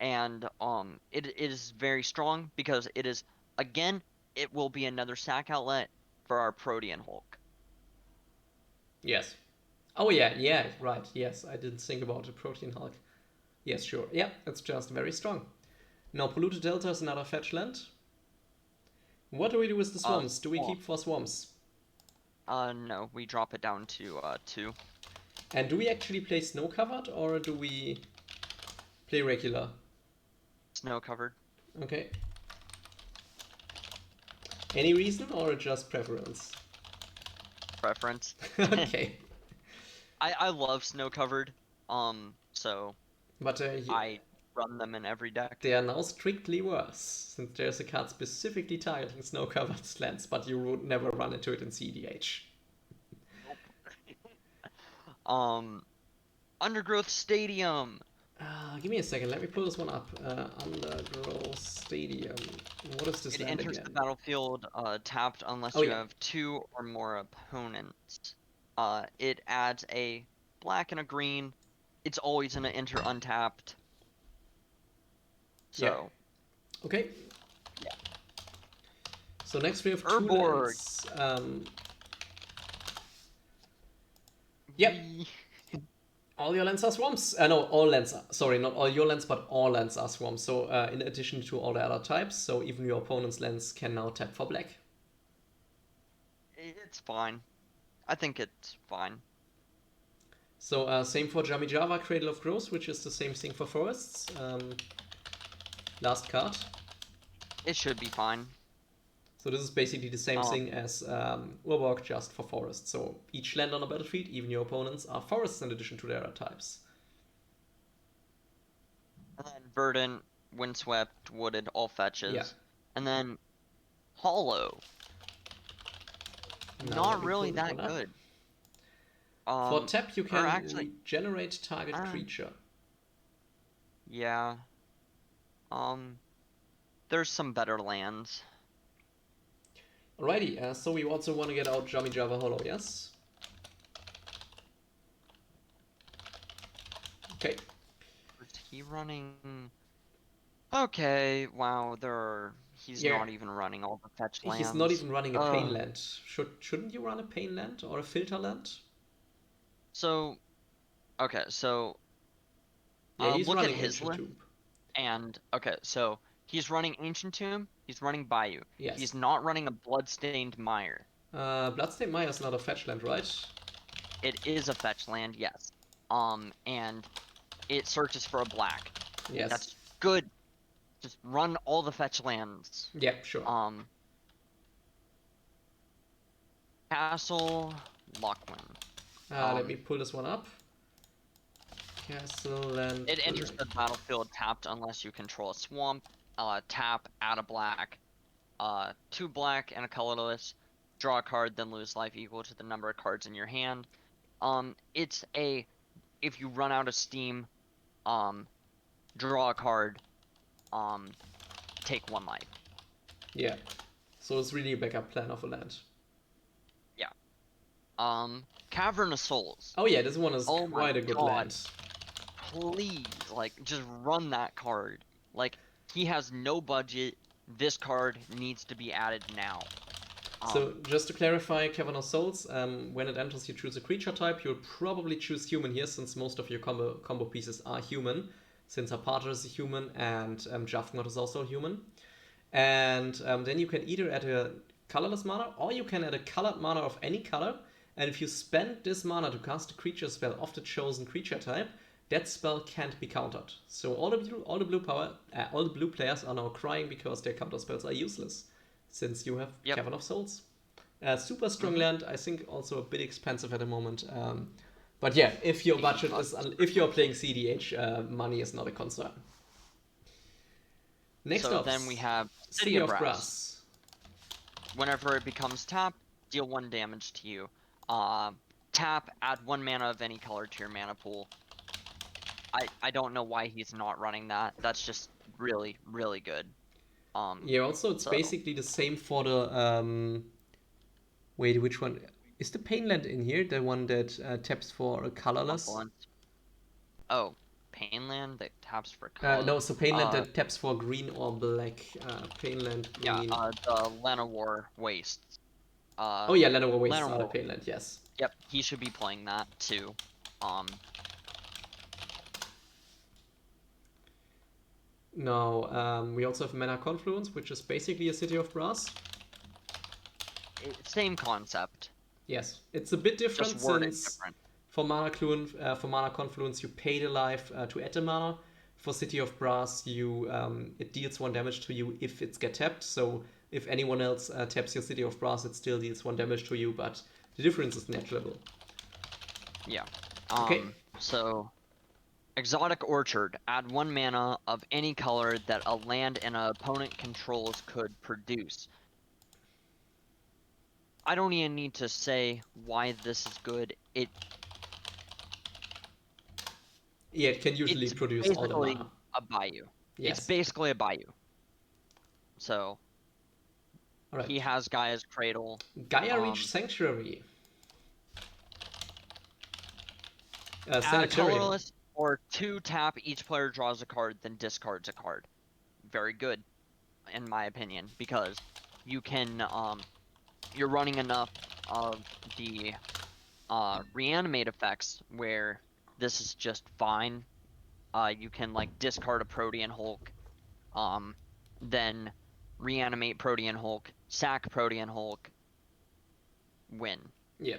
It is very strong because it is, again, it will be another sack outlet for our Protean Hulk. Yes. Oh yeah, right, yes. I didn't think about the Protean Hulk. Yes, sure. Yeah, it's just very strong. Now, Polluted Delta is another fetch land. What do we do with the swamps? Do we keep 4 swamps? No, we drop it down to 2. And do we actually play Snow Covered, or do we play regular? Snow Covered. Okay. Any reason, or just preference? Preference. Okay. I love Snow Covered, so but I run them in every deck. They are now strictly worse, since there's a card specifically targeting snow-covered lands, but you would never run into it in cEDH. Undergrowth Stadium. Give me a second, let me pull this one up. Undergrowth Stadium. What is this land again? It enters the battlefield tapped unless you have 2 or more opponents. It adds a black and a green. It's always going to enter untapped. So. Yeah. Okay. Yeah. So next we have Urborg. Yep. All your lands are swamps. No, all lands are. Sorry, not all your lands, but all lands are swamps. So in addition to all the other types, so even your opponent's lands can now tap for black. It's fine. I think it's fine. So same for Jamijava, Cradle of Growth, which is the same thing for forests. Last card. It should be fine. So this is basically the same thing as Urborg, just for forests. So each land on the battlefield, even your opponents, are forests in addition to their other types. And then Verdant, Windswept, Wooded, all fetches. Yeah. And then Hollow. Not really that good. For tap, you or can actually, regenerate target uh, creature. yeah. There's some better lands. Alrighty, so we also want to get out Jami Java Hollow, yes? Okay. Is he running? Okay, wow, he's Yeah, not even running all the fetch he's not lands. even running a pain land. Shouldn't you run a pain land or a filter land? So, okay, so Yeah, he's look at running his Ancient list, Tomb. and okay, so he's running Ancient Tomb, he's running Bayou. He's Yes. not running a Bloodstained Mire. Bloodstained Mire is not a fetch land, right? It is a fetch land, yes. And it searches for a black. Yes. That's good. Just run all the fetch lands. Yeah, sure. Castle Lockwin. Let me pull this one up. Castle Land. It enters the battlefield tapped unless you control a swamp. Tap, add a black. 2 black and a colorless. Draw a card, then lose life equal to the number of cards in your hand. It's a if you run out of steam, draw a card, take 1 life. Yeah. So it's really a backup plan of a land. Yeah. Cavern of Souls. Oh yeah, this one is quite a good land. Please, like, just run that card. Like, he has no budget. This card needs to be added now. So just to clarify, Cavern of Souls, when it enters you choose a creature type, you'll probably choose human here since most of your combo pieces are human, since Haparta is a human and Jafnot is also a human. And then you can either add a colorless mana or you can add a colored mana of any color, and if you spend this mana to cast a creature spell of the chosen creature type, that spell can't be countered. So all the blue players are now crying because their counter spells are useless, since you have Cavern of Souls. Super strong land, I think also a bit expensive at the moment. But yeah, if your budget is, if you're playing cEDH, money is not a concern. Next up, then we have City of Brass. Whenever it becomes tap, deal 1 damage to you. Tap, add 1 mana of any color to your mana pool. I don't know why he's not running that. That's just really, really good. Yeah, also it's basically the same for the wait, which one is the Painland in here? The one that taps for a colorless? Oh, Painland that taps for color. No, so Painland that taps for green or black. Painland green. Yeah, the Llanowar Wastes. Oh yeah, Llanowar Wastes are the Painland, yes. Yep, he should be playing that too. Now, we also have Mana Confluence, which is basically a City of Brass. Same concept. Yes, it's a bit different since for Mana Confluence you pay the life to add the mana. For City of Brass, it deals 1 damage to you if it's get tapped. So if anyone else taps your City of Brass, it still deals 1 damage to you, but the difference is negligible. Yeah. Okay. So, Exotic Orchard. Add 1 mana of any color that a land an opponent controls could produce. I don't even need to say why this is good. Yeah, it can usually produce all the mana. It's basically a Bayou. Yes. It's basically a Bayou. So, he has Gaia's Cradle. Gaia Reach Sanctuary. Add a colorless or 2 tap, each player draws a card, then discards a card. Very good, in my opinion, because you can, you're running enough of the reanimate effects where this is just fine. You can like discard a Protean Hulk, then reanimate Protean Hulk, sack Protean Hulk, win. Yeah.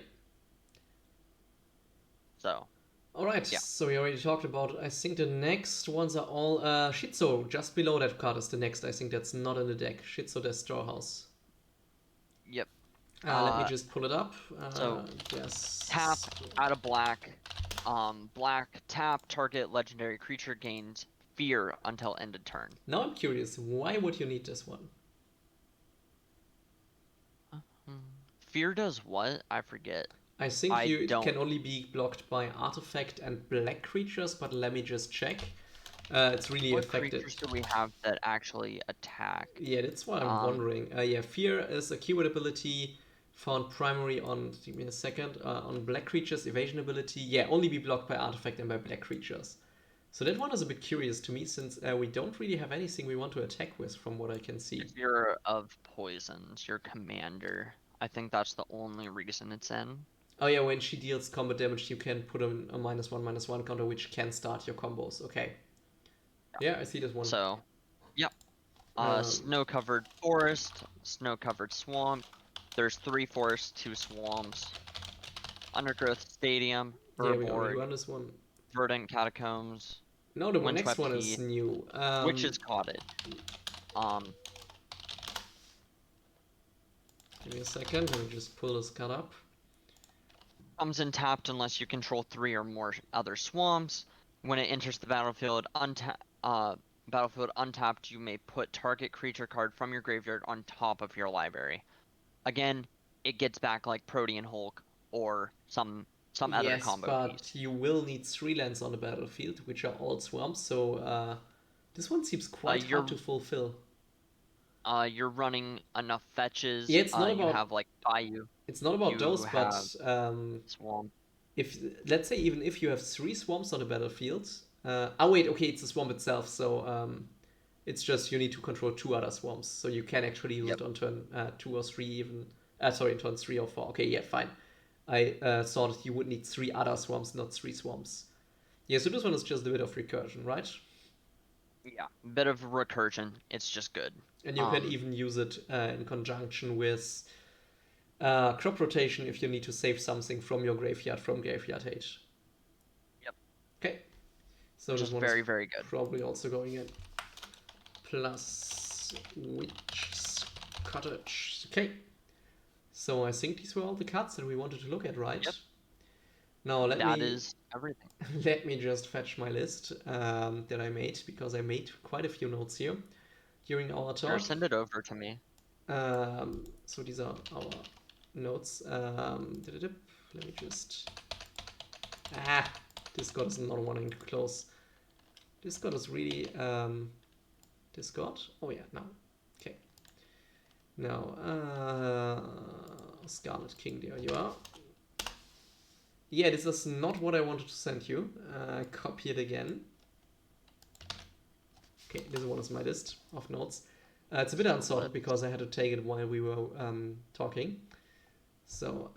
So. Alright, so we already talked about, I think the next ones are all, Shizo, just below that card is the next, I think that's not in the deck, Shizo Death Storehouse. Yep. Let me just pull it up. So, yes. Tap, add a black, black, tap, target legendary creature gains fear until end of turn. Now I'm curious, why would you need this one? Fear does what? I forget. I think I it don't. can only be blocked by artifact and black creatures, but let me just check. It's really What affected. creatures do we have that actually attack? Yeah, that's what I'm wondering. Yeah, Fear is a keyword ability found primary on, give me a second, on black creatures, evasion ability. Yeah, only be blocked by artifact and by black creatures. So that one is a bit curious to me since we don't really have anything we want to attack with from what I can see. Fear of poisons, your commander. I think that's the only reason it's in. Oh yeah, when she deals combat damage, you can put a -1/-1 counter which can start your combos. Okay. Yeah, I see this one. So, yep. Um, Snow-covered forest, snow-covered swamp. There's 3 forests, 2 swamps. Undergrowth stadium, yeah, we already Burborg, run this one. verdant catacombs, No, the next windswept one is heath, new. witch's cottage. Give me a second. Let me just pull this card up. Comes in tapped unless you control 3 or more other swamps. When it enters the battlefield, untapped, you may put target creature card from your graveyard on top of your library. Again, it gets back like Protean Hulk or some other Yes, combo piece. but you will need 3 lands on the battlefield, which are all swamps. So this one seems quite hard You're to fulfill. you're running enough fetches. Yeah, it's not You about have like Bayou. it's not about You those, have but Swamp. if let's say even if you have 3 swamps on the battlefield, oh wait, okay, it's the swamp itself, so it's just you need to control 2 other swamps, so you can actually use Yep. it on turn 2 or 3 even. Sorry, turn 3 or 4. Okay, yeah, fine. I thought you would need 3 other swamps, not 3 swamps. Yeah, so this one is just a bit of recursion, right? Yeah. Bit of recursion. It's just good. And you can even use it in conjunction with crop rotation if you need to save something from your graveyard from Graveyard Age. Yep. Okay, so Which this is one very, is very good. probably also going in. Plus Witch's Cottage. Okay, so I think these were all the cards that we wanted to look at, right? Yep. Now That is everything. let me just fetch my list that I made because I made quite a few notes here during our Sure, talk. send it over to me. So these are our notes. Let me just. Discord is not wanting to close. Discord is really. Discord? Oh, yeah, now. Okay. Now, Scarlet King, there you are. Yeah, this is not what I wanted to send you. Copy it again. Okay, this one is my list of notes. It's a bit unsorted because I had to take it while we were talking. So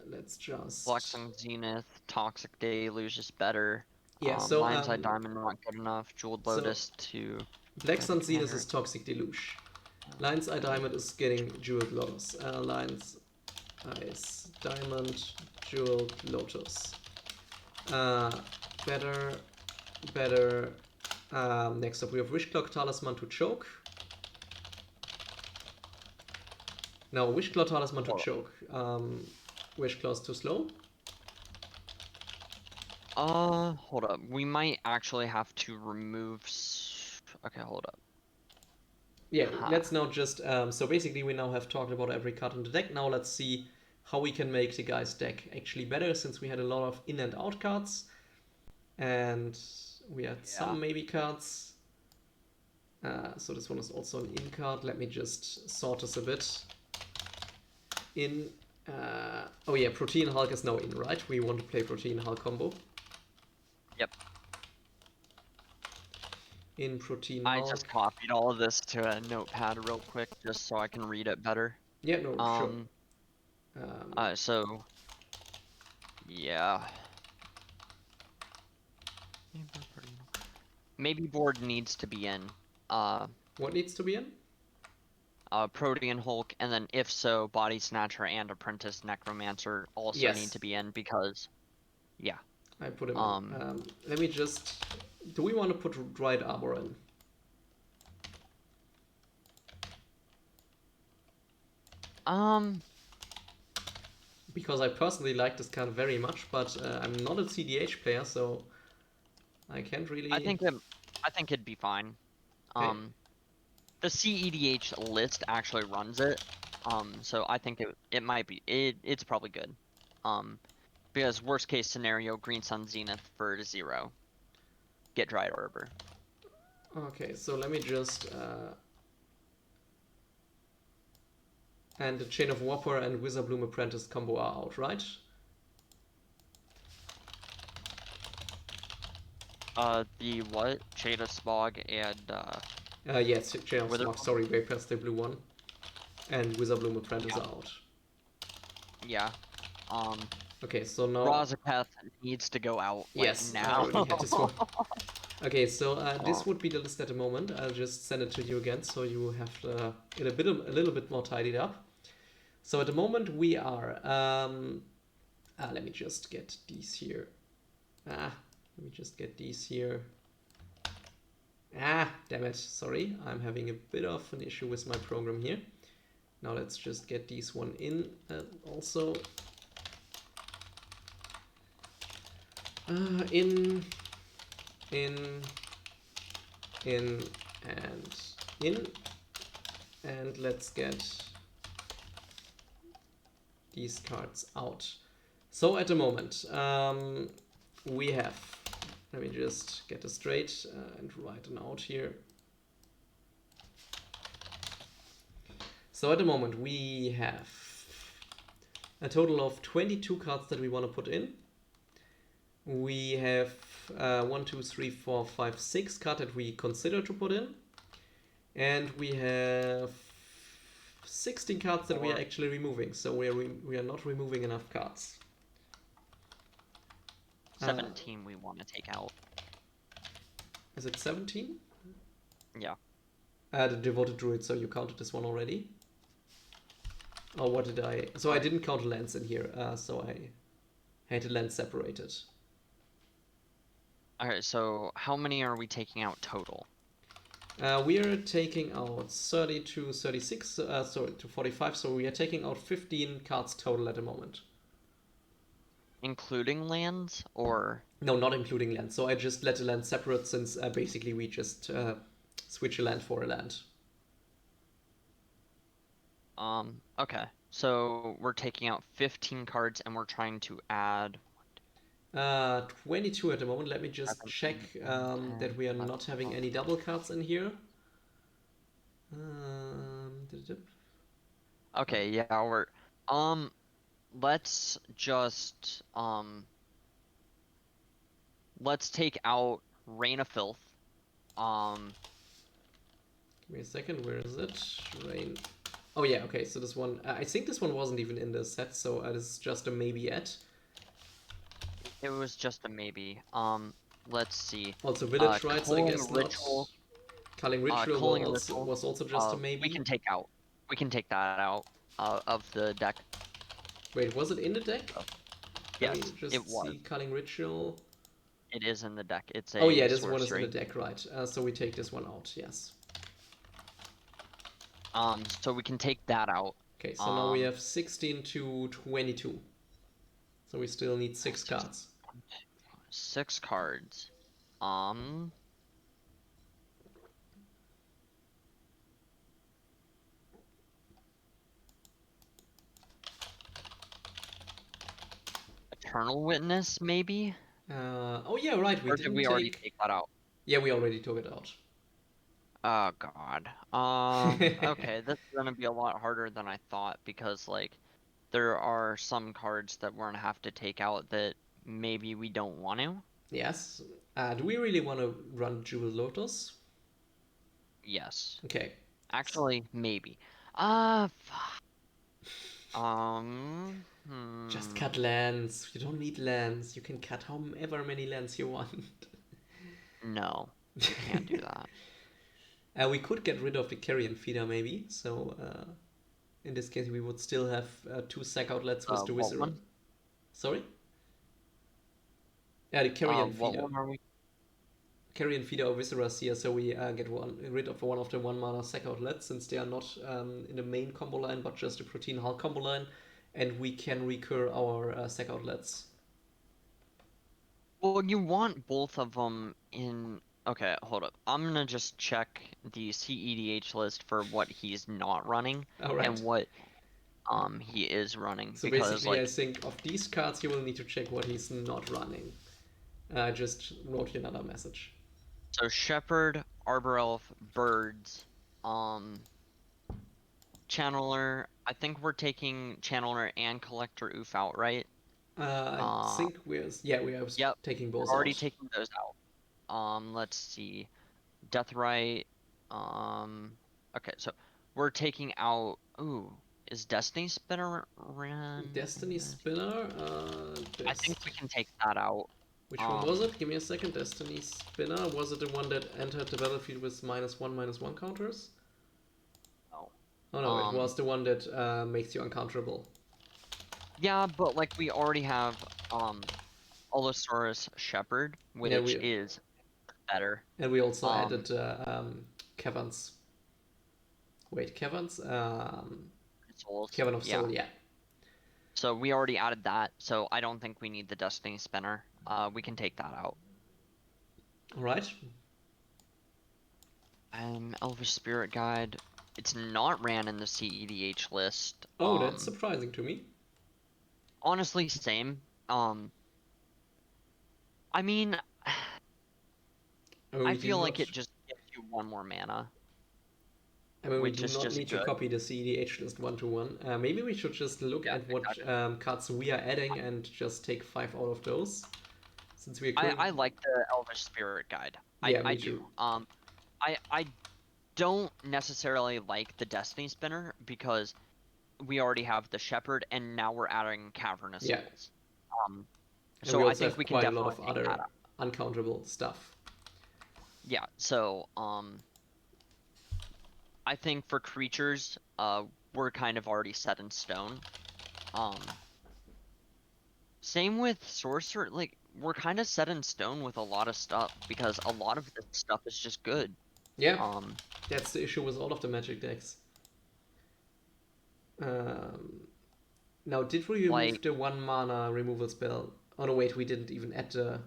let's just. Flexing Zenith, Toxic Deluge is better. Yeah, so Lion's Eye Diamond not good enough. Jeweled Lotus to Black Sun Zenith commander. is Toxic Deluge. Lion's Eye Diamond is getting Jeweled Lotus. Lion's Eyes Diamond, Jeweled Lotus. Better. Next up, we have Wish Clock Talisman to choke. No, Wish Claw Talisman to choke. Wish Claw's too slow. Hold up. We might actually have to remove. Okay, hold up. Yeah, let's now just. So basically, we now have talked about every card in the deck. Now let's see how we can make the guy's deck actually better, since we had a lot of in and out cards, and we had some maybe cards. So this one is also an in card. Let me just sort this a bit. In. Oh yeah, Protein Hulk is now in, right? We want to play Protein Hulk combo. Yep. In Protein Hulk. I just copied all of this to a notepad real quick just so I can read it better. Yeah, no, sure. So yeah. Maybe board needs to be in. What needs to be in? Protean Hulk, and then if so, Body Snatcher and Apprentice Necromancer also need to be in because, yeah. I put him in. Let me just. Do we want to put Dried Arbor in? Because I personally like this card very much, but I'm not a cEDH player, so I can't really. I think it'd be fine. Okay. The cEDH list actually runs it, so I think it might be it's probably good. Because worst case scenario, Green Sun Zenith for 0. Get Dryad Arbor. Okay, so let me just... and the Chain of Whopper and Witherbloom Apprentice combo are out, right? The what? Chain of Smog and, Yes, Chain of Smog, Witherbloom? sorry, way past the blue one. And Witherbloom Apprentice are out. Yeah. Okay, so now... Razaketh needs to go out, like, yes, I now. already had this one. Okay, so this would be the list at the moment. I'll just send it to you again, so you have it a little bit more tidied up. So at the moment we are... let me just get these here. Let me just get these here. Damn it. Sorry, I'm having a bit of an issue with my program here. Now let's just get these one in also. In, and in. And let's get these cards out. So at the moment, we have... let me just get this straight and write an out here. So at the moment we have a total of 22 cards that we want to put in. We have 1, 2, 3, 4, 5, 6 cards that we consider to put in. And we have 16 cards that we are actually removing. So we are not removing enough cards. 17 we want to take out. Is it 17? Yeah. The Devoted Druid, so you counted this one already? Or what did I... so I didn't count lands in here, so I had the land separated. Alright, so how many are we taking out total? We are taking out 30 to 36, sorry, to 45, so we are taking out 15 cards total at the moment. Including lands, or...? No, not including land. So I just let the land separate since basically we just switch a land for a land. Okay. So we're taking out 15 cards and we're trying to add... 22 at the moment. Let me just check that we are not having any double cards in here. Okay, yeah, we're... let's just... let's take out Reign of Filth. Give me a second, where is it? Rain. Oh yeah, okay, so this one... I think this one wasn't even in the set, so it is just a maybe yet. It was just a maybe. Let's see. Also Village Rites, I guess Ritual. not. Culling Ritual was also just a maybe. We can take that out of the deck. Wait, was it in the deck? Yes, it was. Culling Ritual. It is in the deck. It's a... oh yeah, this one is in the deck, right. So we take this one out, yes. So we can take that out. Okay, so now we have 16 to 22. So we still need 6 cards. 6 cards. Eternal Witness, maybe? Oh yeah, right. Or did we already take that out? Yeah, we already took it out. Oh god. Okay, this is gonna be a lot harder than I thought because, like, there are some cards that we're gonna have to take out that maybe we don't want to. Yes. Do we really want to run Jewel Lotus? Yes. Okay. Actually, maybe. Just cut lands. You don't need lands. You can cut however many lands you want. No, you can't do that. We could get rid of the Carrion Feeder maybe. So in this case, we would still have 2 sack outlets with the Wizard. Sorry? Yeah, the Carrion Feeder. What one are we? Carrion Feeder or Viscera here, so we get rid of one of the 1 mana sack outlets since they are not in the main combo line but just a Protein Hull combo line, and we can recur our sack outlets. Well, you want both of them in... Okay, hold up. I'm gonna just check the cEDH list for what he's not running. All right. And what... he is running. So because, basically, like, I think of these cards, you will need to check what he's not running. I just wrote you another message. So Shepherd, Arbor Elf, Birds, Channeler. I think we're taking Channeler and Collector Oof out, right? I think we are Yep, taking both already out. taking those out. Let's see. Deathrite. Okay, so we're taking out. Ooh, is Destiny Spinner ran? Destiny Spinner. I think we can take that out. Which one was it? Give me a second. Destiny Spinner. Was it the one that entered the battlefield with -1/-1 counters? No. Oh no, it was the one that makes you uncounterable. Yeah, but like we already have Allosaurus Shepherd, which is better. And we also added Caverns. Wait, Caverns? Souls. Cavern of Soul, yeah. So we already added that, so I don't think we need the Destiny Spinner. We can take that out. Alright. Elvish Spirit Guide. It's not ran in the cEDH list. Oh, that's surprising to me. Honestly, same. I mean, I feel like it just gives you one more mana. I mean, we do not need to copy the cEDH list 1-to-1. Maybe we should just look at what cards we are adding and just take 5 out of those. Since we are I like the Elvish Spirit Guide. Yeah, I do. I don't necessarily like the Destiny Spinner because we already have the Shepherd and now we're adding Cavernous Souls. So I think we can definitely take a lot of other uncountable stuff. Yeah, so I think for creatures, we're kind of already set in stone. Same with sorcerer, like we're kind of set in stone with a lot of stuff because a lot of this stuff is just good. Yeah, that's the issue with all of the Magic decks. Now, did we remove the 1 mana removal spell? Oh no, wait, we didn't even add the...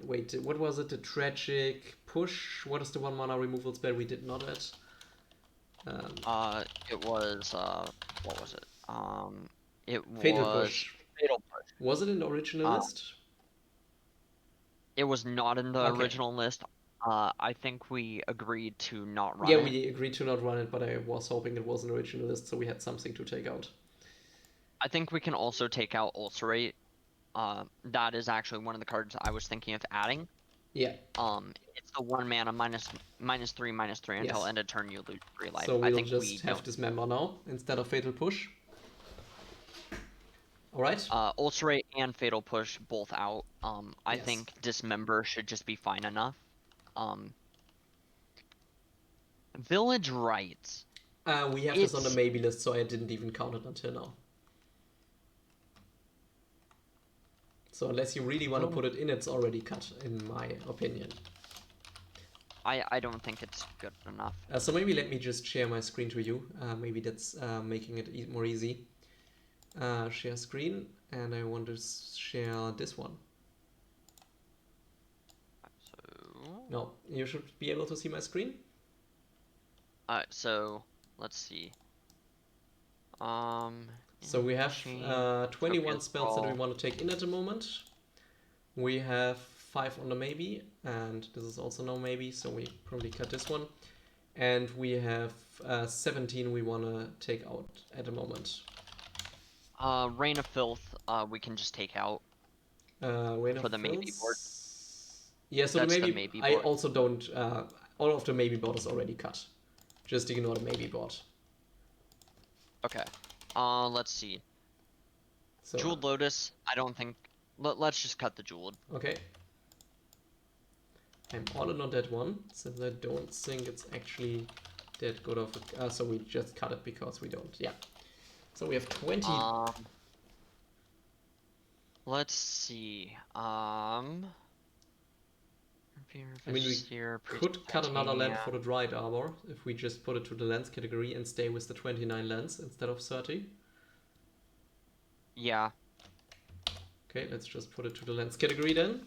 wait, what was it? The Tragic Push? What is the 1 mana removal spell we did not add? It was, what was it? It was... Fatal Push. Fatal Push. Was it in the original list? It was not in the original list. I think we agreed to not run it. Yeah, we agreed to not run it, but I was hoping it was an original list, so we had something to take out. I think we can also take out Ulcerate. That is actually one of the cards I was thinking of adding. Yeah. It's the 1 mana -3/-3 until end of turn you lose 3 life. So we'll just have this member now instead of Fatal Push. Alright. Ulcerate and Fatal Push both out. I think Dismember should just be fine enough. Village Rites. We have this on the maybe list, so I didn't even count it until now. So unless you really want to put it in, it's already cut, in my opinion. I don't think it's good enough. So maybe let me just share my screen to you. Maybe that's making it more easy. Share screen, and I want to share this one. No, you should be able to see my screen. So let's see. So we have 21 spells that we want to take in at the moment. We have 5 on the maybe, and this is also no maybe, so we probably cut this one. And we have 17 we want to take out at the moment. Rain of Filth, we can just take out for the maybe board. Yeah, so the maybe I also don't. All of the maybe board is already cut. Just ignore the maybe board. Okay. Let's see. So, Jeweled Lotus, I don't think... Let's just cut the Jeweled. Okay. I'm all in on that one, since I don't think it's actually that good of a... so we just cut it because we don't. Yeah. So we have 20... let's see. I mean, we could cut another land for the Dried Arbor if we just put it to the lands category and stay with the 29 lands instead of 30. Yeah. Okay, let's just put it to the lands category then.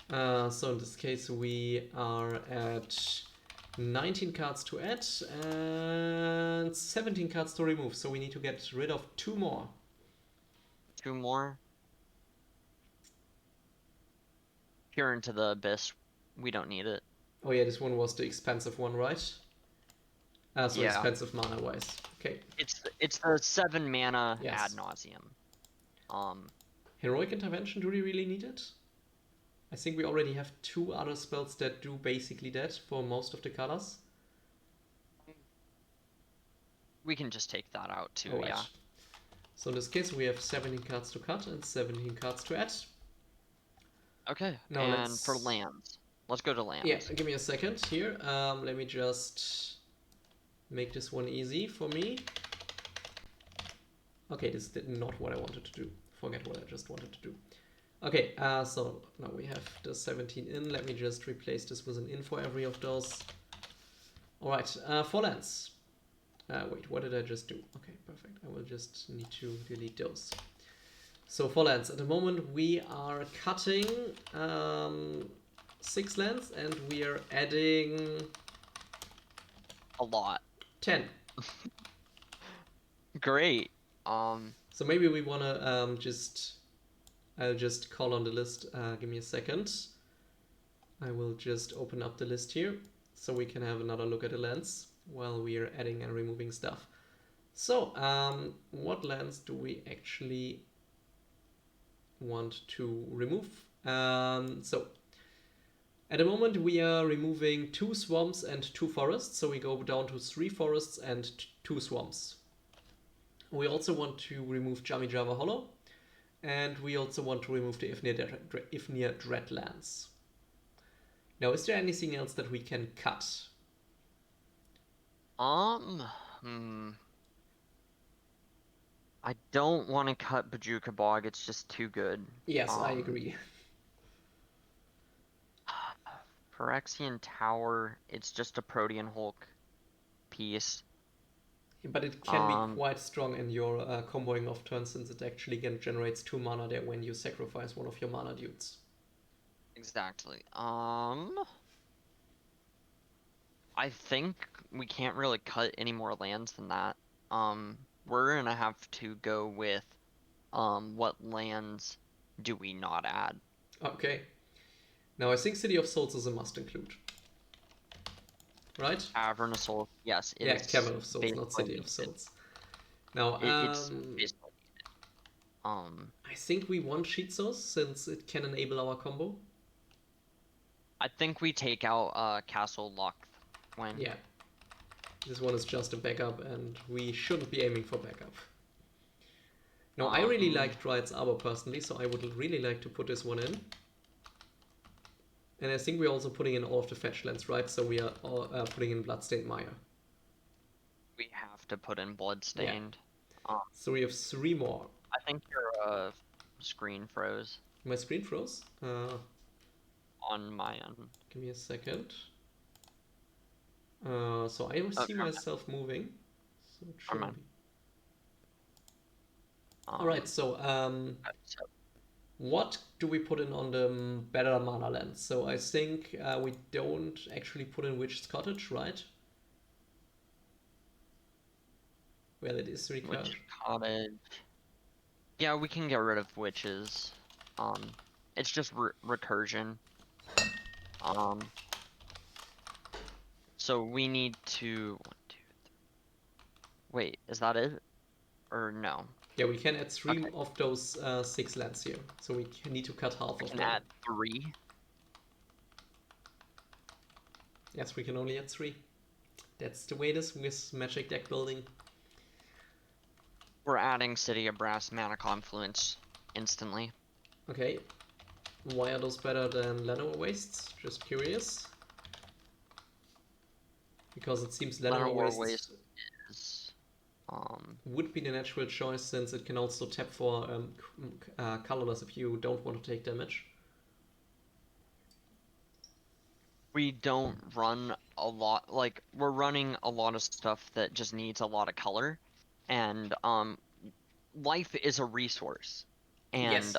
So in this case we are at 19 cards to add and 17 cards to remove. So we need to get rid of 2 more. 2 more. Peer into the abyss. We don't need it. Oh yeah, this one was the expensive one, right? So Yeah. expensive mana wise. Okay. It's the 7 mana Yes. ad nauseum. Heroic Intervention, do we really need it? I think we already have 2 other spells that do basically that for most of the colors. We can just take that out too, Alright. yeah. So in this case we have 17 cards to cut and 17 cards to add. Okay, now and for lands. Let's go to lands. Yeah, give me a second here. Let me just make this one easy for me. Okay, this is not what I wanted to do. Forget what I just wanted to do. Okay, so now we have the 17 in. Let me just replace this with an in for every of those. Alright, for lands. Wait, what did I just do? Okay, perfect. I will just need to delete those. So for lands, at the moment we are cutting 6 lands and we are adding... a lot. 10. Great. So maybe we wanna I'll just call on the list. Give me a second. I will just open up the list here so we can have another look at the lands while we are adding and removing stuff. So, what lands do we actually want to remove? So, at the moment we are removing 2 swamps and 2 forests, so we go down to 3 forests and 2 swamps. We also want to remove Java Hollow, and we also want to remove the Ifnir Dreadlands. Now, is there anything else that we can cut? I don't want to cut Bajuka Bog, it's just too good. Yes, I agree. Phyrexian Tower, it's just a Protean Hulk piece. But it can be quite strong in your comboing off turn, since it actually generates 2 mana there when you sacrifice one of your mana dudes. Exactly. I think we can't really cut any more lands than that. We're gonna have to go with what lands do we not add? Okay. Now I think City of Souls is a must include. Right? Cavern of Souls, yes. Yeah, Cavern of Souls, not City of Souls. Now, it's basically I think we want Sheet Souls since it can enable our combo. I think we take out Castle Lock when. Yeah. This one is just a backup and we shouldn't be aiming for backup. Now, I really like Dryad's Arbor personally, so I would really like to put this one in. And I think we're also putting in all of the fetch lands, right? So we are all, putting in Bloodstained Mire. We have to put in Bloodstained. Yeah. So we have 3 more. I think your screen froze. My screen froze? On my end. Give me a second. So I see myself moving. So it shouldn't be. Alright, so what do we put in on the better mana lands? So I think we don't actually put in Witch's Cottage, right? Well, it is recursion. Witch Cottage. Yeah, we can get rid of witches. It's just recursion. So we need to... 1, 2, 3. Wait, is that it? Or no? Yeah, we can add 3 of those 6 lands here. So we need to cut half of them. We can add 3? Yes, we can only add 3. That's the way it is with Magic deck building. We're adding City of Brass Mana Confluence instantly. Okay. Why are those better than Llanowar Wastes? Just curious. Because it seems Llanowar Wastes is, would be the natural choice, since it can also tap for colorless if you don't want to take damage. We don't run a lot, like, we're running a lot of stuff that just needs a lot of color, and life is a resource, and yes.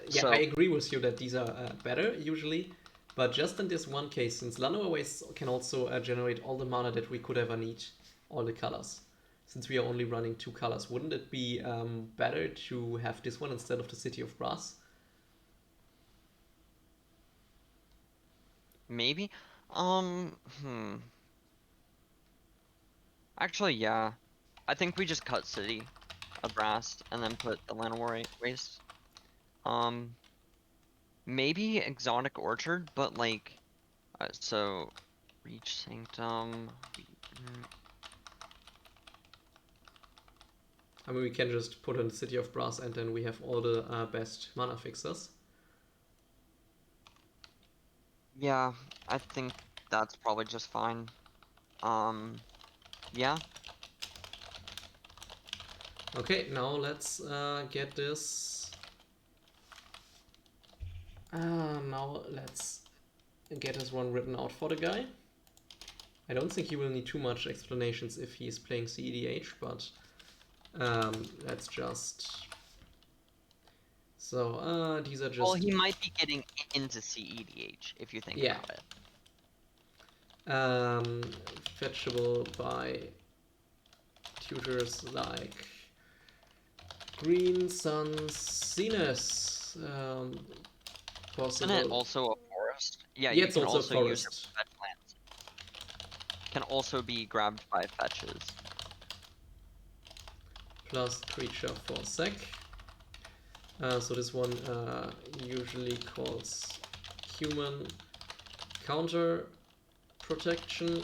Yeah, I agree with you that these are better usually, But just in this one case, since Lano always can also generate all the mana that we could ever need, all the colors. Since we are only running 2 colors, wouldn't it be better to have this one instead of the City of Brass? Maybe. Actually, yeah. I think we just cut City of Brass and then put the Llanowar Waste. Maybe Exotic Orchard, but like, so Reach Sanctum. I mean, we can just put in the City of Brass and then we have all the best mana fixers. Yeah, I think that's probably just fine. Yeah. Okay, now let's get this. Now let's get this one written out for the guy. I don't think he will need too much explanations if he's playing cEDH, but let's just... So, these are just... Well, he might be getting into cEDH, if you think about it. Fetchable by tutors like Green Sun Zenith. Possible. Isn't it also a forest? Yeah, yeah, you it's can also also a use it for fetch lands. Can also be grabbed by fetches. Plus creature for sec. So this one usually calls human counter protection.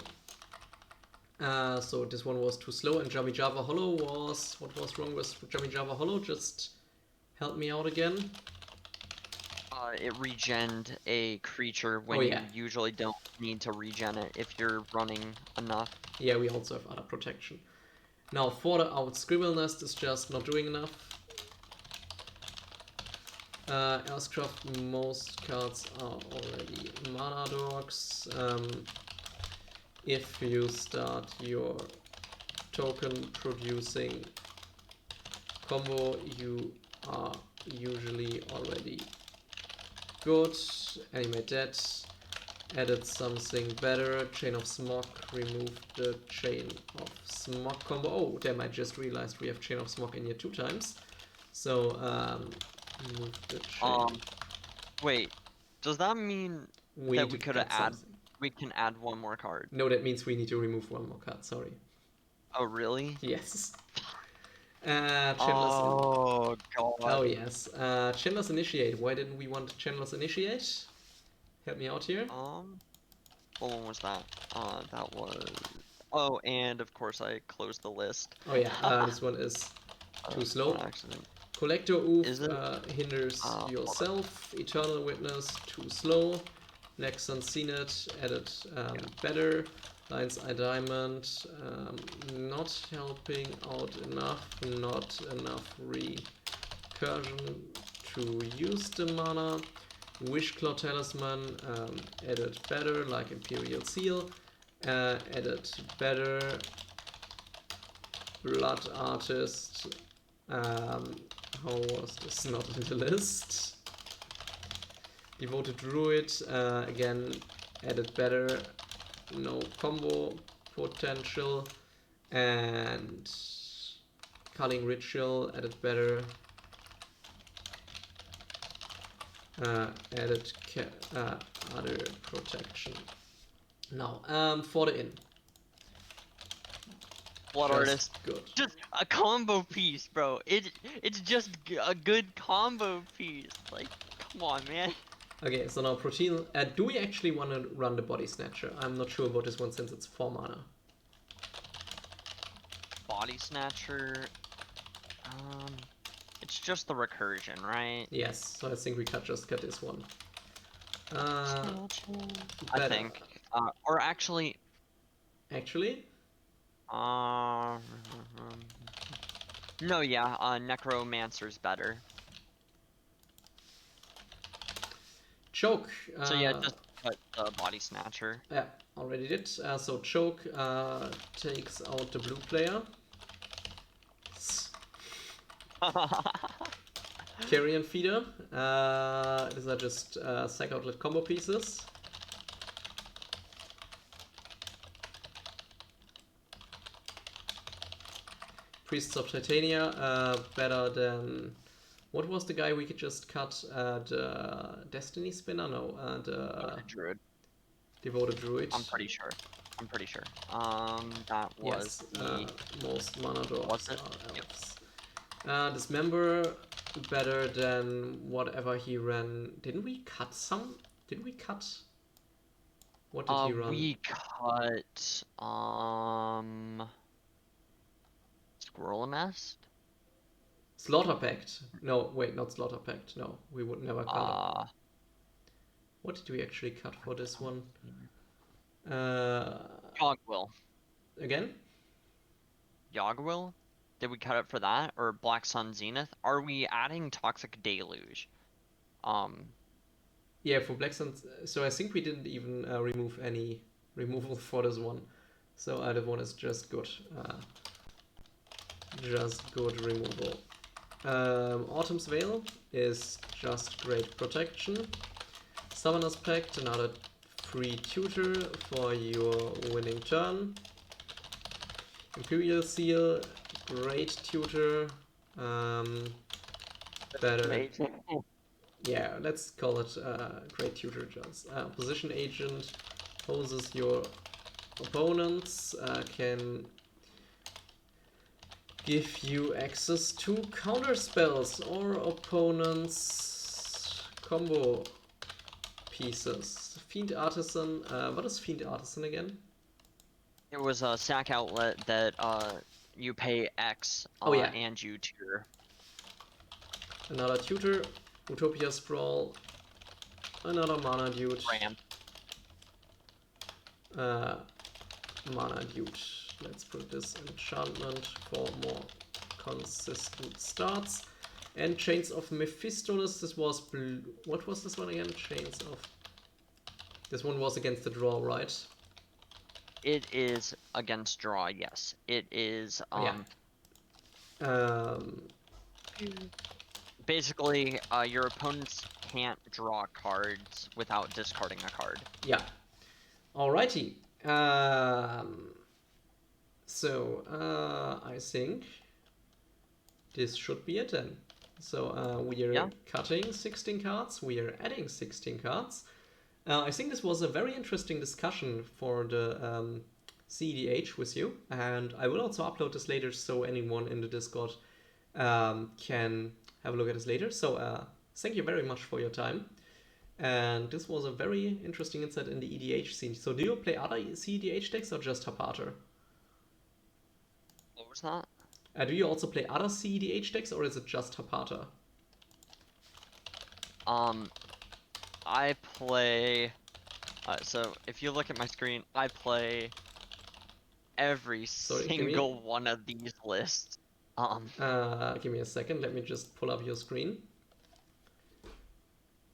So this one was too slow, and Jami Java Hollow was... What was wrong with Jami Java Hollow? Just help me out again. It regened a creature when you usually don't need to regen it if you're running enough. Yeah, we also have other protection. Now for the out Scribble Nest is just not doing enough. Elscraft, most cards are already mana dorks. If you start your token producing combo, you are usually already good. Animate that. Added something better. Chain of Smog. Removed the Chain of Smog combo. Oh, damn, I just realized we have Chain of Smog in here 2 times. So, remove the chain. Wait, does that mean that we could add... We can add one more card? No, that means we need to remove 1 more card, sorry. Oh, really? Yes. Oh, God. Oh, yes. Chandler's Initiate. Why didn't we want Chandler's Initiate? Help me out here. What one was that? That was... Oh, and of course I closed the list. Oh, yeah. This one is too slow. Accident. Collector Oof hinders yourself. Eternal Witness, too slow. Nexon Zenith, added better. Lion's Eye Diamond, not helping out enough. Not enough recursion to use the mana. Wishclaw Talisman, added better, like Imperial Seal. Added better. Blood Artist. How was this not in the list? Devoted Druid, again, added better, no combo potential, and Culling Ritual, added better, added other protection. Now, for the inn. Blood Artist. Good. Just a combo piece, bro. It's just a good combo piece. Like, come on, man. Okay, so now Protein. Do we actually want to run the Body Snatcher? I'm not sure about this one since it's 4 mana. Body Snatcher. It's just the recursion, right? Yes, so I think we could just get this one. I think. Or actually. Actually? No, yeah, Necromancer's better. Choke. So yeah, just cut the Body Snatcher. Yeah, already did. So Choke takes out the blue player. Carrion Feeder. These are just sack outlet combo pieces. Priests of Titania, better than... What was the guy we could just cut? The Destiny Spinner? No, the Druid. Devoted Druid. I'm pretty sure. That was yes, the... most mana dwarves Was it? are elves. Dismember, better than whatever he ran. Didn't we cut some? Did we cut? What did he run? We cut, Squirrel Nest? Slaughter Pact. No, wait, not Slaughter Pact. No, we would never cut it. What did we actually cut for this one? Yogwill. Again? Yogwill? Did we cut it for that? Or Black Sun Zenith? Are we adding Toxic Deluge? Yeah, for Black Sun. So I think we didn't even remove any removal for this one. So that one is just good. Just good removal. Autumn's Veil is just great protection. Summoner's Pact, another free tutor for your winning turn. Imperial Seal, great tutor. Better. Yeah, let's call it great tutor just. Position agent poses your opponents, can give you access to counter spells or opponents' combo pieces. Fiend Artisan, what is Fiend Artisan again? It was a sack outlet that you pay X and you tutor. Another tutor, Utopia Sprawl, another mana dude. Ramp. Mana dude. Let's put this enchantment for more consistent starts. And Chains of Mephistolus, this was blue. What was this one again? Chains of... This one was against the draw, right? It is against draw, yes. It is, basically, your opponents can't draw cards without discarding a card. Yeah. Alrighty. So, I think this should be it then. So, we are cutting 16 cards, we are adding 16 cards. I think this was a very interesting discussion for the cEDH with you, and I will also upload this later so anyone in the Discord can have a look at this later. So, thank you very much for your time. And this was a very interesting insight in the EDH scene. So do you play other cEDH decks or just Haparta? What was that? Do you also play other cEDH decks or is it just Haparta? I play... so if you look at my screen, I play every single one of these lists. Give me a second, let me just pull up your screen.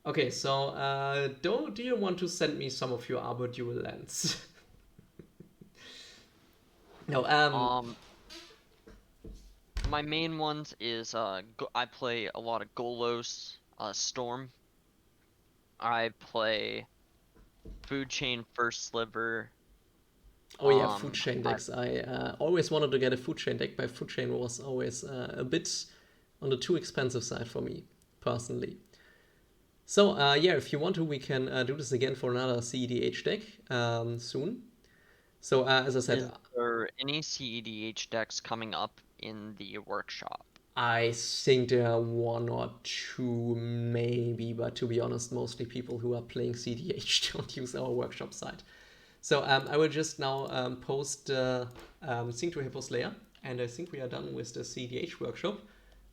Okay, so do you want to send me some of your Arbor Dual lands? No, my main ones is I play a lot of Golos, Storm. I play Food Chain First Sliver. Oh yeah, Food Chain decks. I always wanted to get a Food Chain deck, but Food Chain was always a bit on the too expensive side for me, personally. So, yeah, if you want to, we can do this again for another cEDH deck soon. So, as I said... Is there any cEDH decks coming up in the workshop? I think there are one or two, maybe, but to be honest, mostly people who are playing cEDH don't use our workshop site. So, I will just now post the Sync to Hippo Slayer, and I think we are done with the cEDH workshop.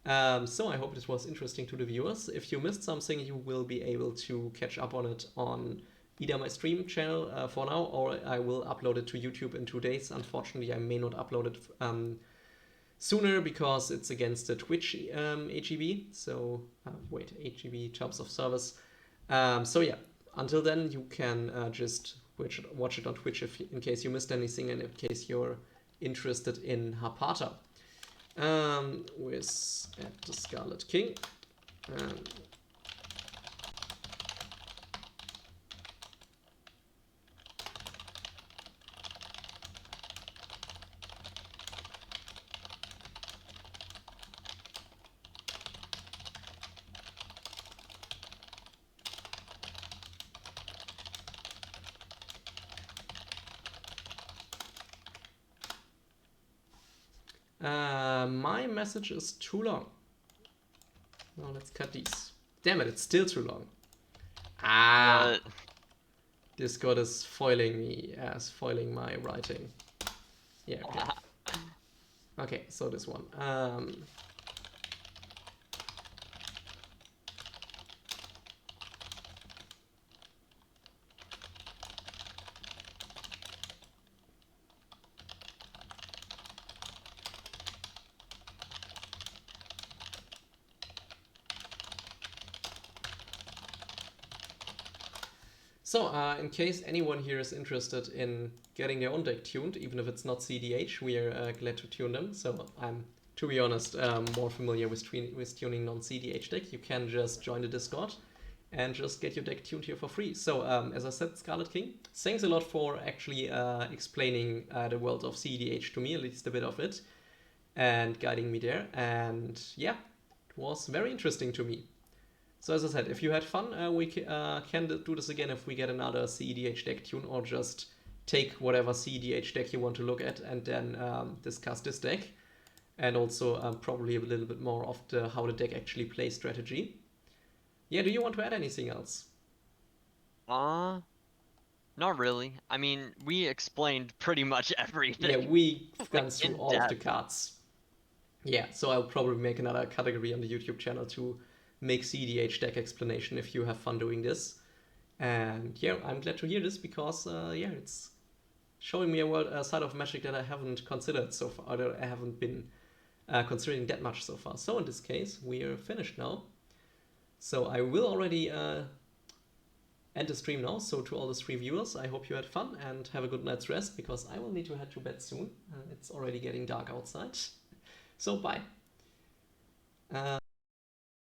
So I hope this was interesting to the viewers. If you missed something, you will be able to catch up on it on either my stream channel for now, or I will upload it to YouTube in 2 days. Unfortunately, I may not upload it sooner because it's against the Twitch HEB. So, wait, HEB Terms of Service. So yeah, until then, you can just watch it on Twitch in case you missed anything and in case you're interested in Haparta. With the Scarlet King. My message is too long. Now let's cut these. Damn it, it's still too long. Ah! What? Discord is foiling me, foiling my writing. Yeah, okay. Okay, so this one. So, in case anyone here is interested in getting their own deck tuned, even if it's not cEDH, we are glad to tune them. So I'm, to be honest, more familiar with tuning non-cEDH deck. You can just join the Discord and just get your deck tuned here for free. So, as I said, Scarlet King, thanks a lot for actually explaining the world of cEDH to me, at least a bit of it, and guiding me there. And yeah, it was very interesting to me. So as I said, if you had fun, we can do this again if we get another cEDH deck tune, or just take whatever cEDH deck you want to look at and then discuss this deck. And also probably a little bit more of how the deck actually plays strategy. Yeah, do you want to add anything else? Not really. I mean, we explained pretty much everything. Yeah, we've Like, gone through in all of the depth. cards. Yeah, so I'll probably make another category on the YouTube channel to make cEDH deck explanation if you have fun doing this. And yeah, I'm glad to hear this because yeah, it's showing me a side of Magic that I haven't considered so far, or that I haven't been considering that much so far. So in this case, we are finished now. So I will already end the stream now. So to all the stream viewers, I hope you had fun and have a good night's rest, because I will need to head to bed soon. It's already getting dark outside. So bye.